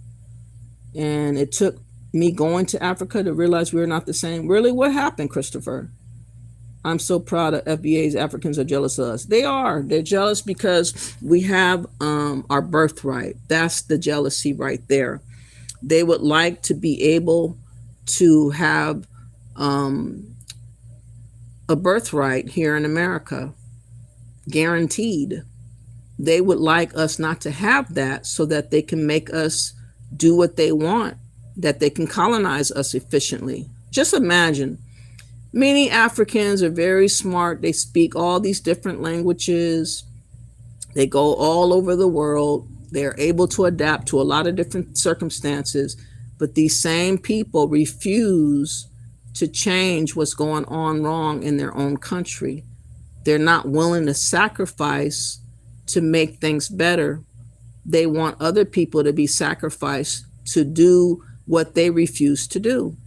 And it took me going to Africa to realize we're not the same. Really, what happened, Christopher? I'm so proud of FBA's Africans are jealous of us. They are. They're jealous because we have our birthright. That's the jealousy right there. They would like to be able to have a birthright here in America, guaranteed. They would like us not to have that so that they can make us do what they want, that they can colonize us efficiently. Just imagine. Many Africans are very smart. They speak all these different languages. They go all over the world. They're able to adapt to a lot of different circumstances. But these same people refuse to change what's going on wrong in their own country. They're not willing to sacrifice to make things better. They want other people to be sacrificed to do what they refuse to do.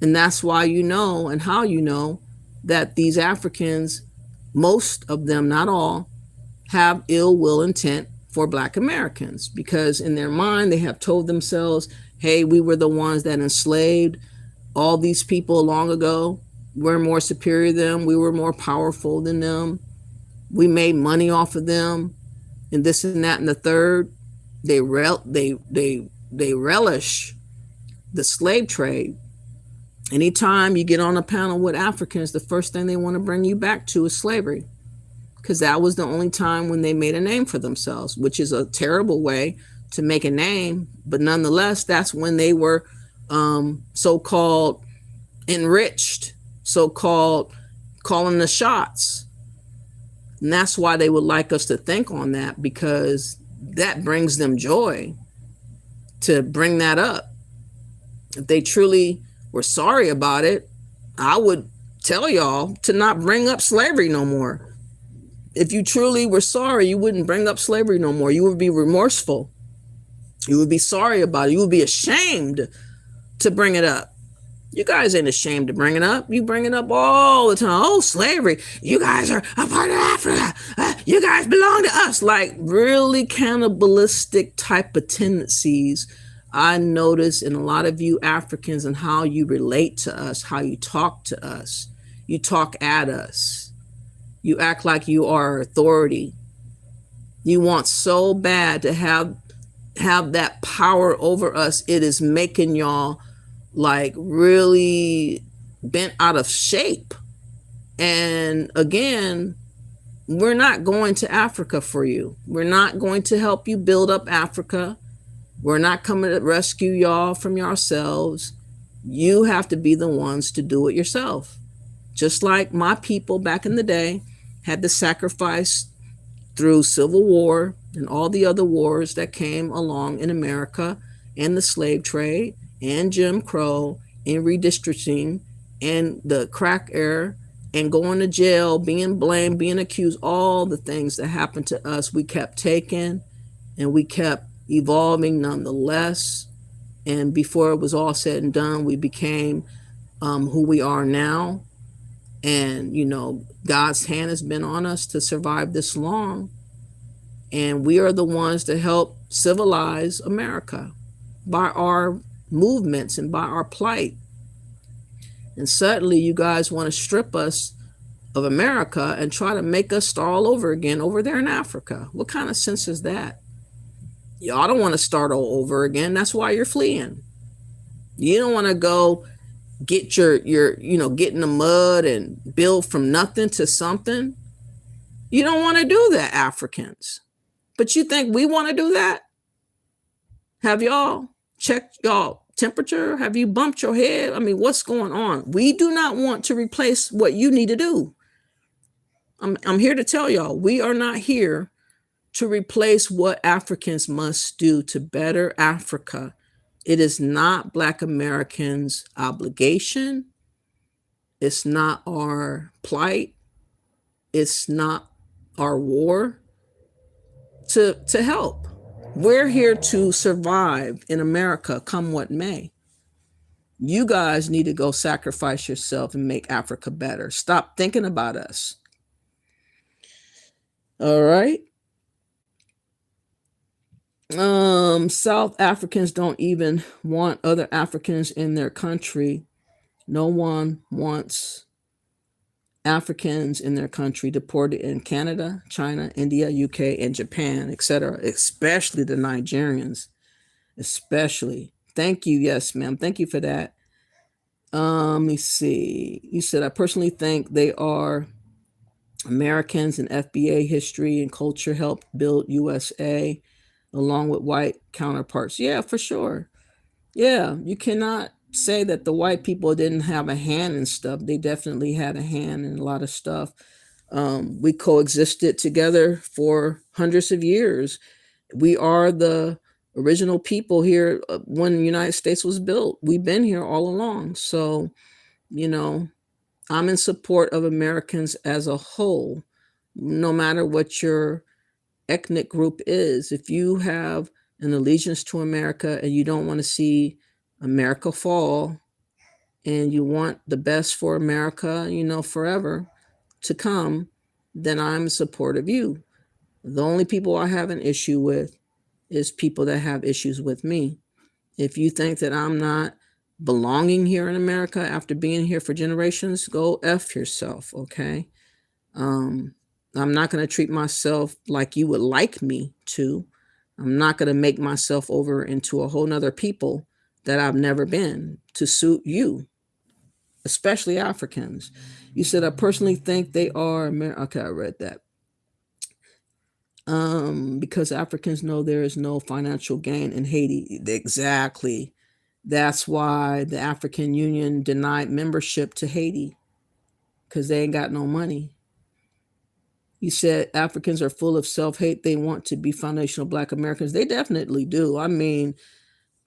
And that's why you know, and how you know, that these Africans, most of them, not all, have ill will intent for Black Americans, because in their mind they have told themselves, hey, we were the ones that enslaved all these people long ago. We're more superior than them. We were more powerful than them. We made money off of them, and this and that and the third. They relish the slave trade. Anytime you get on a panel with Africans, the first thing they want to bring you back to is slavery, because that was the only time when they made a name for themselves, which is a terrible way to make a name. But nonetheless, that's when they were so-called enriched, so-called calling the shots. And that's why they would like us to think on that, because that brings them joy to bring that up. If they truly were sorry about it, I would tell y'all to not bring up slavery no more. If you truly were sorry, you wouldn't bring up slavery no more. You would be remorseful. You would be sorry about it. You would be ashamed to bring it up. You guys ain't ashamed to bring it up. You bring it up all the time. Oh, slavery. You guys are a part of Africa. You guys belong to us. Like really cannibalistic type of tendencies I notice in a lot of you Africans, and how you relate to us, how you talk to us. You talk at us. You act like you are authority. You want so bad to have that power over us. It is making y'all like really bent out of shape. And again, we're not going to Africa for you. We're not going to help you build up Africa. We're not coming to rescue y'all from yourselves. You have to be the ones to do it yourself. Just like my people back in the day had to sacrifice through Civil War and all the other wars that came along in America, and the slave trade and Jim Crow and redistricting and the crack era and going to jail, being blamed, being accused, all the things that happened to us, we kept taking and we kept evolving nonetheless. And before it was all said and done, we became who we are now. And, you know, God's hand has been on us to survive this long. And we are the ones to help civilize America by our movements and by our plight. And suddenly you guys want to strip us of America and try to make us start all over again over there in Africa. What kind of sense is that? Y'all don't want to start all over again. That's why you're fleeing. You don't want to go get your get in the mud and build from nothing to something. You don't want to do that, Africans. But you think we want to do that? Have y'all checked y'all temperature? Have you bumped your head? I mean, what's going on? We do not want to replace what you need to do. I'm here to tell y'all, we are not here to replace what Africans must do to better Africa. It is not Black Americans' obligation. It's not our plight. It's not our war to help. We're here to survive in America, come what may. You guys need to go sacrifice yourself and make Africa better. Stop thinking about us. All right. South Africans don't even want other Africans in their country. No one wants Africans in their country deported in Canada, China, India, UK, and Japan, etc., especially the Nigerians. Especially. Thank you. Yes, ma'am. Thank you for that. Let me see. You said, I personally think they are Americans, and FBA history and culture helped build USA along with white counterparts. Yeah, for sure. Yeah, you cannot say that the white people didn't have a hand in stuff. They definitely had a hand in a lot of stuff. We coexisted together for hundreds of years. We are the original people here when the United States was built. We've been here all along. So, you know, I'm in support of Americans as a whole, no matter what your ethnic group is. If you have an allegiance to America and you don't want to see America fall, and you want the best for America, you know, forever to come, then I'm in support of you. The only people I have an issue with is people that have issues with me. If you think that I'm not belonging here in America after being here for generations, go F yourself, okay? I'm not going to treat myself like you would like me to. I'm not going to make myself over into a whole nother people that I've never been to suit you, especially Africans. You said, I personally think they are okay, I read that. Because Africans know there is no financial gain in Haiti. Exactly. That's why the African Union denied membership to Haiti, because they ain't got no money. You said Africans are full of self-hate. They want to be foundational Black Americans. They definitely do. I mean,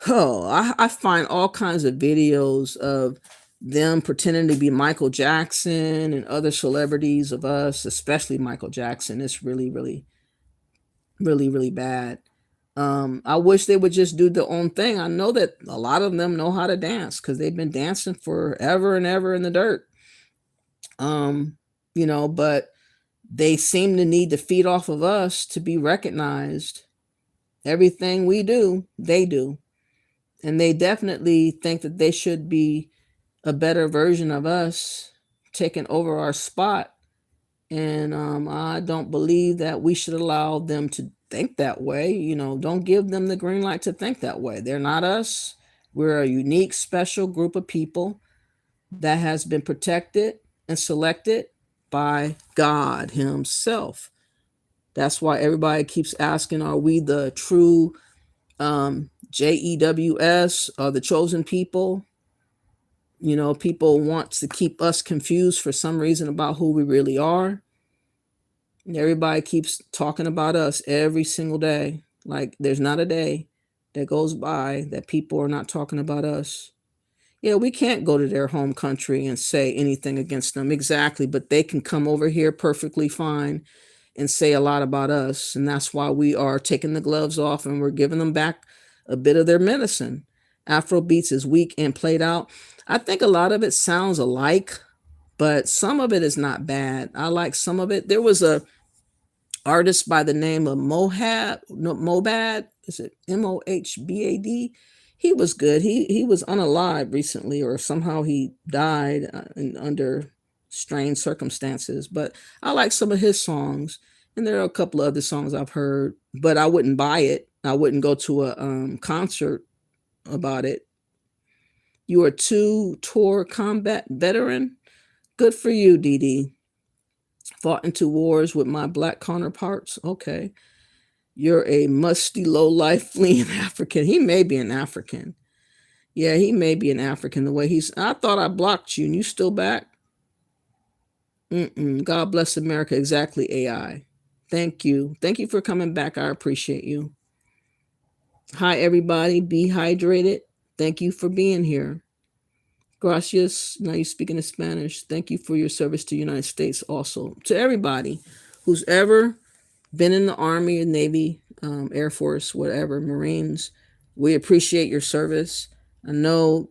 I find all kinds of videos of them pretending to be Michael Jackson and other celebrities of us, especially Michael Jackson. It's really, really, really, really bad. I wish they would just do their own thing. I know that a lot of them know how to dance because they've been dancing forever and ever in the dirt. You know, but they seem to need to feed off of us to be recognized. Everything we do, they do. And they definitely think that they should be a better version of us, taking over our spot. And I don't believe that we should allow them to think that way. You know, don't give them the green light to think that way. They're not us. We're a unique, special group of people that has been protected and selected by God himself. That's why everybody keeps asking, are we the true JEWS, or the chosen people? You know, people want to keep us confused for some reason about who we really are. And everybody keeps talking about us every single day. Like there's not a day that goes by that people are not talking about us. Yeah, we can't go to their home country and say anything against them. Exactly. But they can come over here perfectly fine and say a lot about us. And that's why we are taking the gloves off and we're giving them back a bit of their medicine. Afrobeats is weak and played out. I think a lot of it sounds alike, but some of it is not bad. I like some of it. There was a artist by the name of Mobad. Is it Mohbad? He was good. He was unalive recently, or somehow he died under strange circumstances. But I like some of his songs, and there are a couple of other songs I've heard, but I wouldn't buy it. I wouldn't go to a concert about it. You are a 2-tour combat veteran. Good for you, DD. Fought into wars with my Black counterparts. Okay. You're a musty low life fleeing African. He may be an African. Yeah, he may be an African. The way I thought I blocked you and you still back. God bless America. Exactly, AI. Thank you. Thank you for coming back. I appreciate you. Hi, everybody. Be hydrated. Thank you for being here. Gracias. Now you're speaking in Spanish. Thank you for your service to the United States also. To everybody who's ever been in the Army, Navy, Air Force, whatever, Marines, we appreciate your service. I know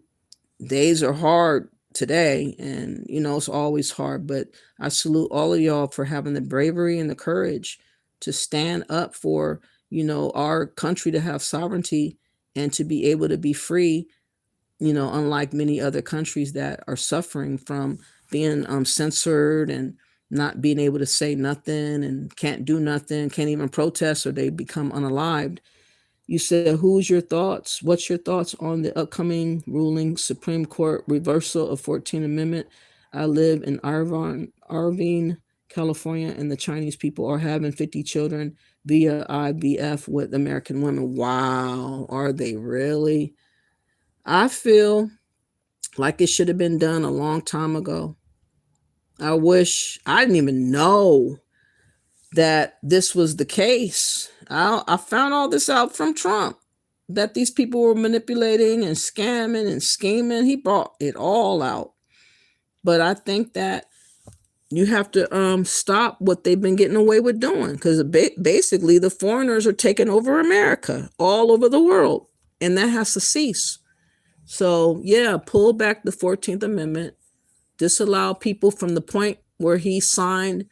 days are hard today, and it's always hard, but I salute all of y'all for having the bravery and the courage to stand up for our country to have sovereignty and to be able to be free, unlike many other countries that are suffering from being censored and not being able to say nothing and can't do nothing, can't even protest, or they become unalived. You said, what's your thoughts on the upcoming ruling Supreme Court reversal of 14th Amendment? I live in Irvine, California, and the Chinese people are having 50 children via IVF with American women. Wow, are they really? I feel like it should have been done a long time ago. I wish I didn't even know that this was the case. I found all this out from Trump, that these people were manipulating and scamming and scheming. He brought it all out. But I think that you have to stop what they've been getting away with doing, because basically the foreigners are taking over America all over the world, and that has to cease. So yeah, pull back the 14th Amendment, disallow people from the point where he signed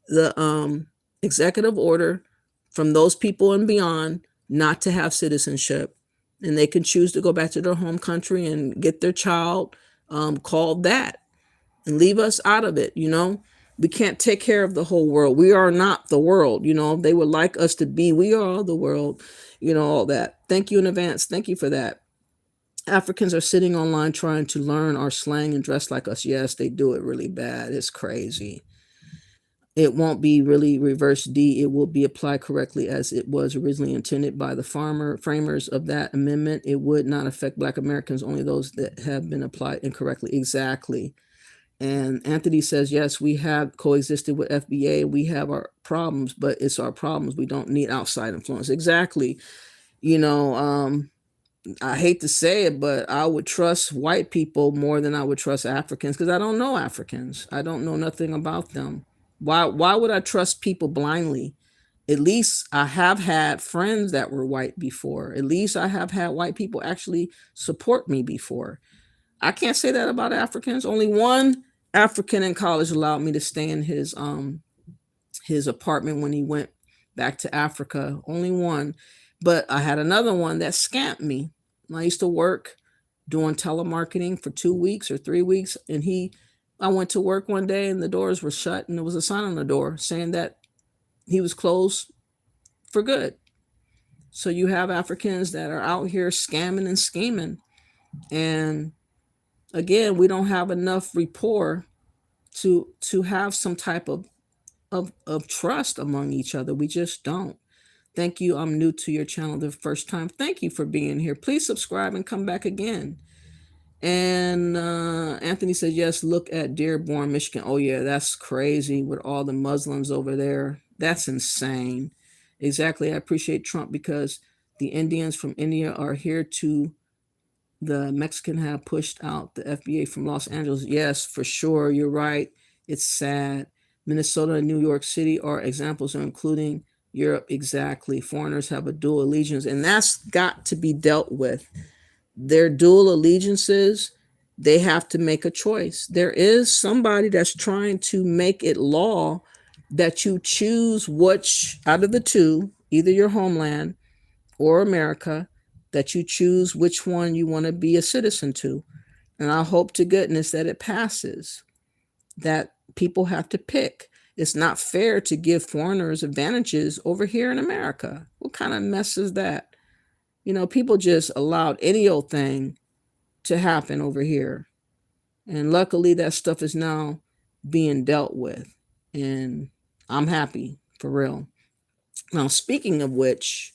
the executive order from those people and beyond not to have citizenship, and they can choose to go back to their home country and get their child called that, and leave us out of it. We can't take care of the whole world. We are not the world. They would like us to be. We are the world. All that. Thank you in advance. Thank you for that. Africans are sitting online trying to learn our slang and dress like us. Yes, they do it really bad. It's crazy. It won't be really reverse D. It will be applied correctly as it was originally intended by the framers of that amendment. It would not affect Black Americans, only those that have been applied incorrectly. Exactly. And Anthony says, yes, we have coexisted with FBA. We have our problems, but it's our problems. We don't need outside influence. Exactly. I hate to say it, but I would trust white people more than I would trust Africans, because I don't know Africans. I don't know nothing about them. Why would I trust people blindly? At least I have had friends that were white before. At least I have had white people actually support me before. I can't say that about Africans. Only one African in college allowed me to stay in his apartment when he went back to Africa. Only one. But I had another one that scammed me. I used to work doing telemarketing for 2 weeks or 3 weeks, and I went to work one day and the doors were shut, and there was a sign on the door saying that he was closed for good. So you have Africans that are out here scamming and scheming. And again, we don't have enough rapport to have some type of trust among each other. We just don't. Thank you. I'm new to your channel the first time. Thank you for being here. Please subscribe and come back again. And Anthony said, yes, look at Dearborn, Michigan. Oh, yeah, that's crazy with all the Muslims over there. That's insane. Exactly. I appreciate Trump because the Indians from India are here to the Mexican have pushed out the FBA from Los Angeles. Yes, for sure. You're right. It's sad. Minnesota and New York City are examples, including Europe. Exactly. Foreigners have a dual allegiance, and that's got to be dealt with. Their dual allegiances, they have to make a choice. There is somebody that's trying to make it law that you choose which out of the two, either your homeland or America, that you choose which one you want to be a citizen to. And I hope to goodness that it passes, that people have to pick. It's not fair to give foreigners advantages over here in America. What kind of mess is that? People just allowed any old thing to happen over here. And luckily that stuff is now being dealt with. And I'm happy, for real. Now, speaking of which,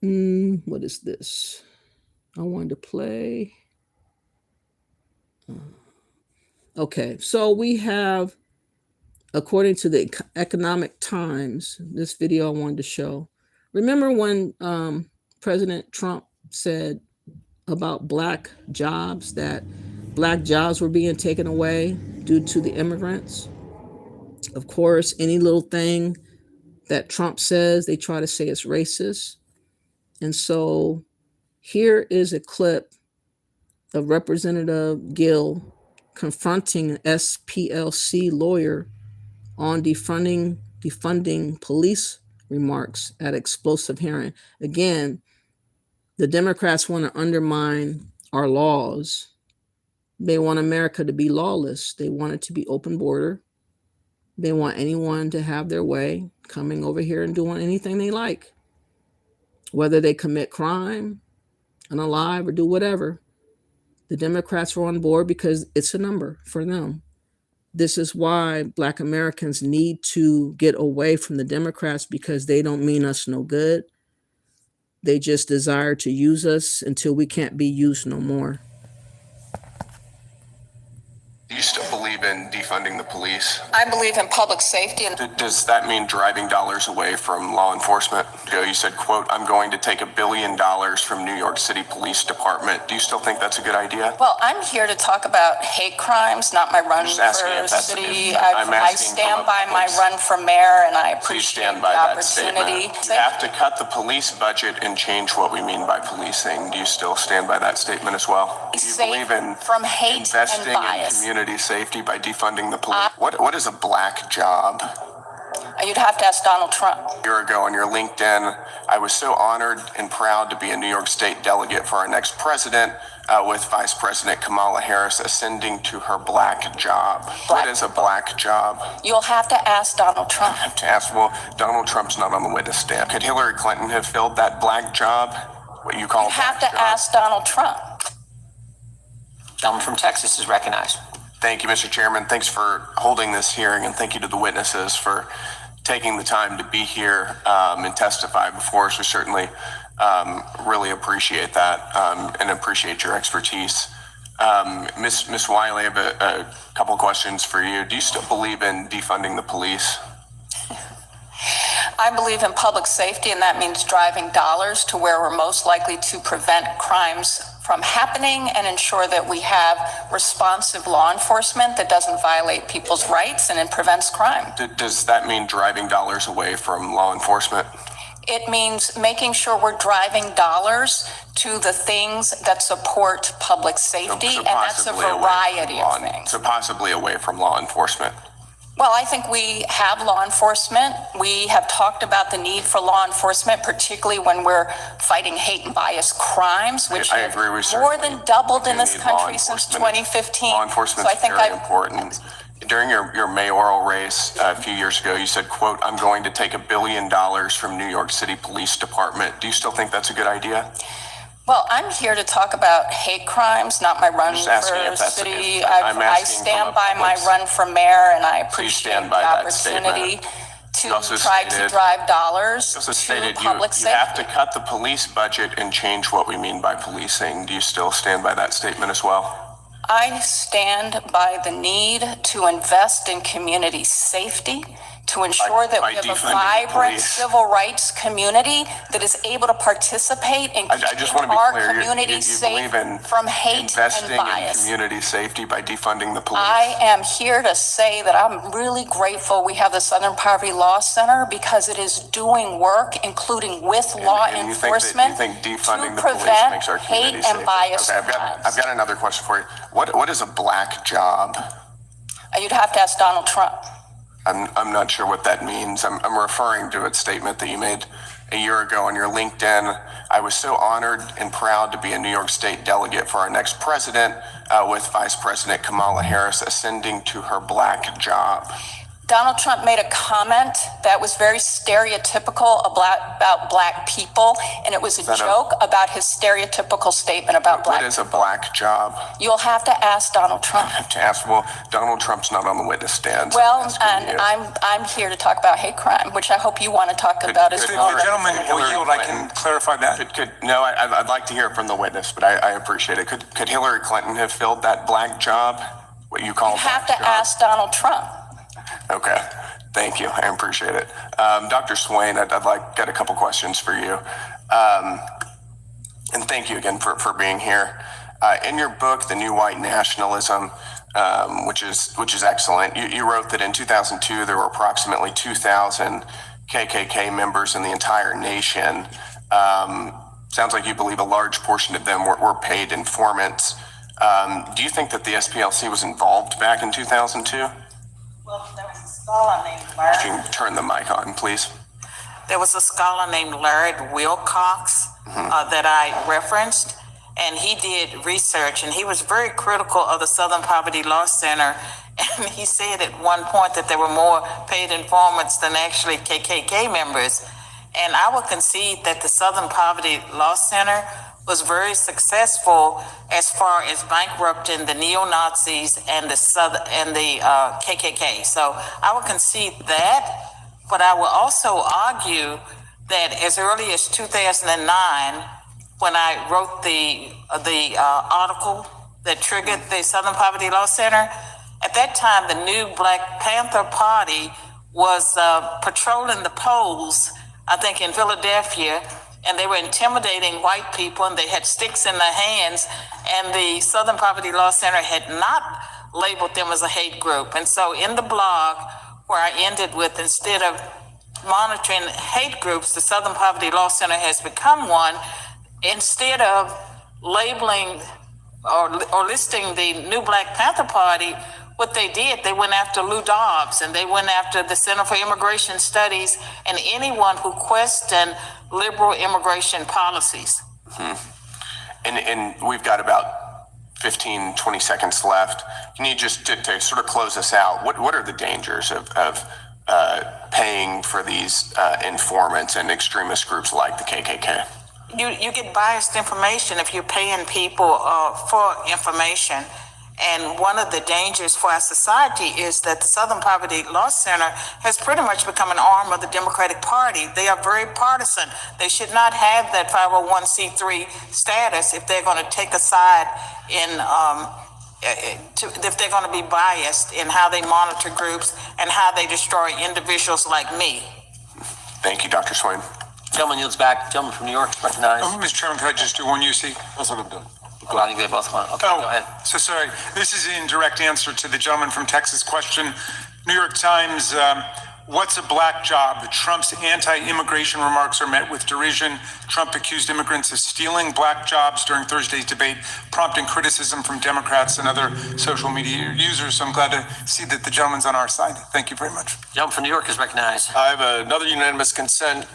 what is this? I wanted to play. Okay, so we have, according to the Economic Times, this video I wanted to show. Remember when President Trump said about black jobs, that black jobs were being taken away due to the immigrants? Of course, any little thing that Trump says, they try to say it's racist. And so here is a clip of Representative Gill confronting an SPLC lawyer on defunding police remarks at explosive hearing. Again, the Democrats want to undermine our laws. They want America to be lawless. They want it to be open border. They want anyone to have their way, coming over here and doing anything they like, whether they commit crime, unalive, or do whatever. The Democrats are on board because it's a number for them. This is why Black Americans need to get away from the Democrats, because they don't mean us no good. They just desire to use us until we can't be used no more. Do you still believe in defunding the police? I believe in public safety. Does that mean driving dollars away from law enforcement? You said, quote, I'm going to take $1 billion from New York City Police Department. Do you still think that's a good idea? Well, I'm here to talk about hate crimes, not my run for city. I stand by my run for mayor, and I appreciate the opportunity. You have to cut the police budget and change what we mean by policing. Do you still stand by that statement as well? Do you believe in from hate investing and bias in community safety by defunding the police? What is a black job? You'd have to ask Donald Trump. A year ago on your LinkedIn, I was so honored and proud to be a New York State delegate for our next president, with Vice President Kamala Harris ascending to her black job. What is a black job? You'll have to ask Donald Trump. I have to ask, well, Donald Trump's not on the witness stand. Could Hillary Clinton have filled that black job? What you call you have to ask Donald Trump. Gentleman from Texas is recognized. Thank you, Mr. Chairman. Thanks for holding this hearing, and thank you to the witnesses for taking the time to be here and testify before us. We certainly really appreciate that and appreciate your expertise. Ms. Wiley, I have a couple questions for you. Do you still believe in defunding the police? I believe in public safety, and that means driving dollars to where we're most likely to prevent crimes from happening and ensure that we have responsive law enforcement that doesn't violate people's rights and it prevents crime. Does that mean driving dollars away from law enforcement? It means making sure we're driving dollars to the things that support public safety, and that's a variety of things. So possibly away from law enforcement. Well, I think we have law enforcement. We have talked about the need for law enforcement, particularly when we're fighting hate and bias crimes, which have more than doubled in this country since 2015. Law enforcement is very important. During your mayoral race a few years ago, you said, quote, I'm going to take $1 billion from New York City Police Department. Do you still think that's a good idea? Well, I'm here to talk about hate crimes, not my run for city. I stand by my run for mayor, and I appreciate the opportunity to try to drive dollars to public safety. You have to cut the police budget and change what we mean by policing. Do you still stand by that statement as well? I stand by the need to invest in community safety, to ensure that we have a vibrant civil rights community that is able to participate in keeping our community safe from hate and bias. Investing in community safety by defunding the police. I am here to say that I'm really grateful we have the Southern Poverty Law Center, because it is doing work, including with law enforcement, defunding to prevent hate and bias. Okay, I've got another question for you. What is a black job? You'd have to ask Donald Trump. I'm not sure what that means. I'm referring to a statement that you made a year ago on your LinkedIn. I was so honored and proud to be a New York State delegate for our next president, with Vice President Kamala Harris ascending to her black job. Donald Trump made a comment that was very stereotypical about black people, and it was a joke about his stereotypical statement about black people. What is a black job? You'll have to ask Donald Trump. Well, Donald Trump's not on the witness stand. Well, and I'm here to talk about hate crime, which I hope you want to talk about as well. Gentlemen, will yield, I can clarify that. I'd like to hear it from the witness, but I appreciate it. Could Hillary Clinton have filled that black job? What you call you have to ask Donald Trump. Okay, thank you. I appreciate it. Dr. Swain, got a couple questions for you. And thank you again for being here. In your book, The New White Nationalism, which is excellent, you wrote that in 2002 there were approximately 2,000 KKK members in the entire nation. Sounds like you believe a large portion of them were paid informants. Do you think that the SPLC was involved back in 2002? Well, there was a scholar named Larry. If you can turn the mic on, please. There was a scholar named Larry Wilcox that I referenced, and he did research, and he was very critical of the Southern Poverty Law Center. And he said at one point that there were more paid informants than actually KKK members. And I would concede that the Southern Poverty Law Center was very successful as far as bankrupting the neo-Nazis and the KKK. So I would concede that, but I will also argue that as early as 2009, when I wrote the article that triggered the Southern Poverty Law Center, at that time the new Black Panther Party was patrolling the polls, I think in Philadelphia, and they were intimidating white people, and they had sticks in their hands, and the Southern Poverty Law Center had not labeled them as a hate group. And so in the blog, where I ended with, instead of monitoring hate groups, the Southern Poverty Law Center has become one. Instead of labeling or listing the new Black Panther Party, what they did, they went after Lou Dobbs, and they went after the Center for Immigration Studies and anyone who questioned liberal immigration policies. And we've got about 15, 20 seconds left. Can you just, to sort of close us out, what are the dangers of paying for these informants and extremist groups like the KKK? You get biased information if you're paying people for information. And one of the dangers for our society is that the Southern Poverty Law Center has pretty much become an arm of the Democratic Party. They are very partisan. They should not have that 501c3 status if they're going to take a side in, if they're going to be biased in how they monitor groups and how they destroy individuals like me. Thank you, Dr. Swain. Gentleman yields back. Gentleman from New York, recognized. Mr. Chairman, could I just do one UC? That's what I'm doing. I think they both want. Okay, go ahead. So sorry. This is in direct answer to the gentleman from Texas question. New York Times, what's a black job? Trump's anti-immigration remarks are met with derision. Trump accused immigrants of stealing black jobs during Thursday's debate, prompting criticism from Democrats and other social media users. So I'm glad to see that the gentleman's on our side. Thank you very much. Gentleman from New York is recognized. I have another unanimous consent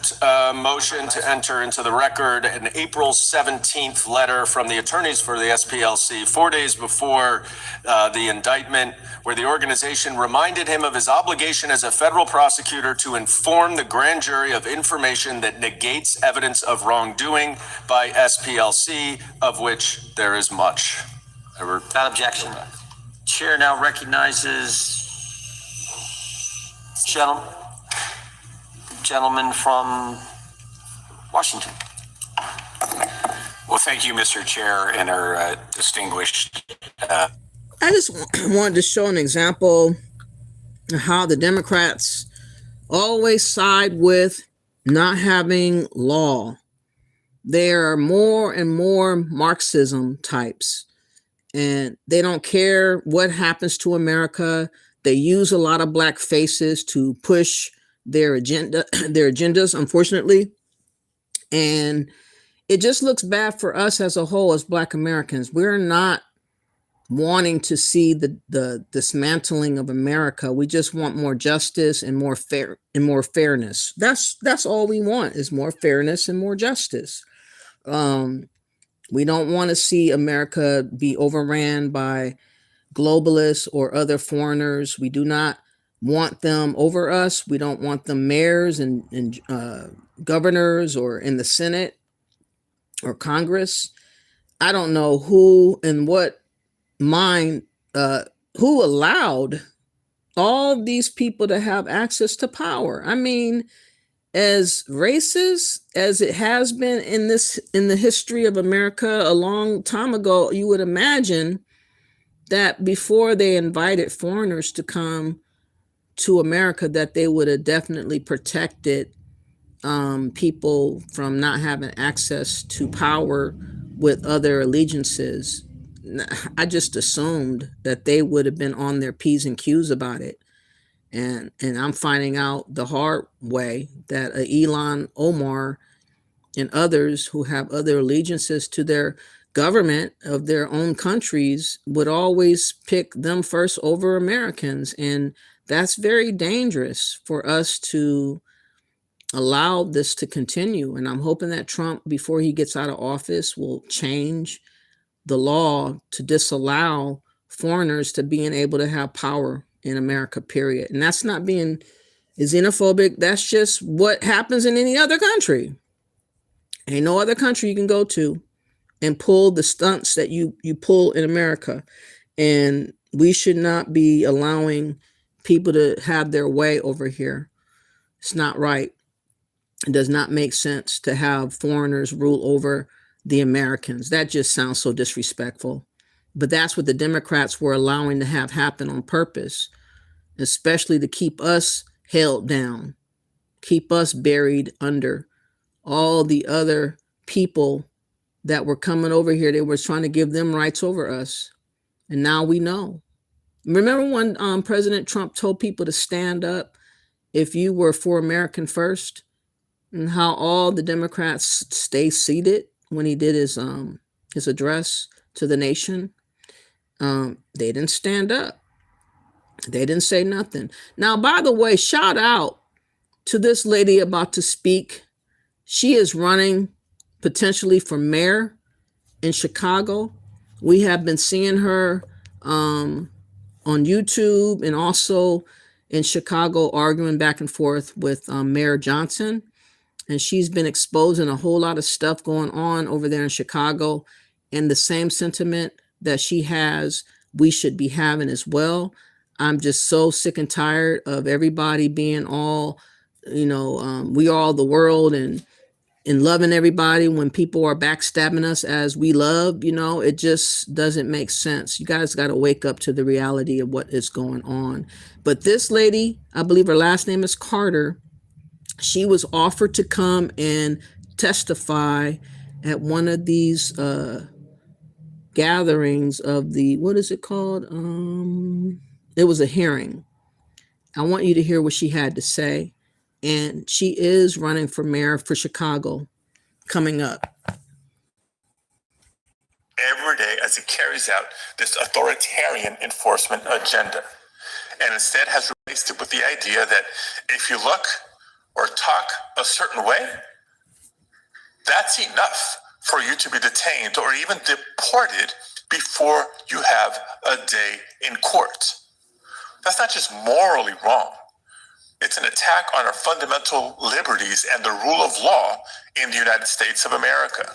motion to enter into the record an April 17th letter from the attorneys for the SPLC 4 days before the indictment, where the organization reminded him of his obligation as a federal prosecutor to inform the grand jury of information that negates evidence of wrongdoing by SPLC, of which there is much. Without objection. Chair now recognizes gentleman from Washington. Well, thank you, Mr. Chair, and our distinguished. I just wanted to show an example of how the Democrats always side with not having law. There are more and more Marxism types, and they don't care what happens to America. They use a lot of black faces to push their agendas, unfortunately. And it just looks bad for us as a whole, as Black Americans. We're not wanting to see the dismantling of America. We just want more justice and more fairness. That's all we want, is more fairness and more justice. We don't want to see America be overran by globalists or other foreigners. We do not want them over us. We don't want them mayors and governors or in the Senate or Congress. I don't know who and what mind, who allowed all these people to have access to power. I mean, as racist as it has been in the history of America a long time ago, you would imagine that before they invited foreigners to come to America, that they would have definitely protected people from not having access to power with other allegiances. I just assumed that they would have been on their P's and Q's about it. And I'm finding out the hard way that Elon Omar and others who have other allegiances to their government of their own countries would always pick them first over Americans. And that's very dangerous for us to allow this to continue. And I'm hoping that Trump, before he gets out of office, will change the law to disallow foreigners to being able to have power in America, period. And that's not being xenophobic. That's just what happens in any other country. Ain't no other country you can go to and pull the stunts that you pull in America. And we should not be allowing people to have their way over here. It's not right. It does not make sense to have foreigners rule over the Americans. That just sounds so disrespectful. But that's what the Democrats were allowing to have happen on purpose, especially to keep us held down, keep us buried under all the other people that were coming over here. They were trying to give them rights over us. And now we know. Remember when President Trump told people to stand up if you were for American first, and how all the Democrats stay seated when he did his address to the nation? They didn't stand up. They didn't say nothing. Now, by the way, shout out to this lady about to speak. She is running potentially for mayor in Chicago. We have been seeing her on YouTube and also in Chicago arguing back and forth with Mayor Johnson. And she's been exposing a whole lot of stuff going on over there in Chicago. And the same sentiment that she has, we should be having as well. I'm just so sick and tired of everybody being all, we are all the world and loving everybody when people are backstabbing us as we love. It just doesn't make sense. You guys got to wake up to the reality of what is going on. But this lady, I believe her last name is Carter, she was offered to come and testify at one of these gatherings of the, what is it called? It was a hearing. I want you to hear what she had to say. And she is running for mayor for Chicago coming up. Every day as it carries out this authoritarian enforcement agenda. And instead has replaced it with the idea that if you look or talk a certain way, that's enough for you to be detained or even deported before you have a day in court. That's not just morally wrong. It's an attack on our fundamental liberties and the rule of law in the United States of America.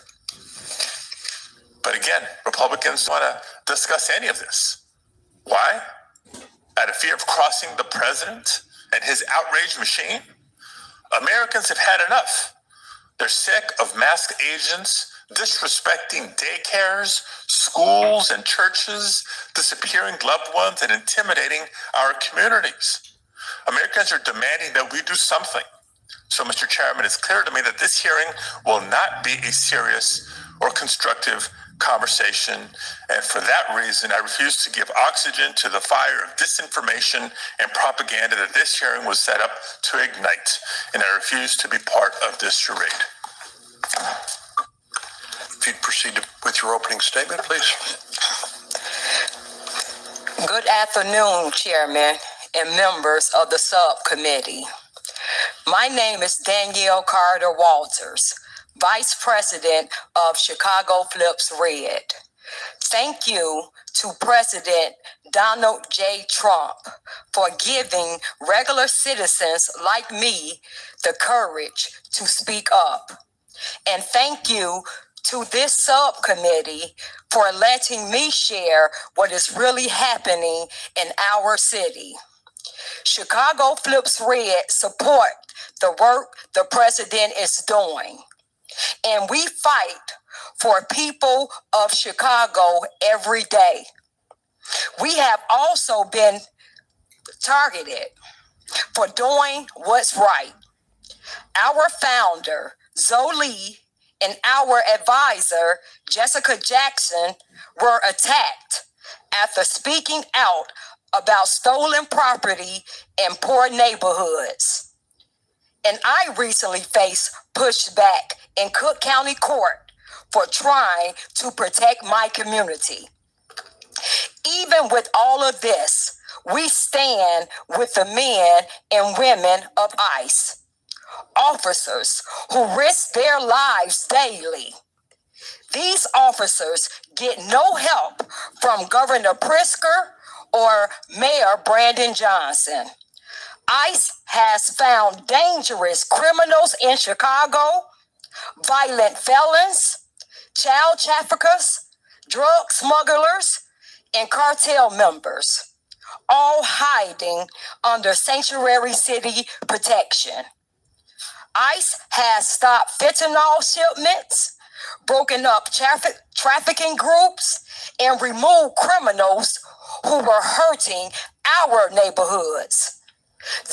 But again, Republicans don't want to discuss any of this. Why? Out of fear of crossing the president and his outrage machine? Americans have had enough. They're sick of masked agents disrespecting daycares, schools, and churches, disappearing loved ones, and intimidating our communities. Americans are demanding that we do something. So, Mr. Chairman, it's clear to me that this hearing will not be a serious or constructive conversation. And for that reason, I refuse to give oxygen to the fire of disinformation and propaganda that this hearing was set up to ignite. And I refuse to be part of this charade. If you'd proceed with your opening statement, please. Good afternoon, Chairman and members of the subcommittee. My name is Danielle Carter Walters, Vice President of Chicago Flips Red. Thank you to President Donald J. Trump for giving regular citizens like me the courage to speak up. And thank you to this subcommittee for letting me share what is really happening in our city. Chicago Flips Red support the work the president is doing. And we fight for people of Chicago every day. We have also been targeted for doing what's right. Our founder, Zoe Lee, and our advisor, Jessica Jackson, were attacked after speaking out about stolen property in poor neighborhoods. And I recently faced pushback in Cook County Court for trying to protect my community. Even with all of this, we stand with the men and women of ICE, officers who risk their lives daily. These officers get no help from Governor Pritzker or Mayor Brandon Johnson. ICE has found dangerous criminals in Chicago, violent felons, child traffickers, drug smugglers, and cartel members, all hiding under sanctuary city protection. ICE has stopped fentanyl shipments, broken up trafficking groups, and removed criminals who were hurting our neighborhoods.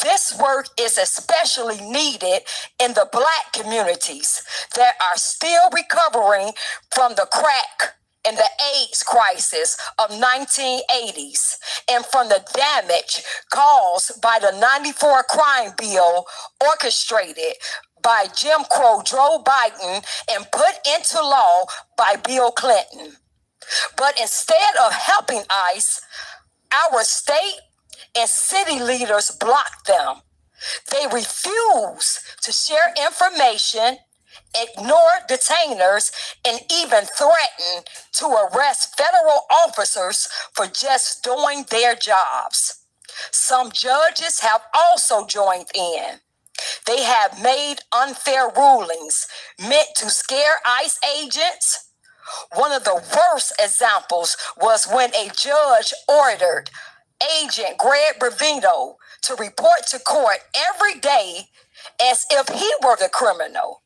This work is especially needed in the Black communities that are still recovering from the crack and the AIDS crisis of 1980s and from the damage caused by the 94 crime bill orchestrated by Jim Crow Joe Biden and put into law by Bill Clinton. But instead of helping ICE, our state and city leaders block them. They refuse to share information, ignore detainers, and even threaten to arrest federal officers for just doing their jobs. Some judges have also joined in. They have made unfair rulings meant to scare ICE agents. One of the worst examples was when a judge ordered Agent Greg Bravino to report to court every day as if he were the criminal.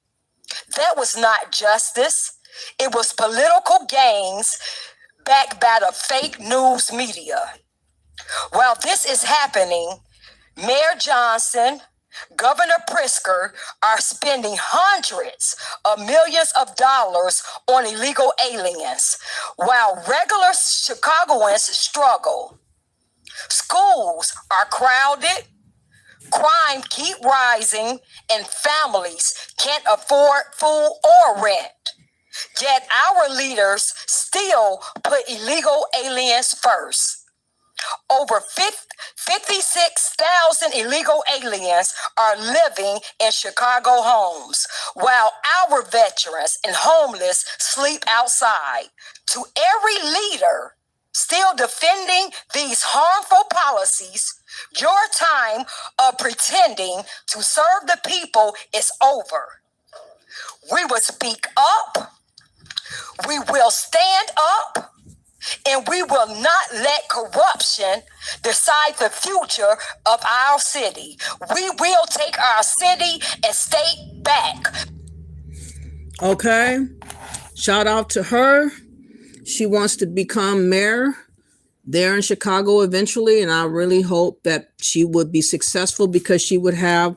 That was not justice. It was political gains backed by the fake news media. While this is happening, Mayor Johnson, Governor Pritzker are spending hundreds of millions of dollars on illegal aliens, while regular Chicagoans struggle. Schools are crowded, crime keep rising, and families can't afford food or rent. Yet our leaders still put illegal aliens first. Over 56,000 illegal aliens are living in Chicago homes, while our veterans and homeless sleep outside. To every leader still defending these harmful policies, your time of pretending to serve the people is over. We will speak up, we will stand up, and we will not let corruption decide the future of our city. We will take our city and state back. Okay. Shout out to her. She wants to become mayor there in Chicago eventually, and I really hope that she would be successful because she would have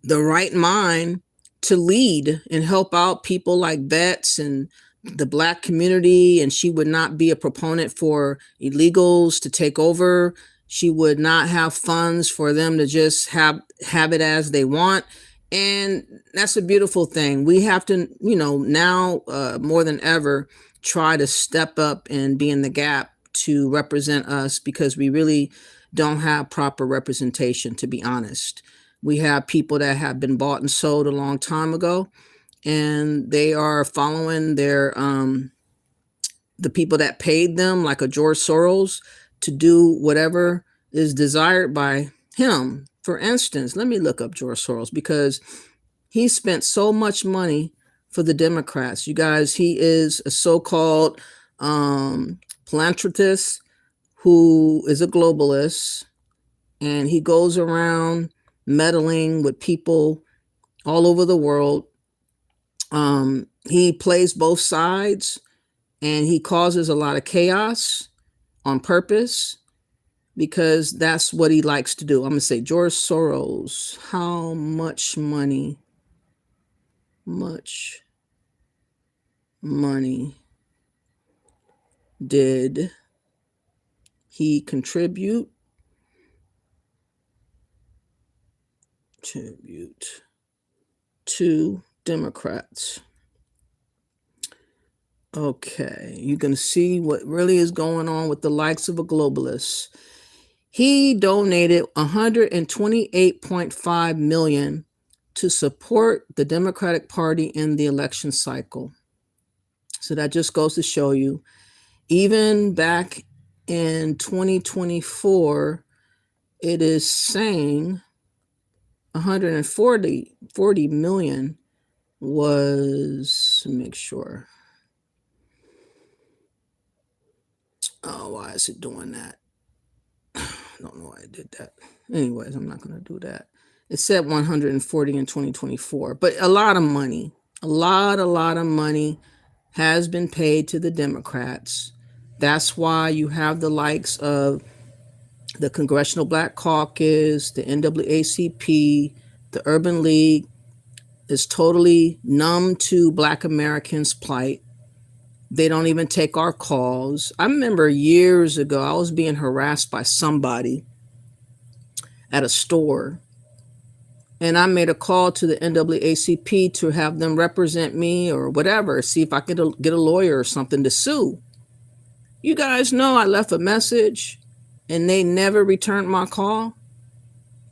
the right mind to lead and help out people like vets and the Black community, and she would not be a proponent for illegals to take over. She would not have funds for them to just have it as they want. And that's a beautiful thing. We have to, now more than ever, try to step up and be in the gap to represent us, because we really don't have proper representation, to be honest. We have people that have been bought and sold a long time ago, and they are following their the people that paid them, like a George Soros, to do whatever is desired by him. For instance, let me look up George Soros, because he spent so much money for the Democrats. You guys, he is a so-called philanthropist who is a globalist, and he goes around meddling with people all over the world. He plays both sides, and he causes a lot of chaos on purpose, because that's what he likes to do. I'm going to say George Soros, how much money did he contribute to Democrats? Okay, you can see what really is going on with the likes of a globalist. He donated $128.5 million to support the Democratic Party in the election cycle. So that just goes to show you, even back in 2024, it is saying 140 million was, make sure. Oh, why is it doing that? I don't know why I did that. Anyways, I'm not going to do that. It said 140 in 2024, but a lot of money, a lot of money has been paid to the Democrats. That's why you have the likes of the Congressional Black Caucus, the NAACP, the Urban League is totally numb to Black Americans' plight. They don't even take our calls. I remember years ago, I was being harassed by somebody at a store, and I made a call to the NAACP to have them represent me or whatever, see if I could get a lawyer or something to sue. You guys know I left a message and they never returned my call.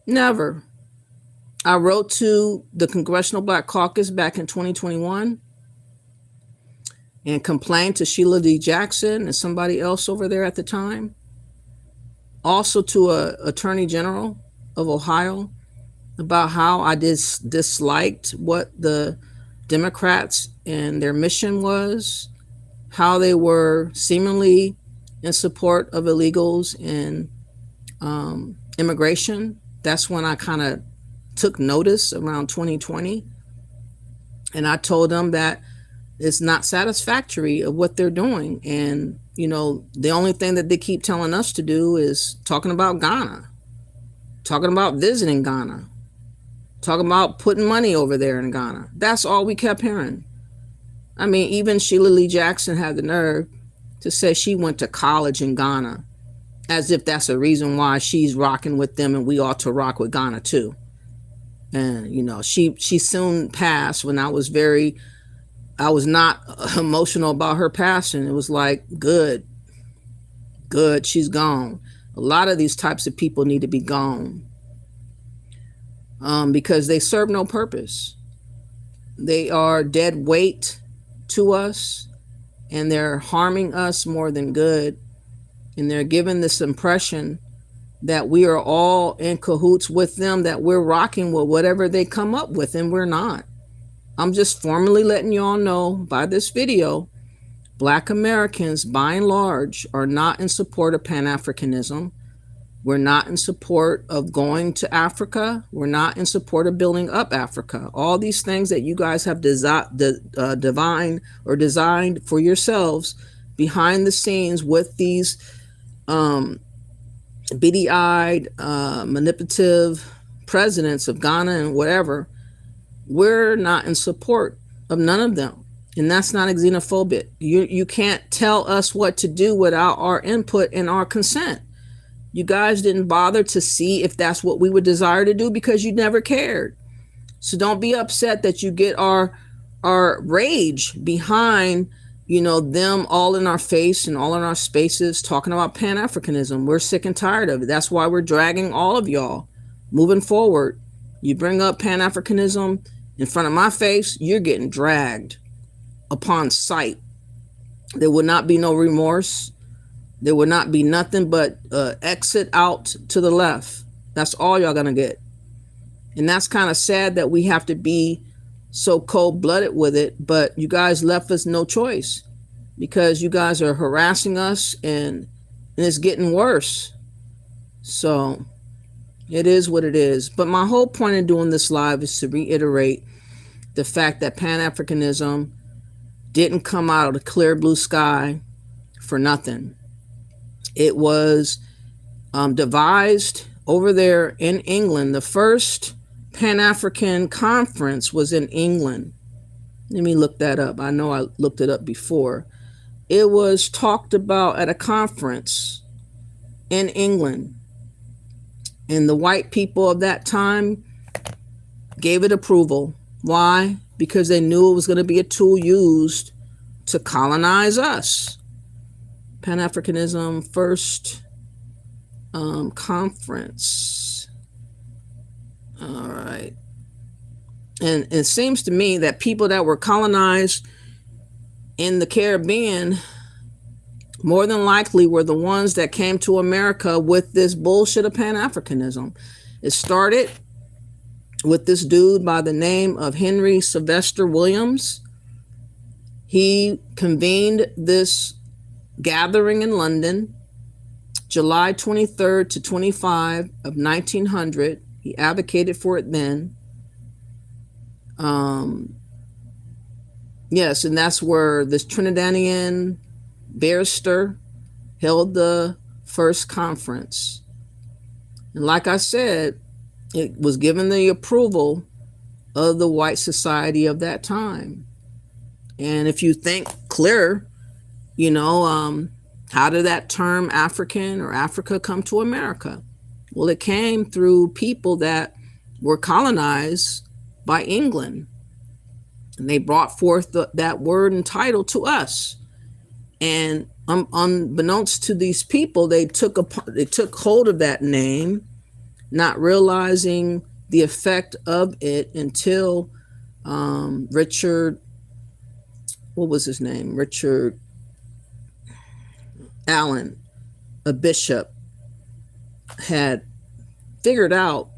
Never. I wrote to the Congressional Black Caucus back in 2021 and complained to Sheila D. Jackson and somebody else over there at the time. Also to a Attorney General of Ohio, about how I disliked what the Democrats and their mission was, how they were seemingly in support of illegals and immigration. That's when I kind of took notice around 2020. And I told them that it's not satisfactory of what they're doing. And, you know, the only thing that they keep telling us to do is talking about Ghana, talking about visiting Ghana, talking about putting money over there in Ghana. That's all we kept hearing. I mean, even Sheila Lee Jackson had the nerve to say she went to college in Ghana, as if that's a reason why she's rocking with them and we ought to rock with Ghana too. And, you know, she soon passed when I was not emotional about her passing. It was like, good, she's gone. A lot of these types of people need to be gone because they serve no purpose. They are dead weight to us, and they're harming us more than good. And they're giving this impression that we are all in cahoots with them, that we're rocking with whatever they come up with, and we're not. I'm just formally letting y'all know by this video, Black Americans, by and large, are not in support of Pan-Africanism. We're not in support of going to Africa. We're not in support of building up Africa. All these things that you guys have designed for yourselves behind the scenes with these beady-eyed, manipulative presidents of Ghana and whatever, we're not in support of none of them. And that's not xenophobic. You can't tell us what to do without our input and our consent. You guys didn't bother to see if that's what we would desire to do because you never cared. So don't be upset that you get our rage behind, you know, them all in our face and all in our spaces talking about Pan-Africanism. We're sick and tired of it. That's why we're dragging all of y'all moving forward. You bring up Pan-Africanism in front of my face, you're getting dragged upon sight. There will not be no remorse. There will not be nothing but exit out to the left. That's all y'all gonna get. And that's kind of sad that we have to be so cold-blooded with it, but you guys left us no choice because you guys are harassing us and it's getting worse. So it is what it is. But my whole point in doing this live is to reiterate the fact that Pan-Africanism didn't come out of the clear blue sky for nothing. It was devised over there in England. The first Pan-African conference was in England. Let me look that up. I know I looked it up before. It was talked about at a conference in England. And the white people of that time gave it approval. Why? Because they knew it was going to be a tool used to colonize us. Pan-Africanism first conference. All right. And it seems to me that people that were colonized in the Caribbean more than likely were the ones that came to America with this bullshit of Pan-Africanism. It started with this dude by the name of Henry Sylvester Williams. He convened this gathering in London, July 23rd to 25 of 1900. He advocated for it then. Yes, and that's where this Trinidadian barrister held the first conference. And like I said, it was given the approval of the white society of that time. And if you think clearer, you know, how did that term African or Africa come to America? Well, it came through people that were colonized by England. And they brought forth that word and title to us. And unbeknownst to these people, they took hold of that name, not realizing the effect of it until Richard, what was his name? Richard Allen, a bishop, had figured out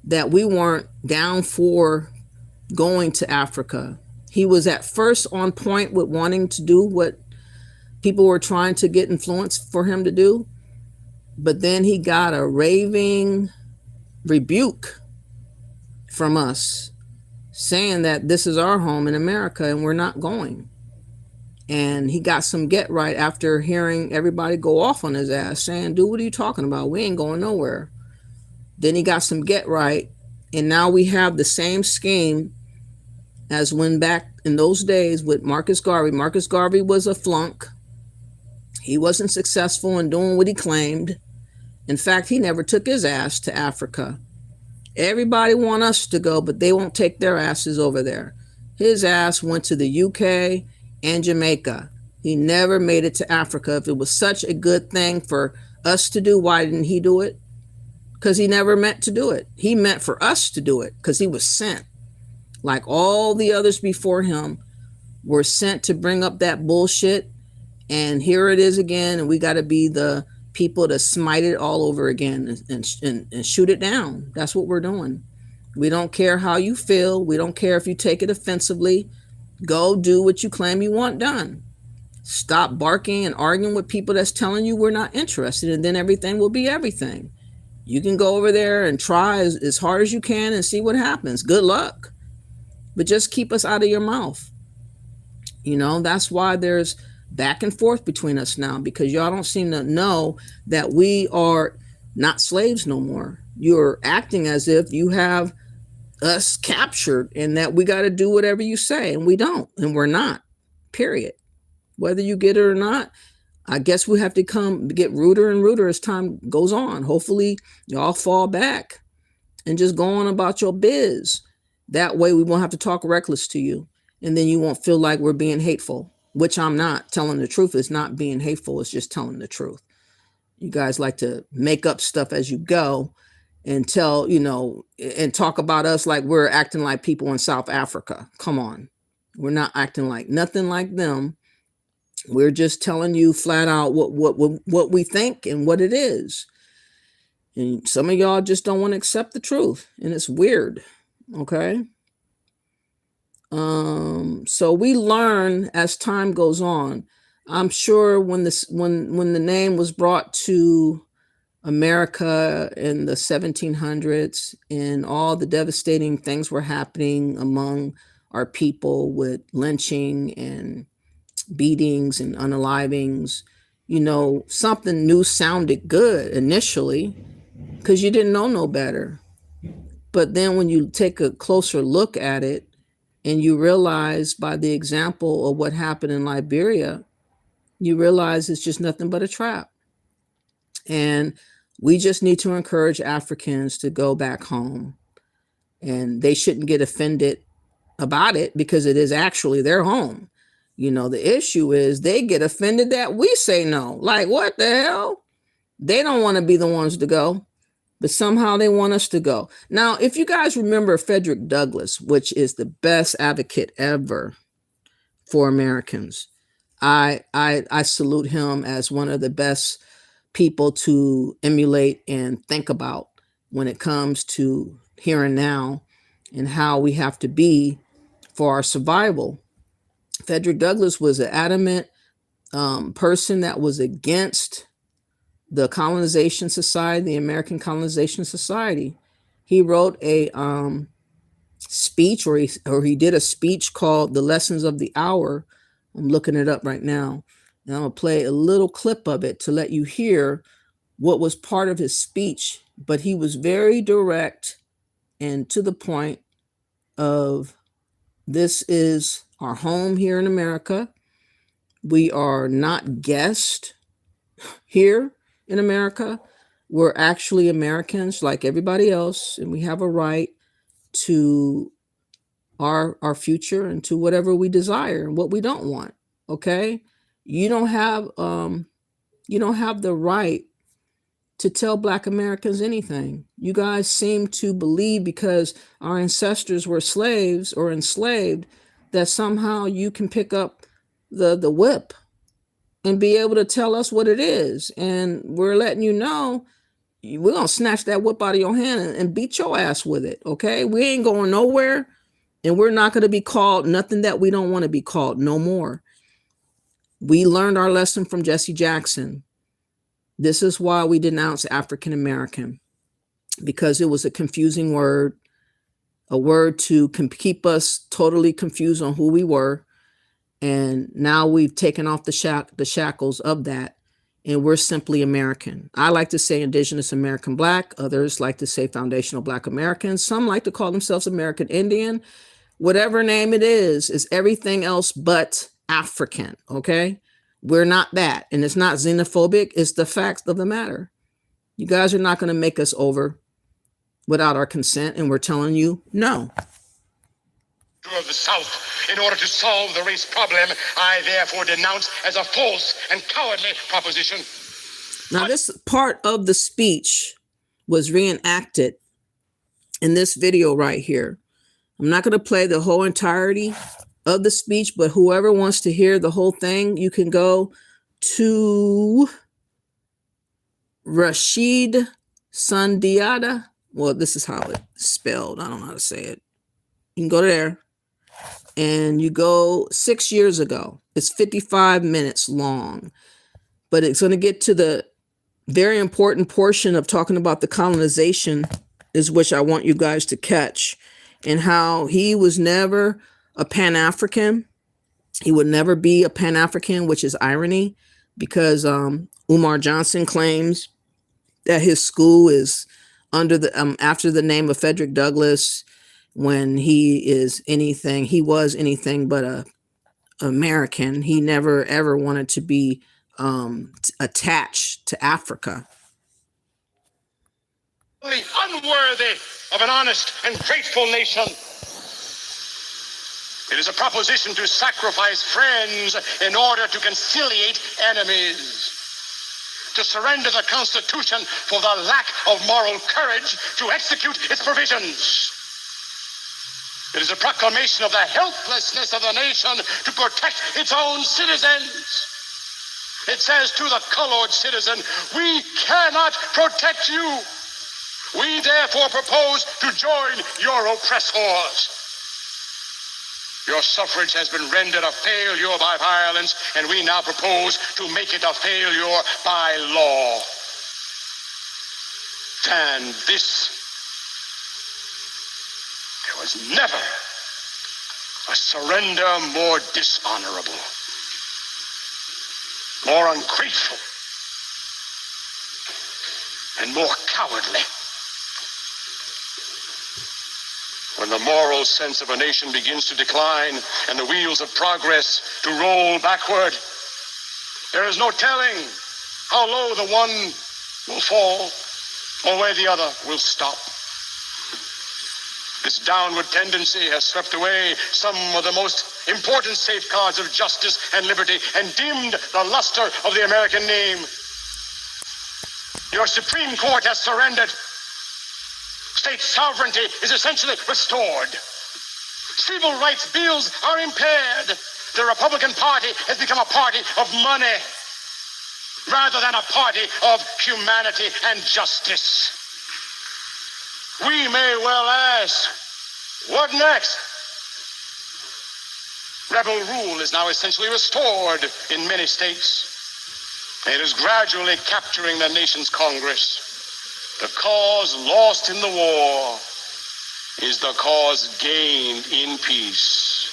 that we weren't down for going to Africa. He was at first on point with wanting to do what people were trying to get influence for him to do, but then he got a raving rebuke from us saying that this is our home in America and we're not going. And he got some get right after hearing everybody go off on his ass saying, dude, what are you talking about? We ain't going nowhere. Then he got some get right. And now we have the same scheme as when back in those days with Marcus Garvey. Marcus Garvey was a flunk. He wasn't successful in doing what he claimed. In fact, he never took his ass to Africa. Everybody want us to go, but they won't take their asses over there. His ass went to the UK and Jamaica. He never made it to Africa. If it was such a good thing for us to do, why didn't he do it? Because he never meant to do it. He meant for us to do it because he was sent. Like all the others before him were sent to bring up that bullshit. And here it is again. And we got to be the people to smite it all over again and shoot it down. That's what we're doing. We don't care how you feel. We don't care if you take it offensively. Go do what you claim you want done. Stop barking and arguing with people that's telling you we're not interested, and then everything will be everything. You can go over there and try as hard as you can and see what happens. Good luck. But just keep us out of your mouth. You know, that's why there's back and forth between us now, because y'all don't seem to know that we are not slaves no more. You're acting as if you have us captured and that we got to do whatever you say, and we don't, and we're not, period. Whether you get it or not, I guess we have to get ruder and ruder as time goes on. Hopefully y'all fall back and just go on about your biz. That way we won't have to talk reckless to you, and then you won't feel like we're being hateful, which I'm not. Telling the truth is not being hateful. It's just telling the truth. You guys like to make up stuff as you go and tell, you know, and talk about us like we're acting like people in South Africa. Come on. We're not acting like nothing like them. We're just telling you flat out what we think and what it is. And some of y'all just don't want to accept the truth, and it's weird. Okay. So we learn as time goes on. I'm sure when the name was brought to America in the 1700s and all the devastating things were happening among our people with lynching and beatings and unalivings, something new sounded good initially because you didn't know no better. But then when you take a closer look at it and you realize by the example of what happened in Liberia, you realize it's just nothing but a trap. And we just need to encourage Africans to go back home, and they shouldn't get offended about it because it is actually their home. The issue is they get offended that we say no. Like, what the hell? They don't want to be the ones to go, but somehow they want us to go. Now, if you guys remember Frederick Douglass, which is the best advocate ever for Americans, I salute him as one of the best people to emulate and think about when it comes to here and now and how we have to be for our survival. Frederick Douglass was an adamant person that was against the Colonization Society, the American Colonization Society. He wrote a speech, or he did a speech called "The Lessons of the Hour." I'm looking it up right now, and I'm gonna play a little clip of it to let you hear what was part of his speech. But he was very direct and to the point of, this is our home here in America. We are not guests here in America. We're actually Americans like everybody else, and we have a right to our future and to whatever we desire and what we don't want. Okay? You don't have the right to tell Black Americans anything. You guys seem to believe because our ancestors were slaves or enslaved that somehow you can pick up the whip and be able to tell us what it is. And we're letting you know, we're going to snatch that whip out of your hand and beat your ass with it. Okay? We ain't going nowhere, and we're not going to be called nothing that we don't want to be called no more. We learned our lesson from Jesse Jackson. This is why we denounce African American, because it was a confusing word, a word to keep us totally confused on who we were. And now we've taken off the shackles of that, and we're simply American. I like to say Indigenous American Black. Others like to say Foundational Black Americans. Some like to call themselves American Indian. Whatever name it is everything else but African, okay? We're not that, and it's not xenophobic. It's the facts of the matter. You guys are not going to make us over without our consent, and we're telling you no. Of the South, in order to solve the race problem, I therefore denounce as a false and cowardly proposition. Now, this part of the speech was reenacted in this video right here. I'm not going to play the whole entirety of the speech, but whoever wants to hear the whole thing, you can go to Rashid Sundiata. Well, this is how it's spelled. I don't know how to say it. You can go there and you go 6 years ago. It's 55 minutes long, but it's going to get to the very important portion of talking about the colonization, is which I want you guys to catch, and how he was never a Pan-African. He would never be a Pan-African, which is irony, because Umar Johnson claims that his school is under the after the name of Frederick Douglass, when he was anything but a American. He never ever wanted to be attached to Africa. Unworthy of an honest and grateful nation. It is a proposition to sacrifice friends in order to conciliate enemies. To surrender the Constitution for the lack of moral courage to execute its provisions. It is a proclamation of the helplessness of the nation to protect its own citizens. It says to the colored citizen, we cannot protect you. We therefore propose to join your oppressors. Your suffrage has been rendered a failure by violence, and we now propose to make it a failure by law. And this, there was never a surrender more dishonorable, more ungrateful, and more cowardly. When the moral sense of a nation begins to decline and the wheels of progress to roll backward, there is no telling how low the one will fall or where the other will stop. This downward tendency has swept away some of the most important safeguards of justice and liberty and dimmed the luster of the American name. Your Supreme Court has surrendered. State sovereignty is essentially restored. Civil rights bills are impaired. The Republican Party has become a party of money rather than a party of humanity and justice. We may well ask, what next? Rebel rule is now essentially restored in many states. It is gradually capturing the nation's Congress. The cause lost in the war is the cause gained in peace.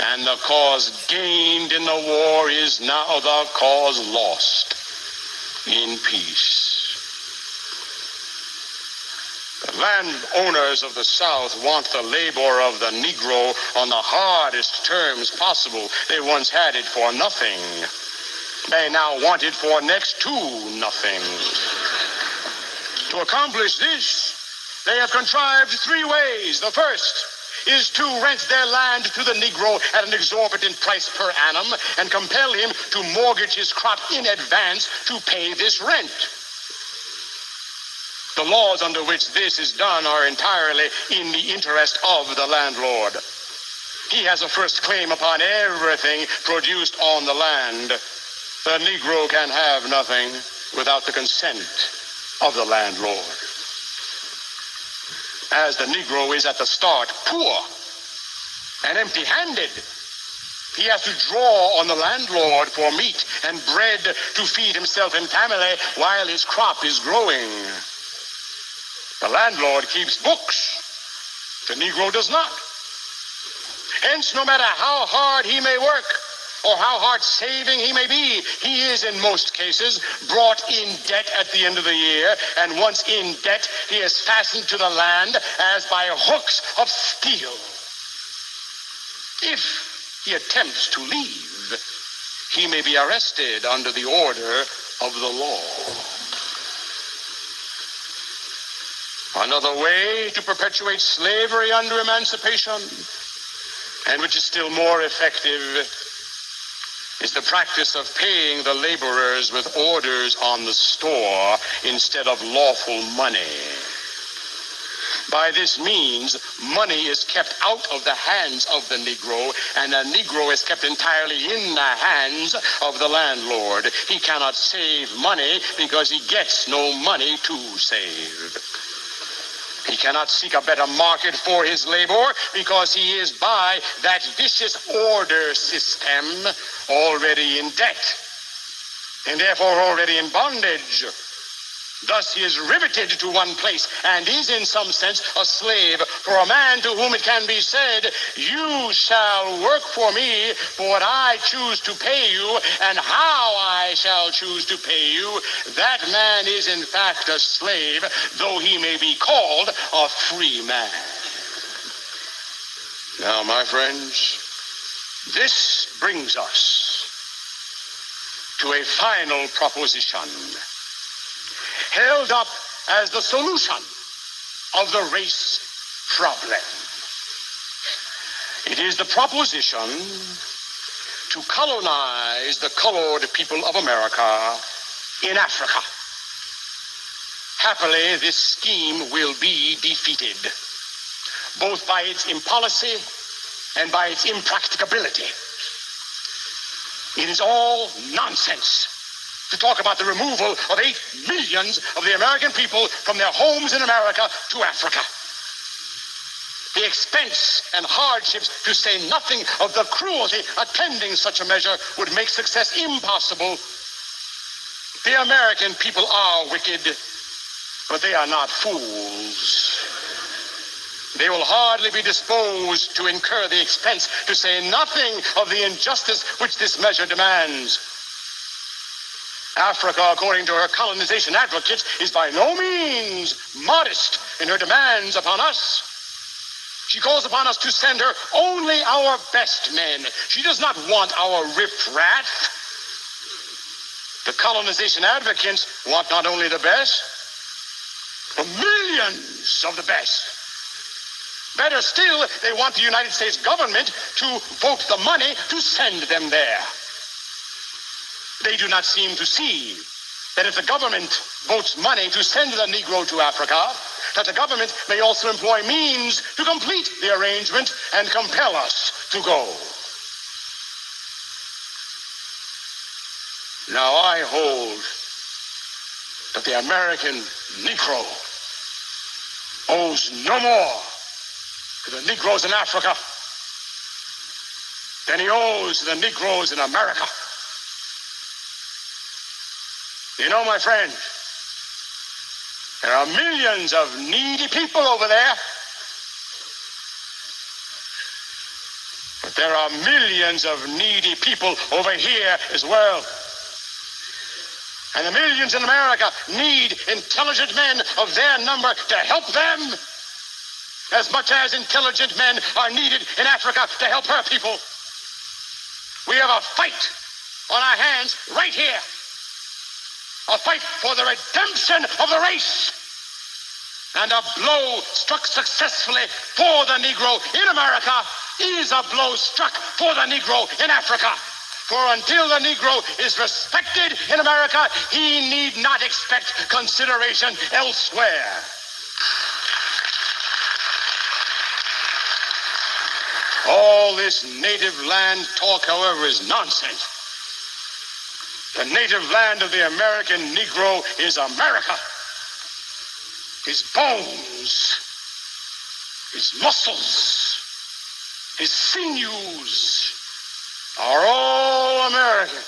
And the cause gained in the war is now the cause lost in peace. The landowners of the South want the labor of the Negro on the hardest terms possible. They once had it for nothing. They now want it for next to nothing. To accomplish this, they have contrived three ways. The first is to rent their land to the Negro at an exorbitant price per annum and compel him to mortgage his crop in advance to pay this rent. The laws under which this is done are entirely in the interest of the landlord. He has a first claim upon everything produced on the land. The Negro can have nothing without the consent of the landlord. As the Negro is at the start poor and empty-handed, he has to draw on the landlord for meat and bread to feed himself and family while his crop is growing. The landlord keeps books. The Negro does not. Hence, no matter how hard he may work or how hard saving he may be, he is in most cases brought in debt at the end of the year, and once in debt, he is fastened to the land as by hooks of steel. If he attempts to leave, he may be arrested under the order of the law. Another way to perpetuate slavery under emancipation, and which is still more effective, is the practice of paying the laborers with orders on the store instead of lawful money. By this means, money is kept out of the hands of the Negro, and the Negro is kept entirely in the hands of the landlord. He cannot save money because he gets no money to save. He cannot seek a better market for his labor because he is by that vicious order system already in debt and therefore already in bondage. Thus he is riveted to one place and is in some sense a slave for a man to whom it can be said, you shall work for me for what I choose to pay you and how I shall choose to pay you. That man is in fact a slave, though he may be called a free man. Now, my friends, this brings us to a final proposition, held up as the solution of the race problem. It is the proposition to colonize the colored people of America in Africa. Happily, this scheme will be defeated, both by its impolicy and by its impracticability. It is all nonsense. to talk about the removal of 8 million of the American people from their homes in America to Africa. The expense and hardships, to say nothing of the cruelty attending such a measure, would make success impossible. The American people are wicked, but they are not fools. They will hardly be disposed to incur the expense, to say nothing of the injustice which this measure demands. Africa, according to her colonization advocates, is by no means modest in her demands upon us. She calls upon us to send her only our best men. She does not want our riffraff. The colonization advocates want not only the best, but millions of the best. Better still, they want the United States government to vote the money to send them there. They do not seem to see that if the government votes money to send the Negro to Africa, that the government may also employ means to complete the arrangement and compel us to go. Now I hold that the American Negro owes no more to the Negroes in Africa than he owes to the Negroes in America. You know, my friend, there are millions of needy people over there, but there are millions of needy people over here as well. And the millions in America need intelligent men of their number to help them, as much as intelligent men are needed in Africa to help her people. We have a fight on our hands right here. A fight for the redemption of the race. And a blow struck successfully for the Negro in America is a blow struck for the Negro in Africa. For until the Negro is respected in America, he need not expect consideration elsewhere. All this native land talk, however, is nonsense. The native land of the American Negro is America. His bones, his muscles, his sinews are all American.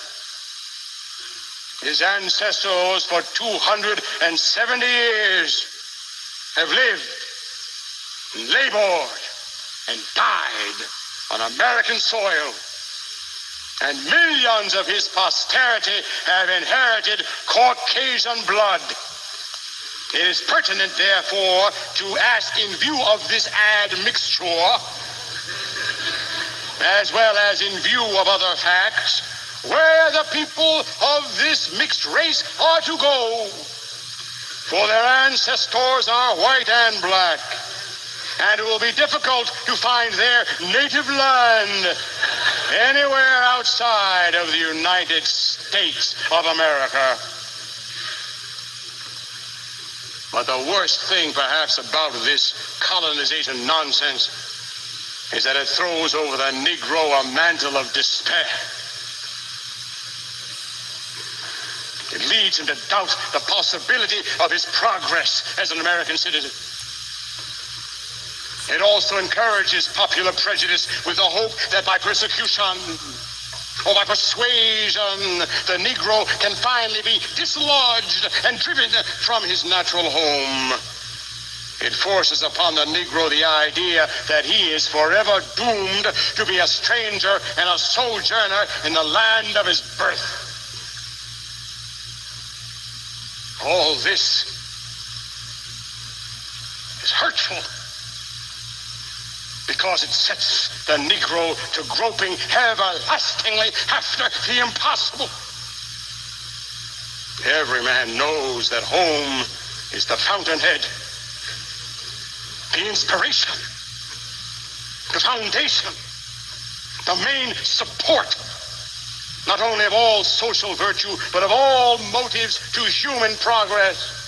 His ancestors for 270 years have lived, labored, and died on American soil. And millions of his posterity have inherited Caucasian blood. It is pertinent, therefore, to ask, in view of this admixture, as well as in view of other facts, where the people of this mixed race are to go. For their ancestors are white and black, and it will be difficult to find their native land anywhere outside of the United States of America. But the worst thing, perhaps, about this colonization nonsense is that it throws over the Negro a mantle of despair. It leads him to doubt the possibility of his progress as an American citizen. It also encourages popular prejudice with the hope that by persecution or by persuasion, the Negro can finally be dislodged and driven from his natural home. It forces upon the Negro the idea that he is forever doomed to be a stranger and a sojourner in the land of his birth. All this is hurtful, because it sets the Negro to groping everlastingly after the impossible. Every man knows that home is the fountainhead, the inspiration, the foundation, the main support, not only of all social virtue, but of all motives to human progress.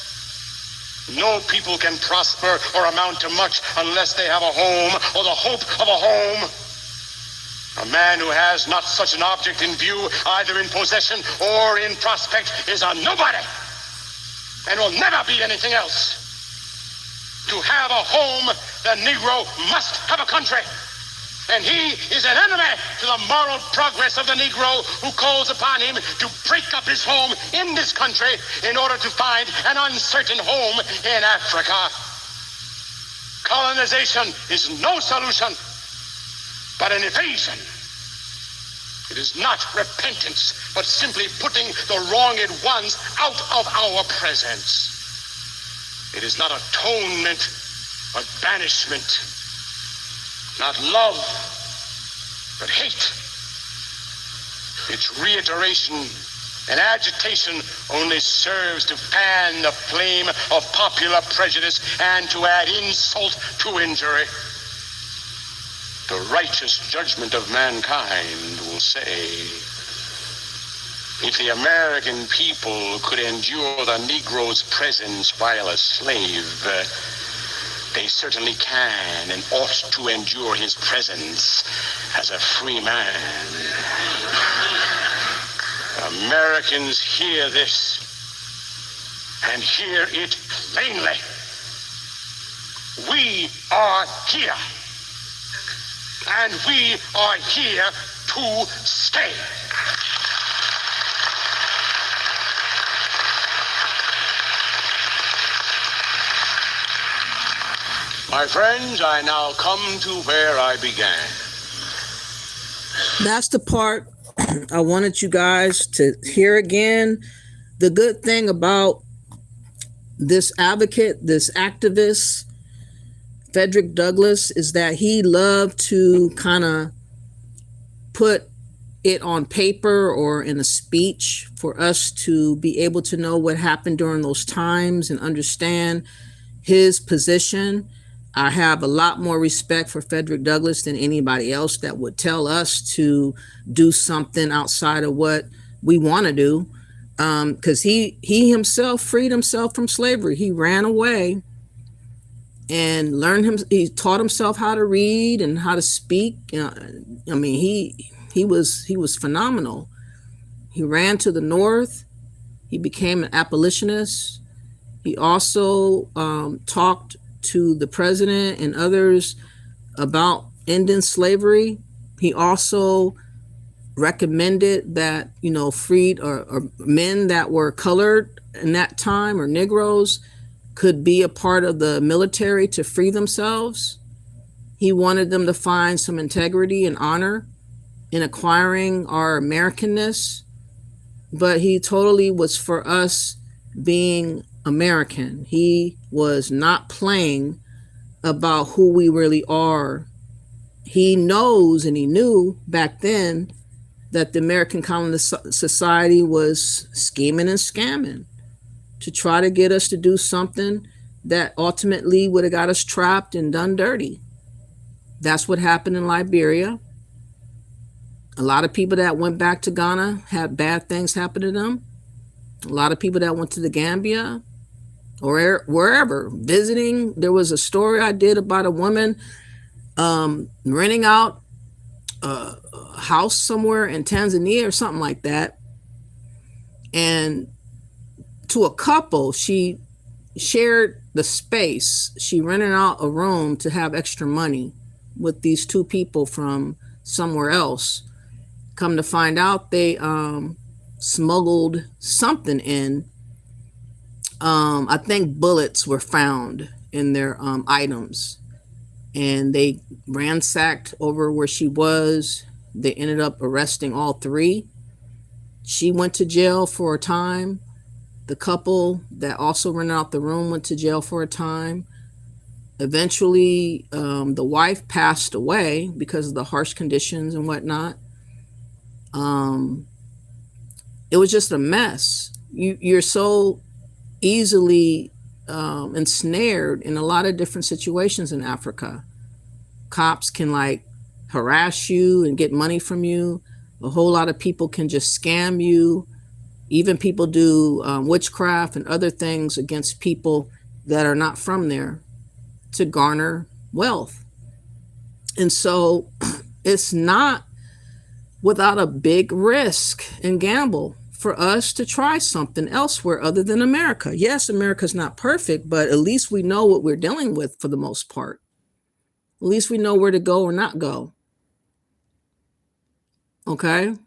No people can prosper or amount to much unless they have a home or the hope of a home. A man who has not such an object in view, either in possession or in prospect, is a nobody and will never be anything else. To have a home, the Negro must have a country. And he is an enemy to the moral progress of the Negro who calls upon him to break up his home in this country in order to find an uncertain home in Africa. Colonization is no solution, but an evasion. It is not repentance, but simply putting the wronged ones out of our presence. It is not atonement, but banishment. Not love, but hate. Its reiteration and agitation only serves to fan the flame of popular prejudice and to add insult to injury. The righteous judgment of mankind will say, if the American people could endure the Negro's presence while a slave, they certainly can and ought to endure his presence as a free man. Americans hear this and hear it plainly. We are here, and we are here to stay. My friends, I now come to where I began. That's the part I wanted you guys to hear again. The good thing about this advocate, this activist, Frederick Douglass, is that he loved to kind of put it on paper or in a speech for us to be able to know what happened during those times and understand his position. I have a lot more respect for Frederick Douglass than anybody else that would tell us to do something outside of what we want to do. Because he himself freed himself from slavery. He ran away and he taught himself how to read and how to speak. I mean, he was phenomenal. He ran to the North. He became an abolitionist. He also talked to the president and others about ending slavery. He also recommended that, freed or men that were colored in that time or Negroes could be a part of the military to free themselves. He wanted them to find some integrity and honor in acquiring our Americanness, but he totally was for us being American. He was not playing about who we really are. He knows and he knew back then that the American Colonist Society was scheming and scamming to try to get us to do something that ultimately would have got us trapped and done dirty. That's what happened in Liberia. A lot of people that went back to Ghana had bad things happen to them. A lot of people that went to the Gambia or wherever visiting. There was a story I did about a woman renting out a house somewhere in Tanzania or something like that. And to a couple, she shared the space. She rented out a room to have extra money with these two people from somewhere else. Come to find out, they smuggled something in. I think bullets were found in their items, and they ransacked over where she was. They ended up arresting all three. She went to jail for a time. The couple that also rented out the room went to jail for a time. Eventually, the wife passed away because of the harsh conditions and whatnot. It was just a mess. You're so easily ensnared in a lot of different situations in Africa. Cops can harass you and get money from you. A whole lot of people can just scam you. Even people do witchcraft and other things against people that are not from there to garner wealth. And so it's not without a big risk and gamble for us to try something elsewhere other than America. Yes, America's not perfect, but at least we know what we're dealing with for the most part. At least we know where to go or not go. Okay? At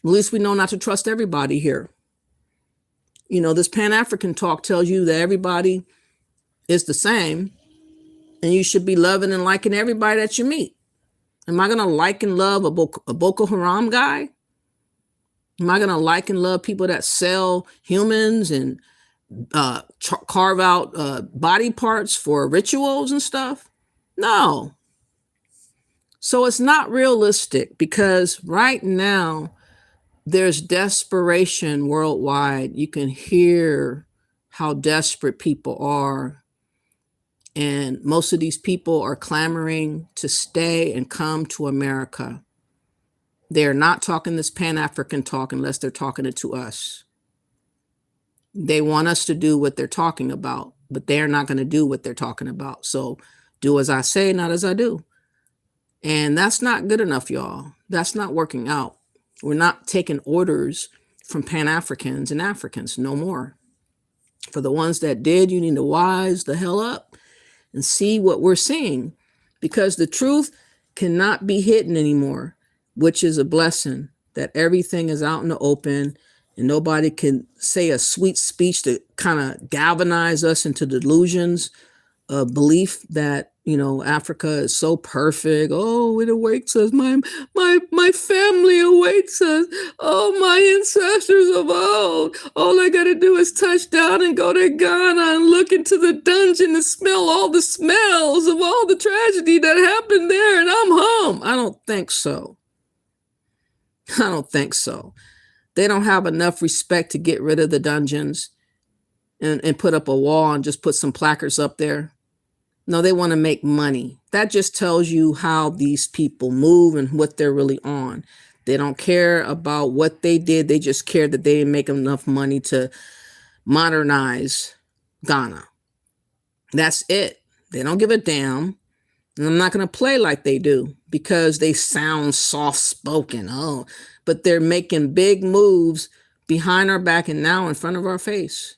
least we know not to trust everybody here. You know, this Pan-African talk tells you that everybody is the same and you should be loving and liking everybody that you meet. Am I going to like and love a Boko Haram guy? Am I going to like and love people that sell humans and carve out body parts for rituals and stuff? No. So it's not realistic because right now there's desperation worldwide. You can hear how desperate people are. And most of these people are clamoring to stay and come to America. They're not talking this Pan-African talk unless they're talking it to us. They want us to do what they're talking about, but they're not going to do what they're talking about. So do as I say, not as I do. And that's not good enough, y'all. That's not working out. We're not taking orders from Pan-Africans and Africans no more. For the ones that did, you need to wise the hell up and see what we're seeing, because the truth cannot be hidden anymore, which is a blessing that everything is out in the open and nobody can say a sweet speech to kind of galvanize us into delusions of belief that, you know, Africa is so perfect. Oh, it awaits us. My family awaits us. Oh, my ancestors of old. All I got to do is touch down and go to Ghana and look into the dungeon and smell all the smells of all the tragedy that happened there, and I'm home. I don't think so. I don't think so. They don't have enough respect to get rid of the dungeons and put up a wall and just put some placards up there. No, they want to make money. That just tells you how these people move and what they're really on. They don't care about what they did. They just care that they didn't make enough money to modernize Ghana. That's it. They don't give a damn. And I'm not going to play like they do because they sound soft-spoken. Oh, but they're making big moves behind our back and now in front of our face.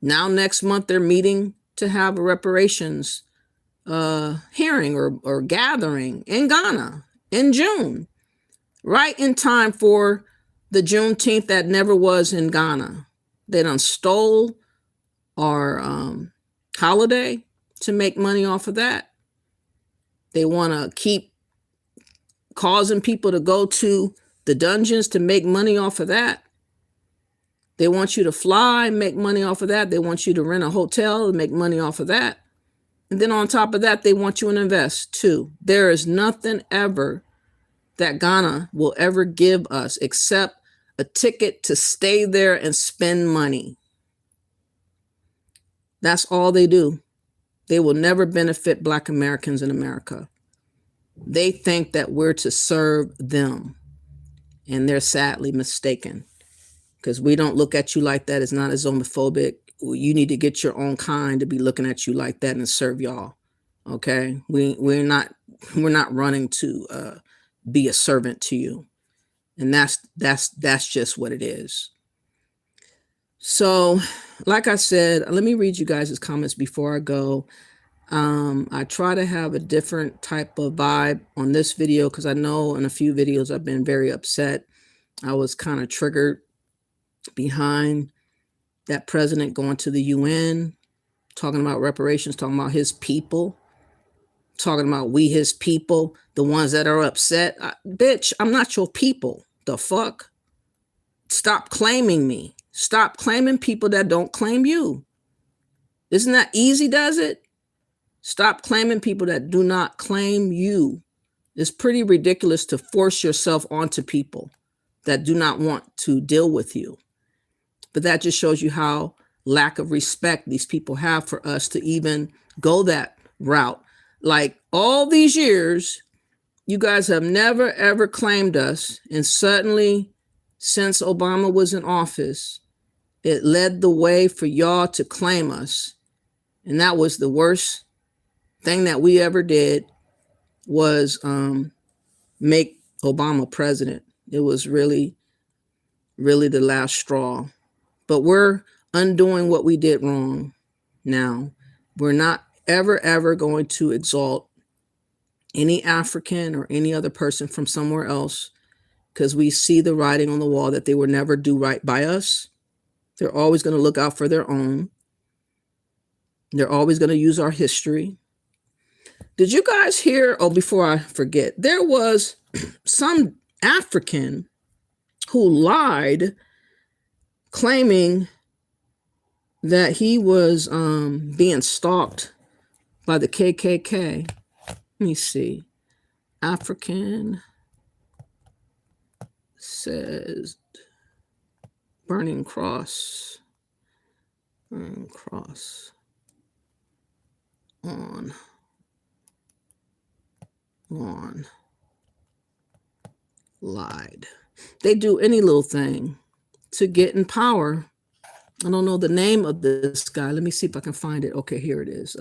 Now next month they're meeting to have a reparations hearing or gathering in Ghana in June, right in time for the Juneteenth that never was in Ghana. They done stole our holiday to make money off of that. They want to keep causing people to go to the dungeons to make money off of that. They want you to fly and make money off of that. They want you to rent a hotel and make money off of that. And then on top of that, they want you to invest too. There is nothing ever that Ghana will ever give us except a ticket to stay there and spend money. That's all they do. They will never benefit Black Americans in America. They think that we're to serve them, and they're sadly mistaken, because we don't look at you like that. It's not as homophobic. You need to get your own kind to be looking at you like that and serve y'all. Okay, we're not running to be a servant to you, and that's just what it is. So, like I said, let me read you guys' comments before I go. I try to have a different type of vibe on this video because I know in a few videos I've been very upset. I was kind of triggered behind that president going to the UN, talking about reparations, talking about his people, talking about we his people, the ones that are upset. Bitch, I'm not your people. The fuck? Stop claiming me. Stop claiming people that don't claim you. Isn't that easy, does it? Stop claiming people that do not claim you. It's pretty ridiculous to force yourself onto people that do not want to deal with you. But that just shows you how lack of respect these people have for us to even go that route. Like all these years, you guys have never, ever claimed us. And suddenly, since Obama was in office, it led the way for y'all to claim us. And that was the worst thing that we ever did, was make Obama president. It was really, really the last straw. But we're undoing what we did wrong now. We're not ever going to exalt any African or any other person from somewhere else, because we see the writing on the wall that they will never do right by us. They're always going to look out for their own. They're always going to use our history. Did you guys hear? Oh, before I forget, there was some African who lied, claiming that he was being stalked by the KKK. Let me see. African says burning cross on lawn, lied. They do any little thing to get in power. I don't know the name of this guy. Let me see if I can find it. Okay, here it is.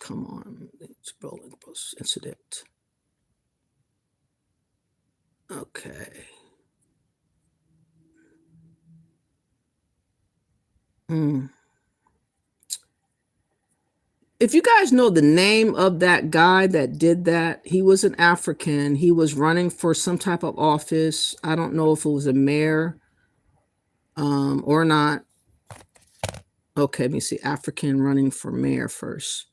Come on. It's rolling post incident. Okay. If you guys know the name of that guy that did that, he was an African. He was running for some type of office. I don't know if it was a mayor or not. Okay, let me see. African running for mayor first.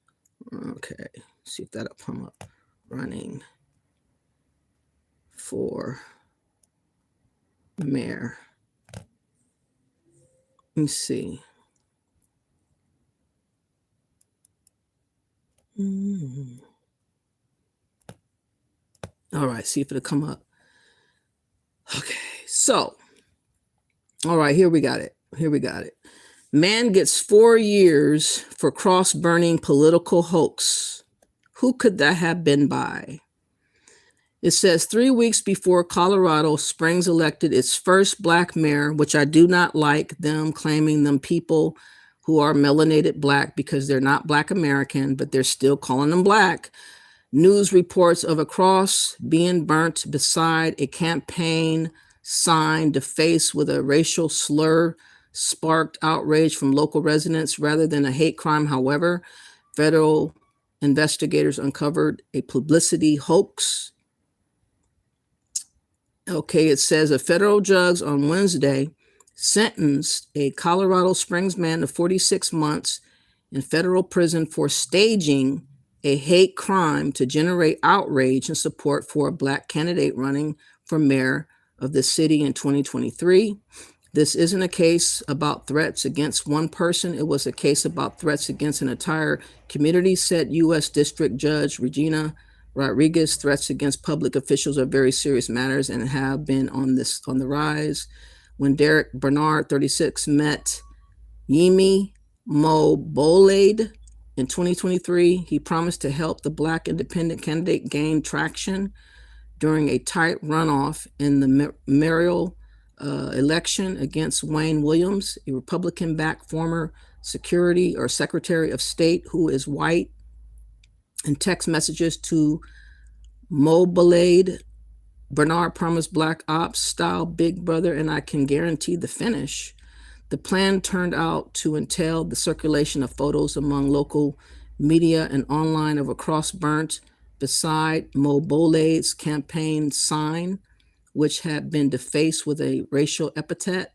Okay, see if that'll come up. Running for mayor. Let me see. All right, see if it'll come up. Okay, so, all right, here we got it. Man gets 4 years for cross-burning political hoax. Who could that have been by? It says 3 weeks before Colorado Springs elected its first black mayor, which I do not like them claiming them people who are melanated black because they're not Black American, but they're still calling them black. News reports of a cross being burnt beside a campaign sign defaced with a racial slur sparked outrage from local residents rather than a hate crime. However, federal investigators uncovered a publicity hoax. Okay, it says a federal judge on Wednesday sentenced a Colorado Springs man to 46 months in federal prison for staging a hate crime to generate outrage and support for a black candidate running for mayor of the city in 2023. This isn't a case about threats against one person. It was a case about threats against an entire community, said U.S. District Judge Regina Rodriguez. Threats against public officials are very serious matters and have been on the rise. When Derek Bernard, 36, met Yemi Mobolade in 2023, he promised to help the Black independent candidate gain traction during a tight runoff in the mayoral election against Wayne Williams, a Republican-backed former Secretary of State who is white. In text messages to Mobolade, Bernard promised Black Ops style Big Brother, and I can guarantee the finish. The plan turned out to entail the circulation of photos among local media and online of a cross burnt beside Mobolade's campaign sign, which had been defaced with a racial epithet.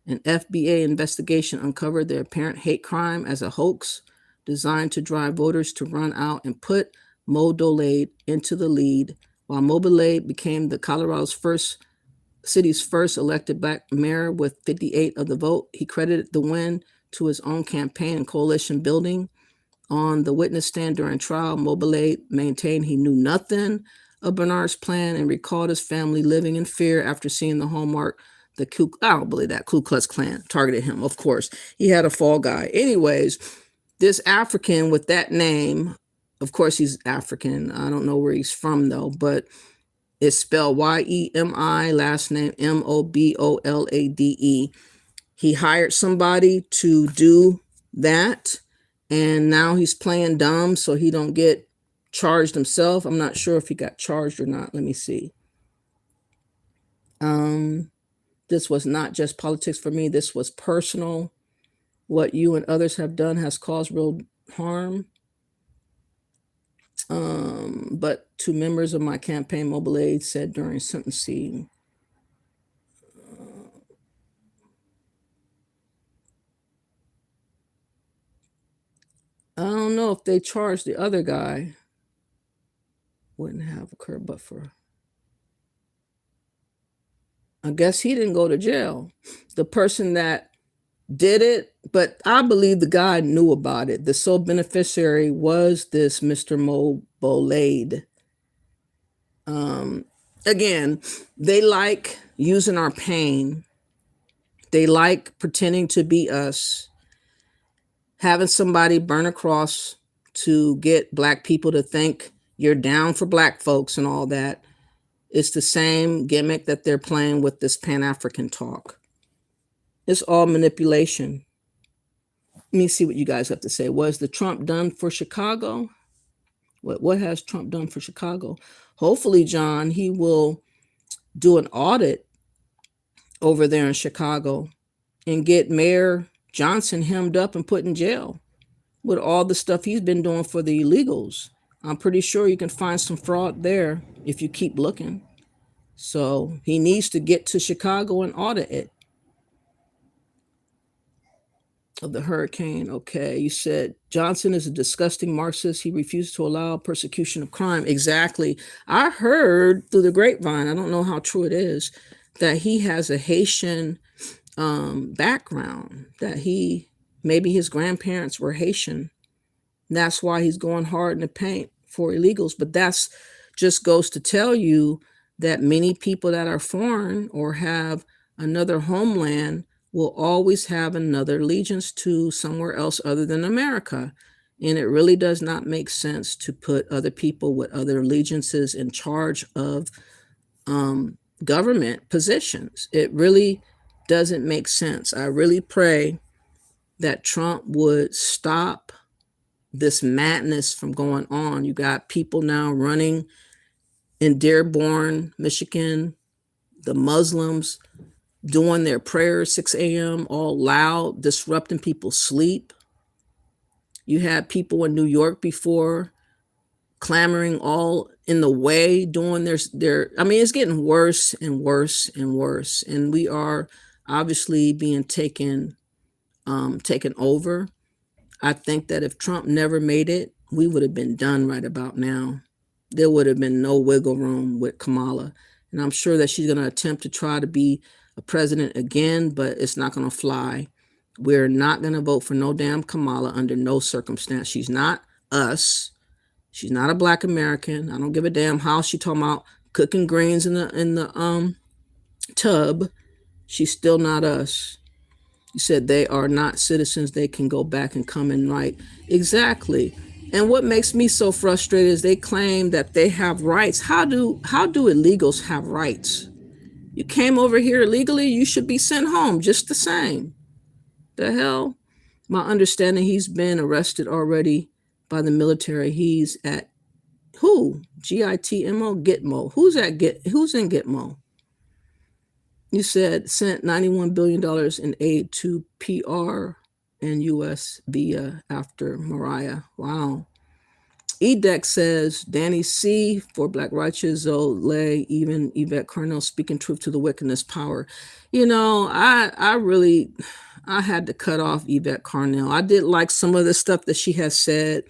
An FBI investigation uncovered the apparent hate crime as a hoax designed to drive voters to run out and put Mobolade into the lead. While Mobolade became the city's first elected black mayor with 58 of the vote, he credited the win to his own campaign and coalition building. On the witness stand during trial, Mobolade maintained he knew nothing of Bernard's plan and recalled his family living in fear after seeing the hallmark. I don't believe that Ku Klux Klan targeted him. Of course, he had a fall guy. Anyways, this African with that name, of course, he's African. I don't know where he's from though, but it's spelled Yemi, last name Mobolade. He hired somebody to do that, and now he's playing dumb so he don't get charged himself. I'm not sure if he got charged or not. Let me see. This was not just politics for me. This was personal. What you and others have done has caused real harm. But two members of my campaign, Mobile Aid, said during sentencing, I don't know if they charged the other guy. Wouldn't have occurred but for, I guess he didn't go to jail. The person that did it, but I believe the guy knew about it. The sole beneficiary was this Mr. Mobile Aid. Again, they like using our pain. They like pretending to be us, having somebody burn a cross to get Black people to think you're down for Black folks and all that. It's the same gimmick that they're playing with this Pan-African talk. It's all manipulation. Let me see what you guys have to say. Was the Trump done for Chicago? What has Trump done for Chicago? Hopefully, John, he will do an audit over there in Chicago and get Mayor Johnson hemmed up and put in jail with all the stuff he's been doing for the illegals. I'm pretty sure you can find some fraud there if you keep looking. So he needs to get to Chicago and audit it. Of the hurricane. Okay, you said Johnson is a disgusting Marxist. He refused to allow persecution of crime. Exactly. I heard through the grapevine, I don't know how true it is, that he has a Haitian background, that maybe his grandparents were Haitian. That's why he's going hard in the paint for illegals. But that's just goes to tell you that many people that are foreign or have another homeland will always have another allegiance to somewhere else other than America. And it really does not make sense to put other people with other allegiances in charge of government positions. It really doesn't make sense. I really pray that Trump would stop this madness from going on. You got people now running in Dearborn, Michigan, the Muslims doing their prayers 6 a.m. all loud, disrupting people's sleep. You had people in New York before clamoring all in the way, doing their I mean, it's getting worse and worse and worse. And we are obviously being taken over. I think that if Trump never made it, we would have been done right about now. There would have been no wiggle room with Kamala. And I'm sure that she's going to attempt to try to be a president again, but it's not going to fly. We're not going to vote for no damn Kamala under no circumstance. She's not us. She's not a Black American. I don't give a damn how she talking about cooking greens in the tub. She's still not us. You said they are not citizens. They can go back and come and write. Exactly. And what makes me so frustrated is they claim that they have rights. How do illegals have rights? You came over here illegally, you should be sent home just the same. The hell? My understanding, he's been arrested already by the military. He's at who? GITMO? Gitmo. Who's in Gitmo? You said sent $91 billion in aid to PR and US via after Mariah. Wow. EDEC says Danny C. for Black Righteous, Zoe, even Yvette Carnell speaking truth to the wickedness power. You know, I had to cut off Yvette Carnell. I did like some of the stuff that she has said,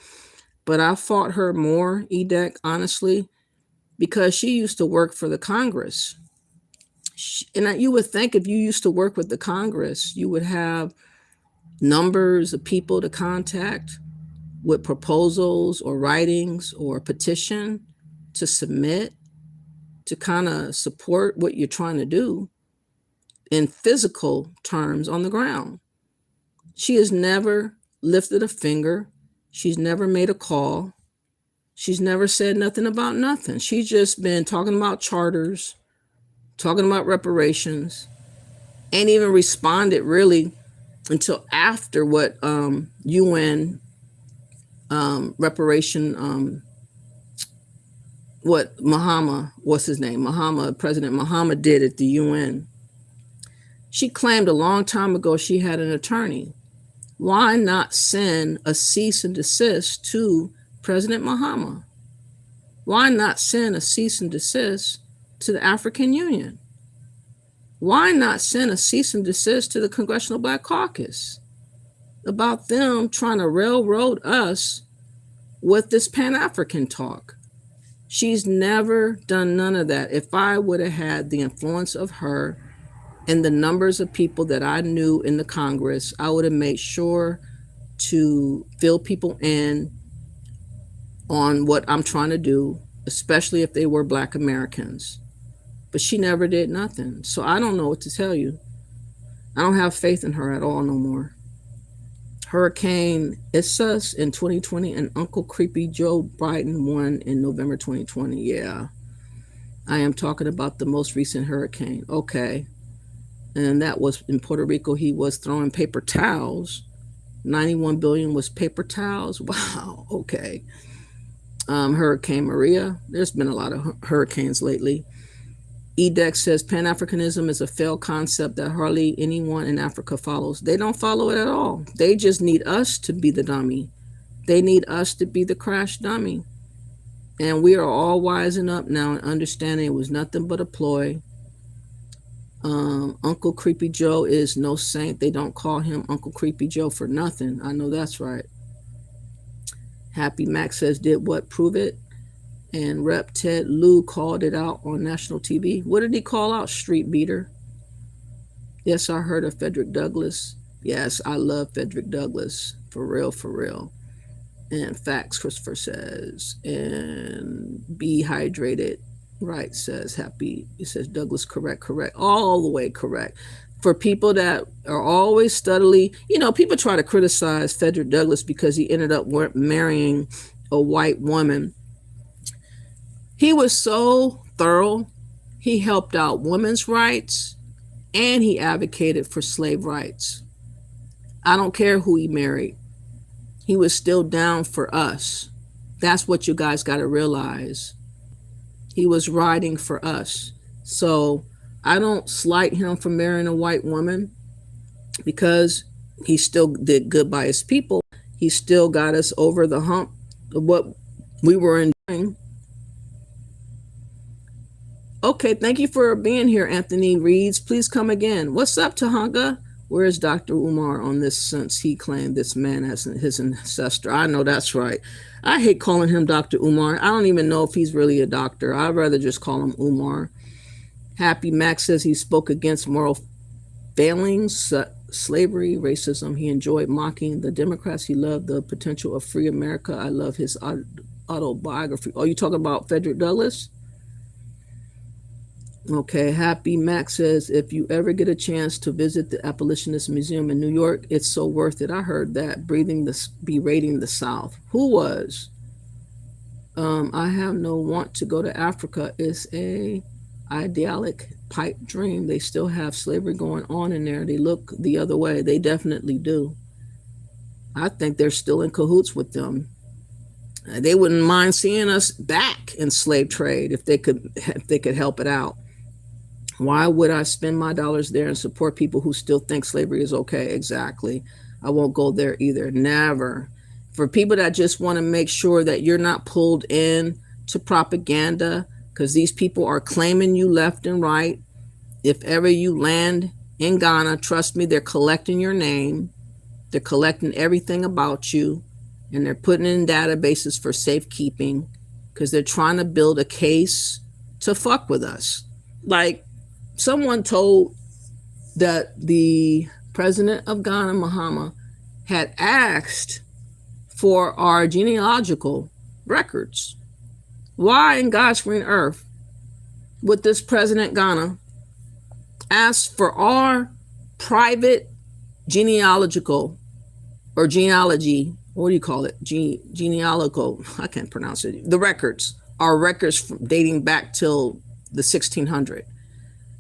but I fought her more, EDEC, honestly, because she used to work for the Congress. And you would think if you used to work with the Congress, you would have numbers of people to contact with proposals or writings or petition to submit to kind of support what you're trying to do in physical terms on the ground. She has never lifted a finger. She's never made a call. She's never said nothing about nothing. She's just been talking about charters, talking about reparations, ain't even responded really until after what UN reparation what President Muhammad did at the UN. She claimed a long time ago she had an attorney. Why not send a cease and desist to President Muhammad? Why not send a cease and desist to the African Union? Why not send a cease and desist to the Congressional Black Caucus about them trying to railroad us with this Pan-African talk? She's never done none of that. If I would have had the influence of her and the numbers of people that I knew in the Congress, I would have made sure to fill people in on what I'm trying to do, especially if they were Black Americans. But she never did nothing. So I don't know what to tell you. I don't have faith in her at all no more. Hurricane Issa in 2020 and Uncle Creepy Joe Biden won in November 2020. Yeah, I am talking about the most recent hurricane. Okay. And that was in Puerto Rico. He was throwing paper towels. 91 billion was paper towels. Wow. Okay. Hurricane Maria. There's been a lot of hurricanes lately. EDEX says Pan-Africanism is a failed concept that hardly anyone in Africa follows. They don't follow it at all. They just need us to be the dummy. They need us to be the crash dummy. And we are all wising up now and understanding it was nothing but a ploy. Uncle Creepy Joe is no saint. They don't call him Uncle Creepy Joe for nothing. I know that's right. Happy Max says, did what? Prove it. And Rep Ted Lieu called it out on national TV. What did he call out? Street beater. Yes, I heard of Frederick Douglass. Yes, I love Frederick Douglass. For real, for real. And facts, Christopher says. And be hydrated. Right, says Happy. It says Douglas, correct. All the way correct. For people that are always steadily, people try to criticize Frederick Douglass because he ended up marrying a white woman. He was so thorough. He helped out women's rights and he advocated for slave rights. I don't care who he married. He was still down for us. That's what you guys got to realize. He was riding for us. So I don't slight him for marrying a white woman because he still did good by his people. He still got us over the hump of what we were enduring. Okay, thank you for being here, Anthony Reeds. Please come again. What's up, Tahanga? Where is Dr. Umar on this since he claimed this man as his ancestor? I know that's right. I hate calling him Dr. Umar. I don't even know if he's really a doctor. I'd rather just call him Umar. Happy Max says he spoke against moral failings, slavery, racism. He enjoyed mocking the Democrats. He loved the potential of free America. I love his autobiography. Oh, you talking about Frederick Douglass? Okay, Happy Max says, if you ever get a chance to visit the Abolitionist Museum in New York, it's so worth it. I heard that. Berating the South. Who was? I have no want to go to Africa. It's a idyllic pipe dream. They still have slavery going on in there. They look the other way. They definitely do. I think they're still in cahoots with them. They wouldn't mind seeing us back in slave trade if they could help it out. Why would I spend my dollars there and support people who still think slavery is okay? Exactly. I won't go there either. Never. For people that just want to make sure that you're not pulled in to propaganda, because these people are claiming you left and right. If ever you land in Ghana, trust me, they're collecting your name. They're collecting everything about you. And they're putting in databases for safekeeping because they're trying to build a case to fuck with us. Like, someone told that the president of Ghana, Mahama, had asked for our genealogical records. Why in God's green earth would this president Ghana ask for our private genealogical or genealogy? What do you call it? Genealogical. I can't pronounce it. The records. Our records dating back till the 1600s.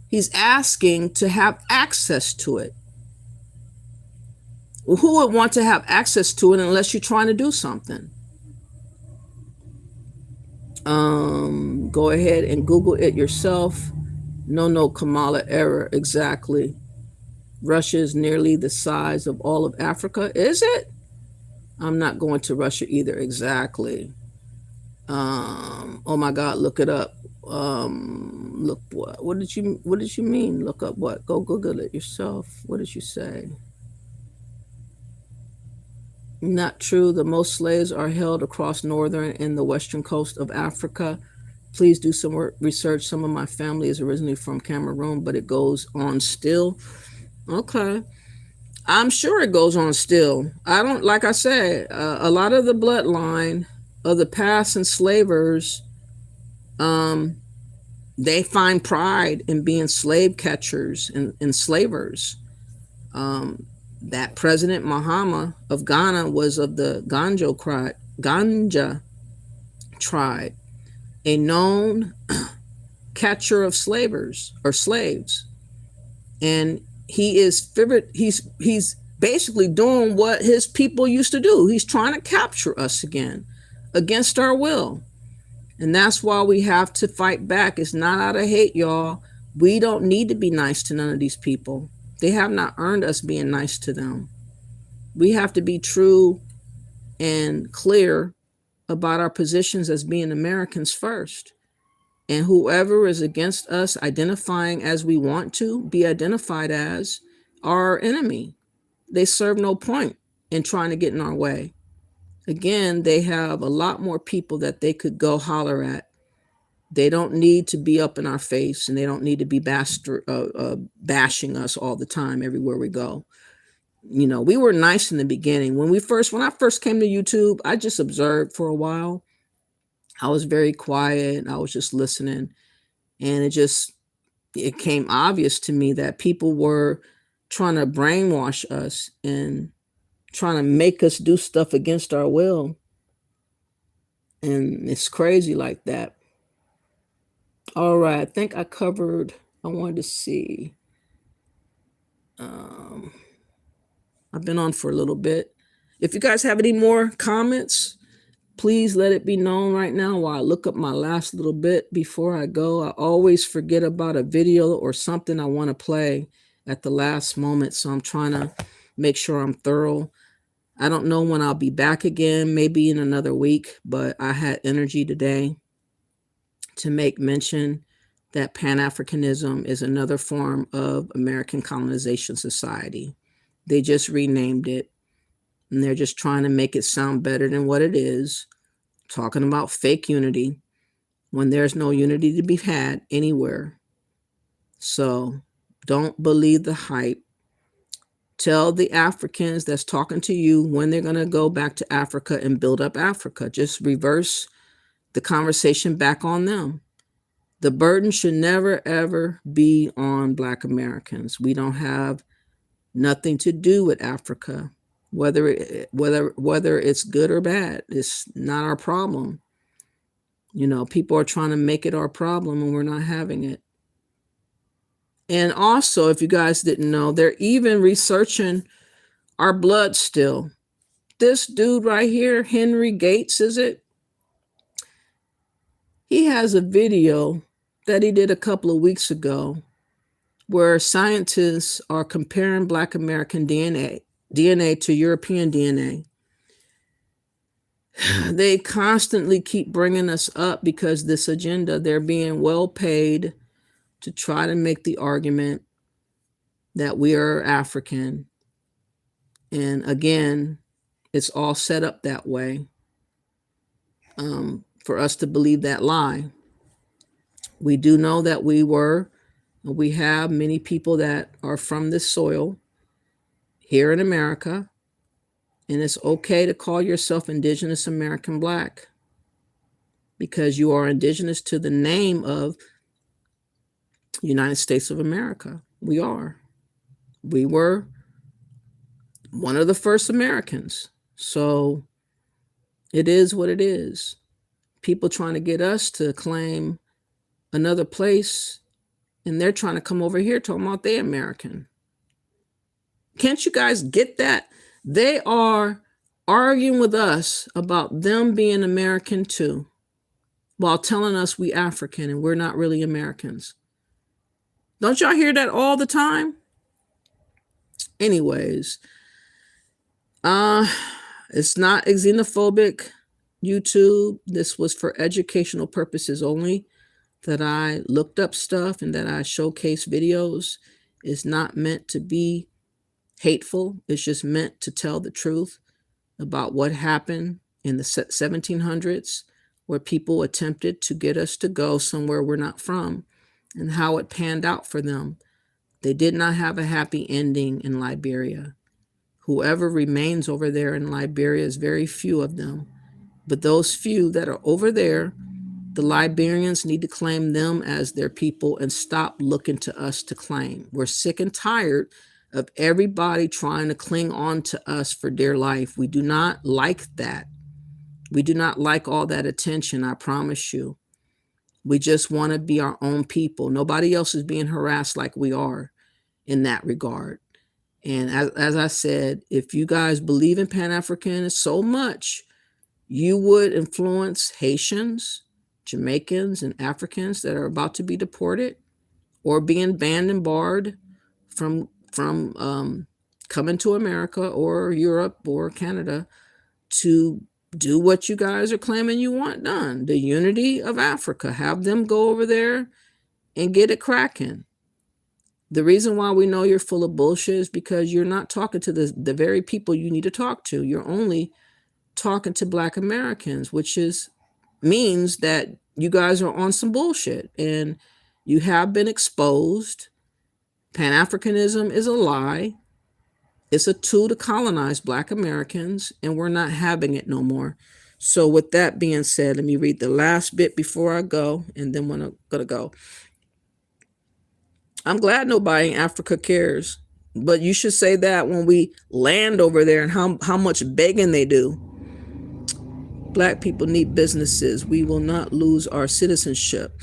He's asking to have access to it. Well, who would want to have access to it unless you're trying to do something? Go ahead and Google it yourself. No, Kamala error. Exactly. Russia is nearly the size of all of Africa. Is it? I'm not going to Russia either. Exactly. Oh my God, look it up. Look what did you mean? Look up what? Go Google it yourself. What did you say? Not true. The most slaves are held across northern and the western coast of Africa. Please do some research. Some of my family is originally from Cameroon, but it goes on still. Okay. I'm sure it goes on still. I don't, like I said, a lot of the bloodline of the past enslavers, they find pride in being slave catchers and enslavers. That President Mahama of Ghana was of the Ganja tribe, a known catcher of slavers or slaves. And he's basically doing what his people used to do. He's trying to capture us again against our will. And that's why we have to fight back. It's not out of hate, y'all. We don't need to be nice to none of these people. They have not earned us being nice to them. We have to be true and clear about our positions as being Americans first. And whoever is against us identifying as we want to be identified as our enemy, they serve no point in trying to get in our way. Again, they have a lot more people that they could go holler at. They don't need to be up in our face, and they don't need to be bashing us all the time everywhere we go. You know, we were nice in the beginning. When I first came to YouTube, I just observed for a while. I was very quiet. I was just listening. And it came obvious to me that people were trying to brainwash us and trying to make us do stuff against our will. And it's crazy like that. All right, I think I wanted to see. I've been on for a little bit. If you guys have any more comments, please let it be known right now while I look up my last little bit before I go. I always forget about a video or something I want to play at the last moment, so I'm trying to make sure I'm thorough. I don't know when I'll be back again, maybe in another week, but I had energy today to make mention that Pan-Africanism is another form of American Colonization Society. They just renamed it, and they're just trying to make it sound better than what it is, talking about fake unity when there's no unity to be had anywhere. So don't believe the hype. Tell the Africans that's talking to you when they're going to go back to Africa and build up Africa. Just reverse the conversation back on them. The burden should never, ever be on Black Americans. We don't have nothing to do with Africa, whether it's good or bad. It's not our problem. You know, people are trying to make it our problem and we're not having it. And also, if you guys didn't know, they're even researching our blood still. This dude right here, Henry Gates, is it? He has a video that he did a couple of weeks ago where scientists are comparing Black American DNA to European DNA. They constantly keep bringing us up because this agenda, they're being well paid to try to make the argument that we are African. And again, it's all set up that way for us to believe that lie. We do know that we have many people that are from this soil here in America, and it's okay to call yourself Indigenous American Black because you are indigenous to the name of United States of America. We are. We were one of the first Americans. So it is what it is. People trying to get us to claim another place, and they're trying to come over here talking about they American. Can't you guys get that? They are arguing with us about them being American too. while telling us we African and we're not really Americans. Don't y'all hear that all the time? Anyways, it's not a xenophobic YouTube. This was for educational purposes only, that I looked up stuff and that I showcase videos. It's not meant to be hateful. It's just meant to tell the truth about what happened in the 1700s, where people attempted to get us to go somewhere we're not from, and how it panned out for them. They did not have a happy ending in Liberia. Whoever remains over there in Liberia is very few of them. But those few that are over there, the Liberians need to claim them as their people and stop looking to us to claim. We're sick and tired of everybody trying to cling on to us for dear life. We do not like that. We do not like all that attention, I promise you. We just want to be our own people. Nobody else is being harassed like we are in that regard. And as I said, if you guys believe in Pan-Africanism so much, you would influence Haitians, Jamaicans, and Africans that are about to be deported or being banned and barred from coming to America or Europe or Canada to do what you guys are claiming you want done. The unity of Africa. Have them go over there and get it cracking. The reason why we know you're full of bullshit is because you're not talking to the very people you need to talk to. You're only talking to Black Americans, which means that you guys are on some bullshit and you have been exposed. Pan-Africanism is a lie. It's a tool to colonize Black Americans, and we're not having it no more. So with that being said, let me read the last bit before I go, and then I'm gonna go. I'm glad nobody in Africa cares, but you should say that when we land over there and how much begging they do. Black people need businesses. We will not lose our citizenship.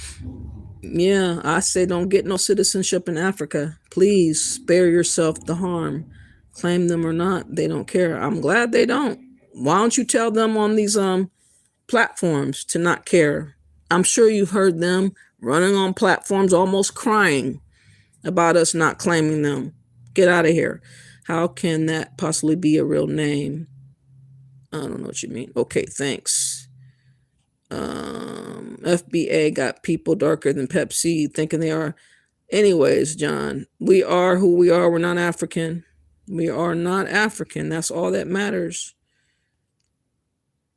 Yeah, I say don't get no citizenship in Africa. Please spare yourself the harm. Claim them or not, they don't care. I'm glad they don't. Why don't you tell them on these platforms to not care? I'm sure you've heard them running on platforms almost crying about us not claiming them. Get out of here. How can that possibly be a real name? I don't know what you mean. Okay, thanks. FBA got people darker than Pepsi thinking they are. Anyways, John, we are who we are. We're not African. We are not African. That's all that matters.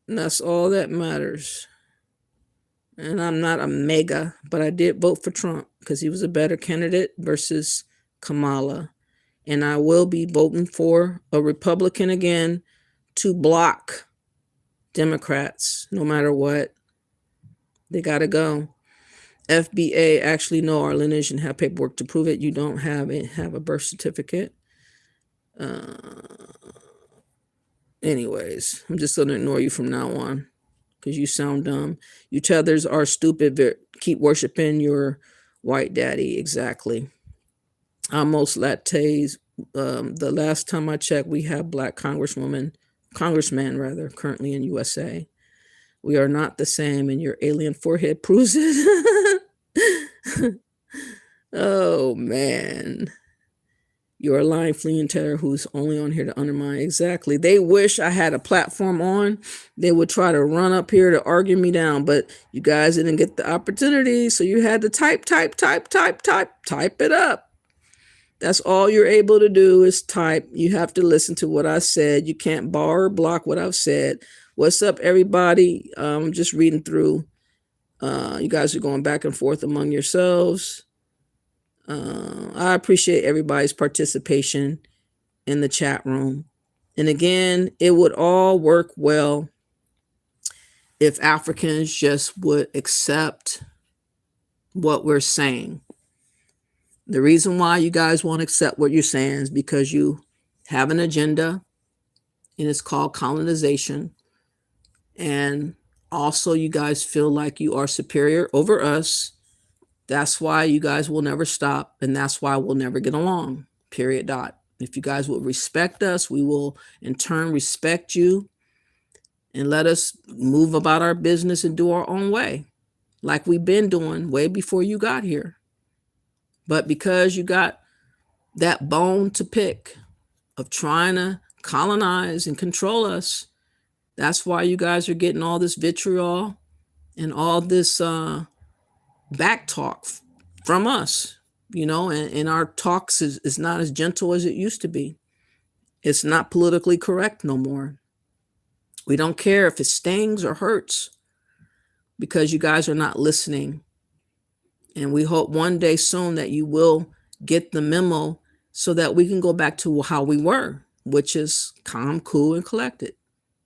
And that's all that matters. And I'm not a mega, but I did vote for Trump because he was a better candidate versus Kamala. And I will be voting for a Republican again to block Democrats, no matter what. They got to go. FBA actually know our lineage and have paperwork to prove it. You don't have a birth certificate. Anyways, I'm just going to ignore you from now on because you sound dumb. You tethers are stupid. Keep worshiping your white daddy. Exactly. Almost lattes. The last time I checked, we have Black congressman currently in USA. We are not the same, and your alien forehead proves it. Oh, man. You're a lying, fleeing terror who's only on here to undermine. Exactly. They wish I had a platform on. They would try to run up here to argue me down, but you guys didn't get the opportunity, so you had to type it up. That's all you're able to do is type. You have to listen to what I said. You can't bar or block what I've said. What's up, everybody? I'm just reading through. You guys are going back and forth among yourselves. I appreciate everybody's participation in the chat room. And again, it would all work well if Africans just would accept what we're saying. The reason why you guys won't accept what you're saying is because you have an agenda, and it's called colonization. And also you guys feel like you are superior over us. That's why you guys will never stop, and that's why we'll never get along, period, dot. If you guys will respect us, we will in turn respect you and let us move about our business and do our own way. like we've been doing way before you got here. But because you got that bone to pick of trying to colonize and control us, that's why you guys are getting all this vitriol and all this back talk from us, and our talks is not as gentle as it used to be. It's not politically correct no more. We don't care if it stings or hurts because you guys are not listening. And we hope one day soon that you will get the memo so that we can go back to how we were, which is calm, cool, and collected.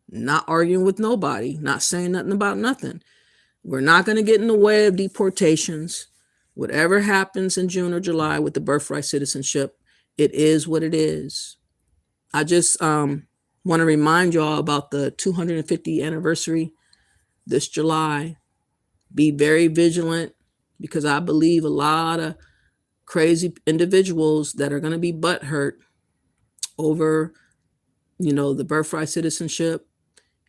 Not arguing with nobody, not saying nothing about nothing. We're not going to get in the way of deportations. Whatever happens in June or July with the birthright citizenship, it is what it is. I just want to remind y'all about the 250th anniversary this July. Be very vigilant because I believe a lot of crazy individuals that are going to be butthurt over, the birthright citizenship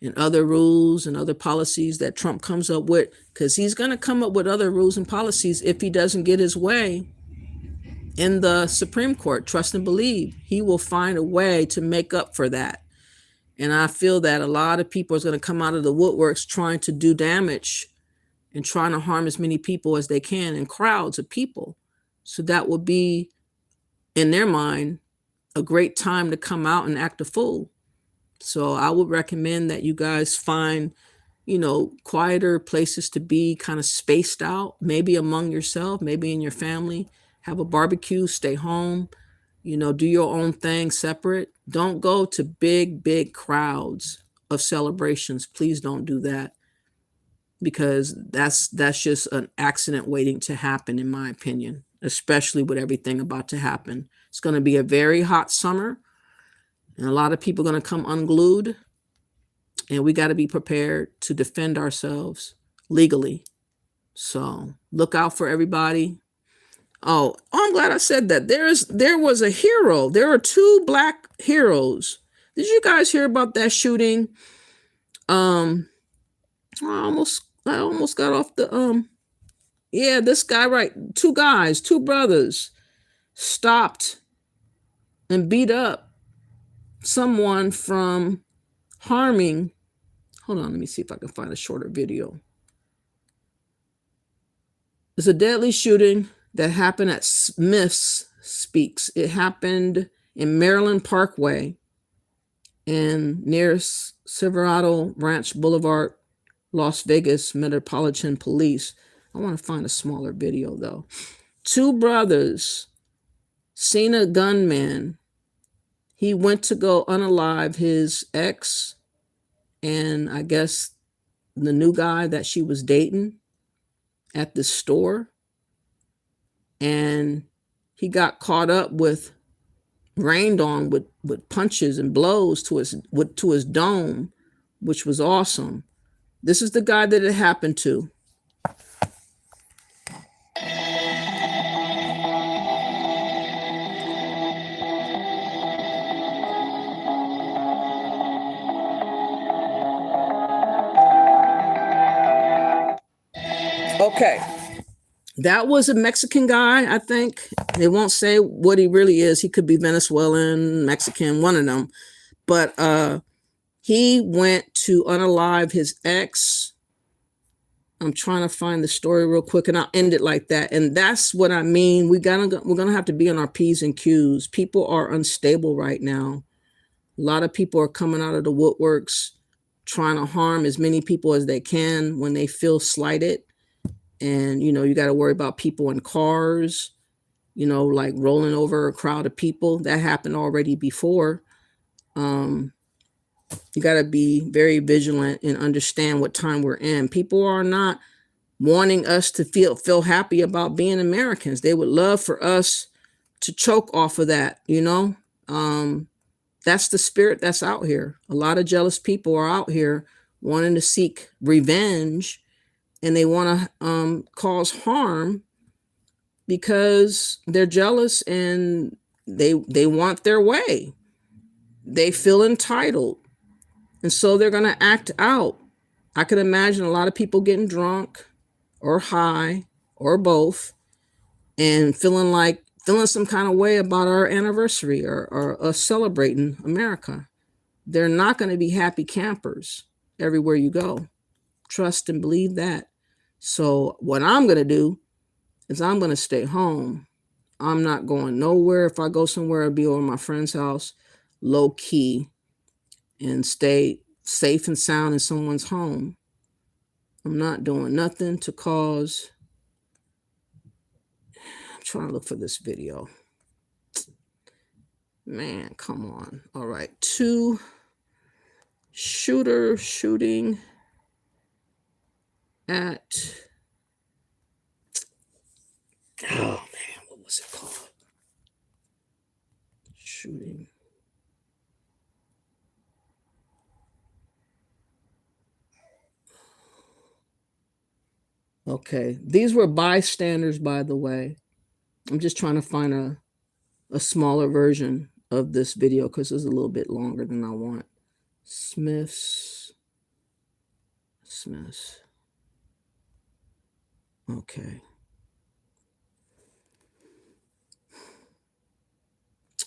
and other rules and other policies that Trump comes up with, because he's going to come up with other rules and policies if he doesn't get his way in the Supreme Court. Trust and believe he will find a way to make up for that. And I feel that a lot of people are going to come out of the woodworks trying to do damage and trying to harm as many people as they can in crowds of people. So that will be, in their mind, a great time to come out and act a fool. So I would recommend that you guys find, quieter places to be, kind of spaced out, maybe among yourself, maybe in your family. Have a barbecue, stay home, do your own thing separate. Don't go to big crowds of celebrations. Please don't do that, because that's just an accident waiting to happen, in my opinion, especially with everything about to happen. It's going to be a very hot summer, and a lot of people are going to come unglued, and we got to be prepared to defend ourselves legally. So look out for everybody. Oh, I'm glad I said that. There was a hero. There are 2 Black heroes. Did you guys hear about that shooting? I almost got off the this guy, right? 2 guys, 2 brothers stopped and beat up someone from harming. Hold on, let me see if I can find a shorter video. It's a deadly shooting that happened at Smith's Speaks. It happened in Maryland Parkway and near Silverado Ranch Boulevard, Las Vegas Metropolitan Police. I want to find a smaller video though. 2 brothers seen a gunman. He went to go unalive his ex and I guess the new guy that she was dating at the store. And he got caught up rained on with punches and blows to his dome, which was awesome. This is the guy that it happened to. Okay. That was a Mexican guy, I think. They won't say what he really is. He could be Venezuelan, Mexican, one of them. But he went to unalive his ex. I'm trying to find the story real quick, and I'll end it like that. And that's what I mean. We're gonna have to be on our P's and Q's. People are unstable right now. A lot of people are coming out of the woodworks, trying to harm as many people as they can when they feel slighted. And, you got to worry about people in cars, like rolling over a crowd of people. That happened already before. You got to be very vigilant and understand what time we're in. People are not wanting us to feel happy about being Americans. They would love for us to choke off of that, That's the spirit that's out here. A lot of jealous people are out here wanting to seek revenge. And they want to cause harm because they're jealous and they want their way. They feel entitled. And so they're going to act out. I could imagine a lot of people getting drunk or high or both and feeling some kind of way about our anniversary or us celebrating America. They're not going to be happy campers everywhere you go. Trust and believe that. So what I'm going to do is I'm going to stay home. I'm not going nowhere. If I go somewhere, I'll be over my friend's house, low key, and stay safe and sound in someone's home. I'm not doing nothing to cause. I'm trying to look for this video. Man, come on. All right. 2 shooter shooting at, oh man, what was it called? Shooting. Okay, these were bystanders, by the way. I'm just trying to find a smaller version of this video because it's a little bit longer than I want. Smiths. Okay.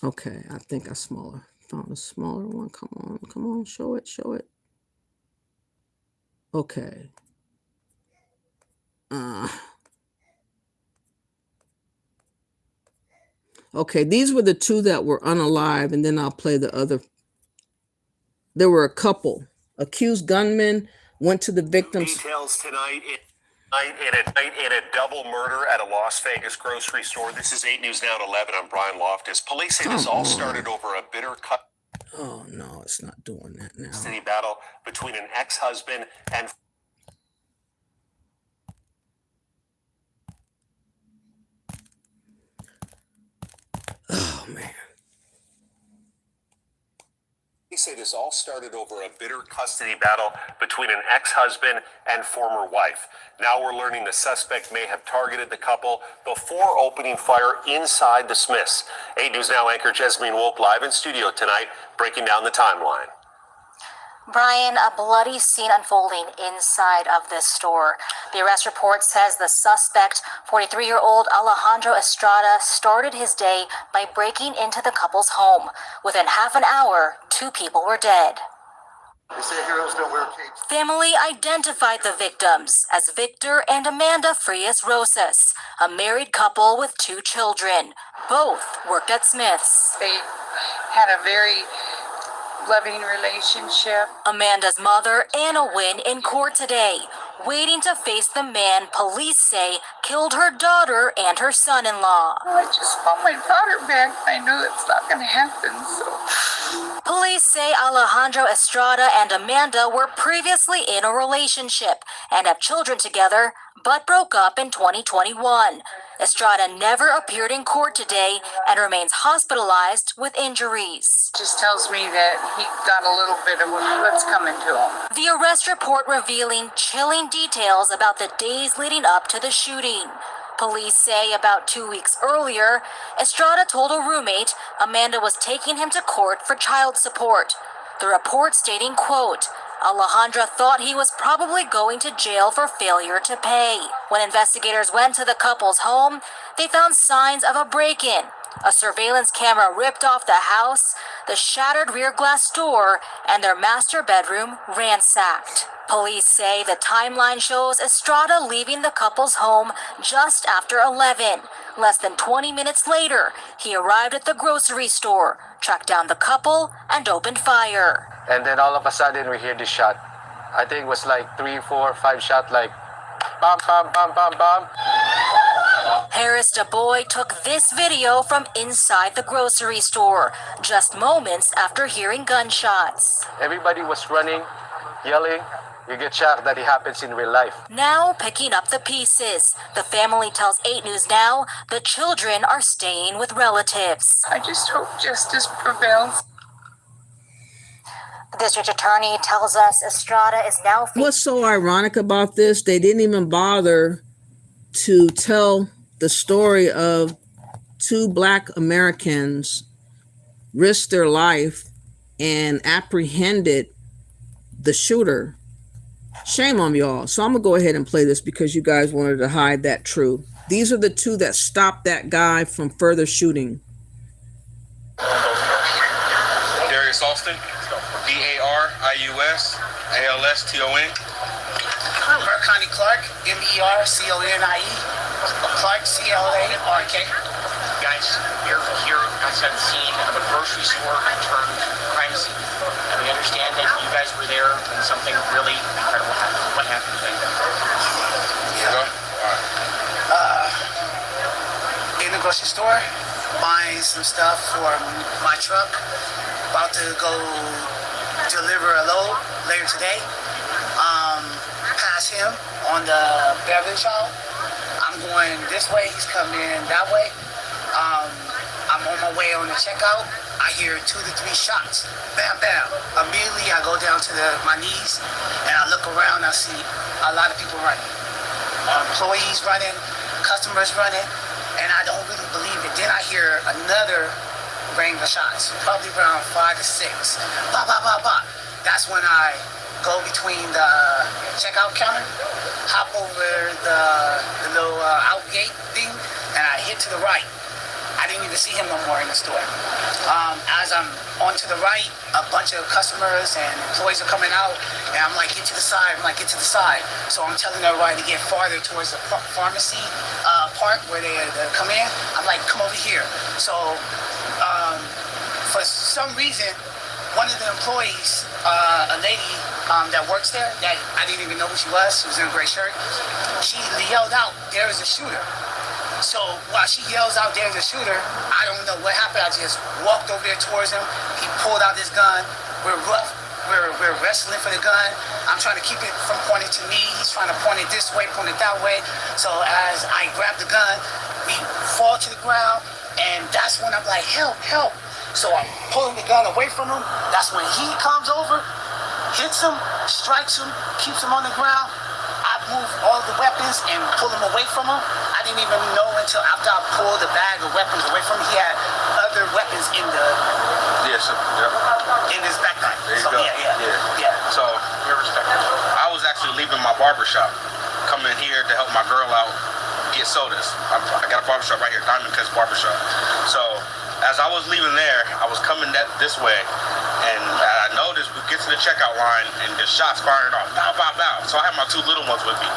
Okay, I think I found a smaller one. Come on, show it. Okay. Okay, these were the 2 that were unalive, and then I'll play the other. There were a couple. Accused gunmen went to the victims. Details tonight in a double murder at a Las Vegas grocery store. This is 8 News Now at 11. I'm Brian Loftus. Police say this all started over a bitter Oh no, it's not doing that now. custody battle between an ex-husband and oh man. They say this all started over a bitter custody battle between an ex-husband and former wife. Now we're learning the suspect may have targeted the couple before opening fire inside the Smiths. 8 News Now anchor Jasmine Wolk live in studio tonight, breaking down the timeline. Brian, a bloody scene unfolding inside of this store. The arrest report says the suspect, 43-year-old Alejandro Estrada, started his day by breaking into the couple's home. Within half an hour, 2 people were dead. Family identified the victims as Victor and Amanda Frias Rosas, a married couple with 2 children. Both worked at Smith's. They had a very loving relationship. Amanda's mother, Anna Wynn, in court today, waiting to face the man police say killed her daughter and her son-in-law. I just want my daughter back. I know it's not going to happen, so. Police say Alejandro Estrada and Amanda were previously in a relationship and have children together, but broke up in 2021. Estrada never appeared in court today and remains hospitalized with injuries. Just tells me that he got a little bit of what's coming to him. The arrest report revealing chilling details about the days leading up to the shooting. Police say about 2 weeks earlier, Estrada told a roommate Amanda was taking him to court for child support. The report stating, quote, Alejandra thought he was probably going to jail for failure to pay. When investigators went to the couple's home, they found signs of a break-in. A surveillance camera ripped off the house, the shattered rear glass door, and their master bedroom ransacked. Police say the timeline shows Estrada leaving the couple's home just after 11. Less than 20 minutes later, he arrived at the grocery store, tracked down the couple, and opened fire. And then all of a sudden we hear this shot. I think it was like 3, 4, 5 shots, like bam, bam, bam, bam, bam. Harris DeBoy took this video from inside the grocery store, just moments after hearing gunshots. Everybody was running, yelling. You get shocked that it happens in real life. Now picking up the pieces. The family tells 8 News Now the children are staying with relatives. I just hope justice prevails. The district attorney tells us Estrada is now... What's so ironic about this? They didn't even bother to tell the story of 2 Black Americans risked their life and apprehended the shooter. Shame on y'all. So I'm gonna go ahead and play this because you guys wanted to hide that truth. These are the two that stopped that guy from further shooting. Darius Alston, DARIUS ALSTON. Mercani Clark, MERCONIE, Clark CLARK. Guys, you're here outside the scene of a grocery store turned crime scene. And we understand that you guys were there when something really incredible happened. What happened today? In the grocery store, buying some stuff for my truck. About to go deliver a load later today. Pass him on the beverage aisle. I'm going this way, he's coming in that way. I'm on my way on the checkout. I hear 2 to 3 shots. Bam, bam. Immediately I go down to my knees and I look around. I see a lot of people running. Employees running, customers running, and I don't really believe it. Then I hear another ring of shots, probably around 5 to 6. Pop, pop, pop, pop. That's when I go between the checkout counter, hop over the little out gate thing, and I hit to the right. I didn't even see him no more in the store. As I'm on to the right, a bunch of customers and employees are coming out, and I'm like, get to the side, I'm like, get to the side. So I'm telling everybody to get farther towards the pharmacy part where they come in. I'm like, come over here. So for some reason, one of the employees, a lady that works there, that I didn't even know who she was in a gray shirt, she yelled out, there is a shooter. So while she yells out, there's a shooter, I don't know what happened. I just walked over there towards him. He pulled out his gun. We're wrestling for the gun. I'm trying to keep it from pointing to me. He's trying to point it this way, point it that way. So as I grab the gun, we fall to the ground, and that's when I'm like, help, help. So I'm pulling the gun away from him. That's when he comes over, hits him, strikes him, keeps him on the ground. I move all the weapons and pull him away from him. I didn't even know until after I pulled the bag of weapons away from him. He had other weapons in his backpack. There you So go. yeah. So, I was actually leaving my barbershop, coming here to help my girl out get sodas. I got a barbershop right here, Diamond Cuts Barbershop. So, as I was leaving there, I was coming this way, and I noticed we get to the checkout line, and the shots firing off, bow, bow, bow. So I had my 2 little ones with me.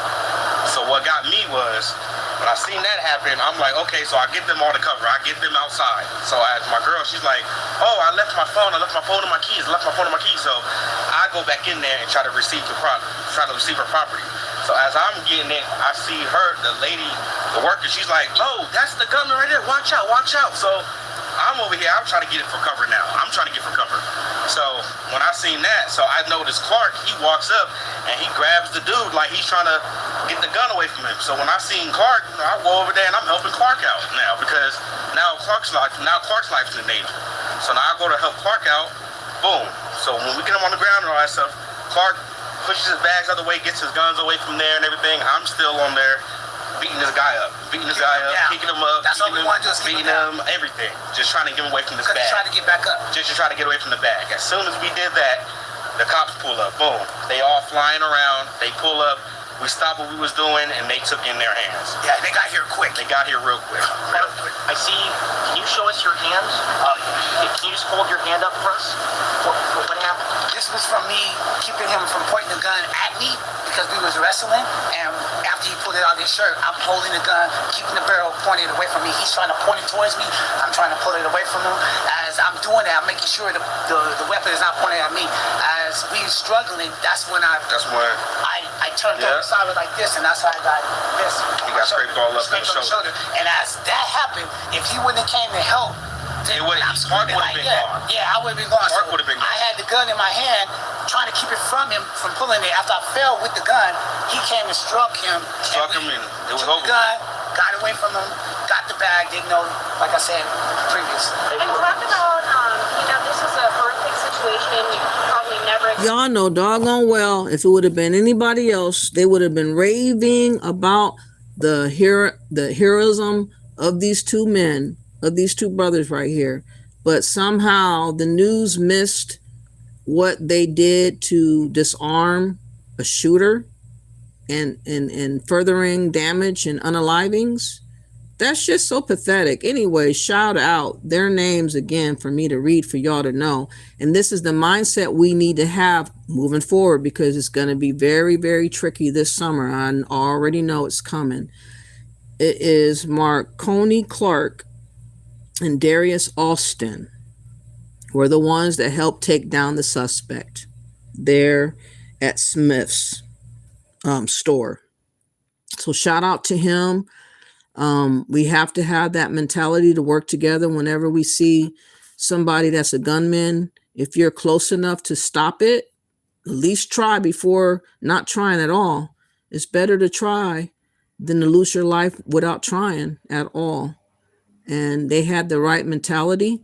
So what got me was, when I seen that happen, I'm like, okay, so I get them all to cover. I get them outside. So as my girl, she's like, oh, I left my phone and my keys. So I go back in there and try to receive her property. So as I'm getting it, I see her, the lady, the worker, she's like, oh, that's the gunman right there. Watch out, watch out. So I'm over here, I'm trying to get it for cover now. So when I seen that, so I noticed Clark, he walks up and he grabs the dude like he's trying to get the gun away from him. So when I seen Clark, I go over there and I'm helping Clark out now because now Clark's life's in danger. So now I go to help Clark out, boom. So when we get him on the ground and all that stuff, Clark pushes his bags out of the way, gets his guns away from there and everything. I'm still on there beating this guy up, picking him up, That's all we want to do is keep beating him, everything. Just trying to get him away from this bag. Trying to get back up. Just to try to get away from the bag. As soon as we did that, the cops pull up. Boom. They all flying around. They pull up. We stopped what we was doing, and they took in their hands. Yeah, they got here quick. They got here real quick. I see. Can you show us your hands? Can you just hold your hand up for us? What happened? This was from me keeping him from pointing the gun at me because we was wrestling. And after he pulled it out of his shirt, I'm holding the gun, keeping the barrel pointed away from me. He's trying to point it towards me. I'm trying to pull it away from him. As I'm doing that, I'm making sure the weapon is not pointed at me. As we struggling, that's when I turned over the side like this, and that's how I got this. He got scraped all up in the shoulder. And as that happened, if he wouldn't have came to help, Clark would have been gone. Yeah, I would have been gone. Clark would have been gone. I had the gun in my hand, trying to keep it from him from pulling it. After I fell with the gun, he came and struck him. And it was over. The gun, got away from him, got the bag. Didn't know, like I said previous. And talk about, this is a horrific situation. You probably never. Y'all know doggone well if it would have been anybody else, they would have been raving about the heroism of these 2 men, of these 2 brothers right here. But somehow the news missed what they did to disarm a shooter and furthering damage and unalivings. That's just so pathetic. Anyway, shout out their names again for me to read for y'all to know. And this is the mindset we need to have moving forward, because it's going to be very, very tricky this summer. I already know it's coming. It is Marconi Clark and Darius Austin were the ones that helped take down the suspect there at Smith's store. So shout out to him. We have to have that mentality to work together whenever we see somebody that's a gunman. If you're close enough to stop it, at least try before not trying at all. It's better to try than to lose your life without trying at all. And they had the right mentality.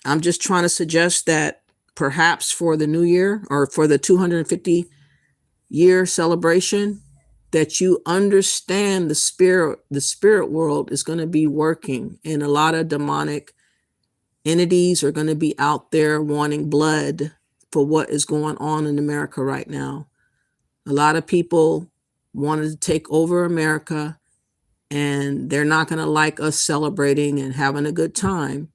I'm just trying to suggest that perhaps for the new year or for the 250-year celebration, that you understand the spirit world is going to be working, and a lot of demonic entities are going to be out there wanting blood for what is going on in America right now. A lot of people wanted to take over America, and they're not going to like us celebrating and having a good time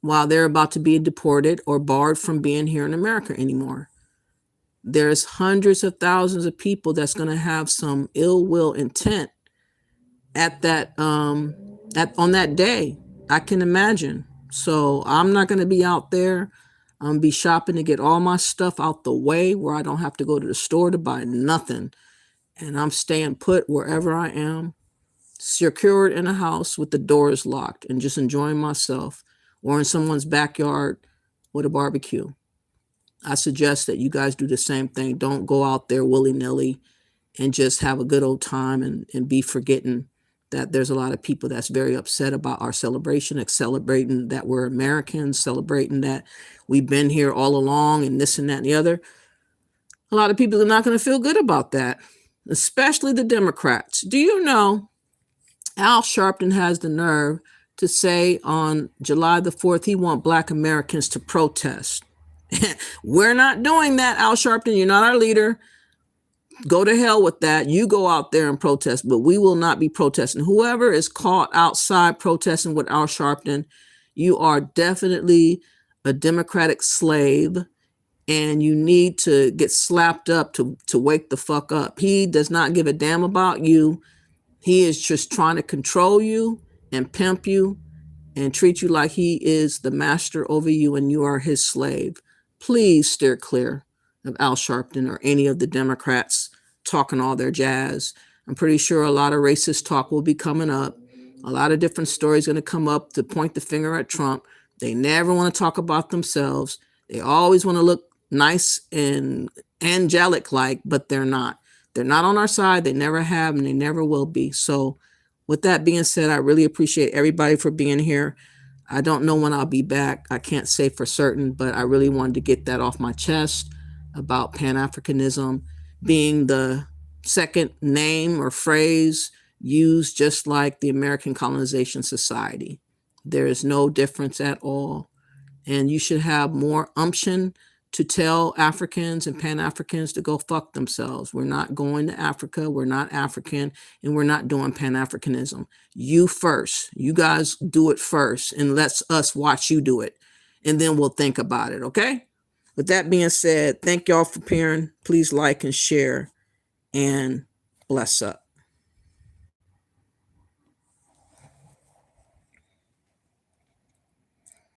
while they're about to be deported or barred from being here in America anymore. There's hundreds of thousands of people that's going to have some ill will intent at that on that day. I can imagine. So I'm not going to be out there. I'm going to be shopping to get all my stuff out the way where I don't have to go to the store to buy nothing. And I'm staying put wherever I am, secured in a house with the doors locked, and just enjoying myself, or in someone's backyard with a barbecue. I suggest that you guys do the same thing. Don't go out there willy-nilly and just have a good old time and be forgetting that there's a lot of people that's very upset about our celebration, celebrating that we're Americans, celebrating that we've been here all along and this and that and the other. A lot of people are not going to feel good about that, especially the Democrats. Do you know Al Sharpton has the nerve to say on July the 4th, he wants Black Americans to protest? We're not doing that, Al Sharpton. You're not our leader. Go to hell with that. You go out there and protest, but we will not be protesting. Whoever is caught outside protesting with Al Sharpton, you are definitely a Democratic slave, and you need to get slapped up to wake the fuck up. He does not give a damn about you. He is just trying to control you and pimp you and treat you like he is the master over you and you are his slave. Please steer clear of Al Sharpton or any of the Democrats talking all their jazz. I'm pretty sure a lot of racist talk will be coming up. A lot of different stories going to come up to point the finger at Trump. They never want to talk about themselves. They always want to look nice and angelic like, but they're not. They're not on our side. They never have, and they never will be. So with that being said, I really appreciate everybody for being here. I don't know when I'll be back. I can't say for certain, but I really wanted to get that off my chest about Pan-Africanism being the second name or phrase used just like the American Colonization Society. There is no difference at all. And you should have more umption to tell Africans and Pan-Africans to go fuck themselves. We're not going to Africa. We're not African, and we're not doing Pan-Africanism. You first. You guys do it first, and let us watch you do it, and then we'll think about it, okay? With that being said, thank y'all for appearing. Please like and share, and bless up.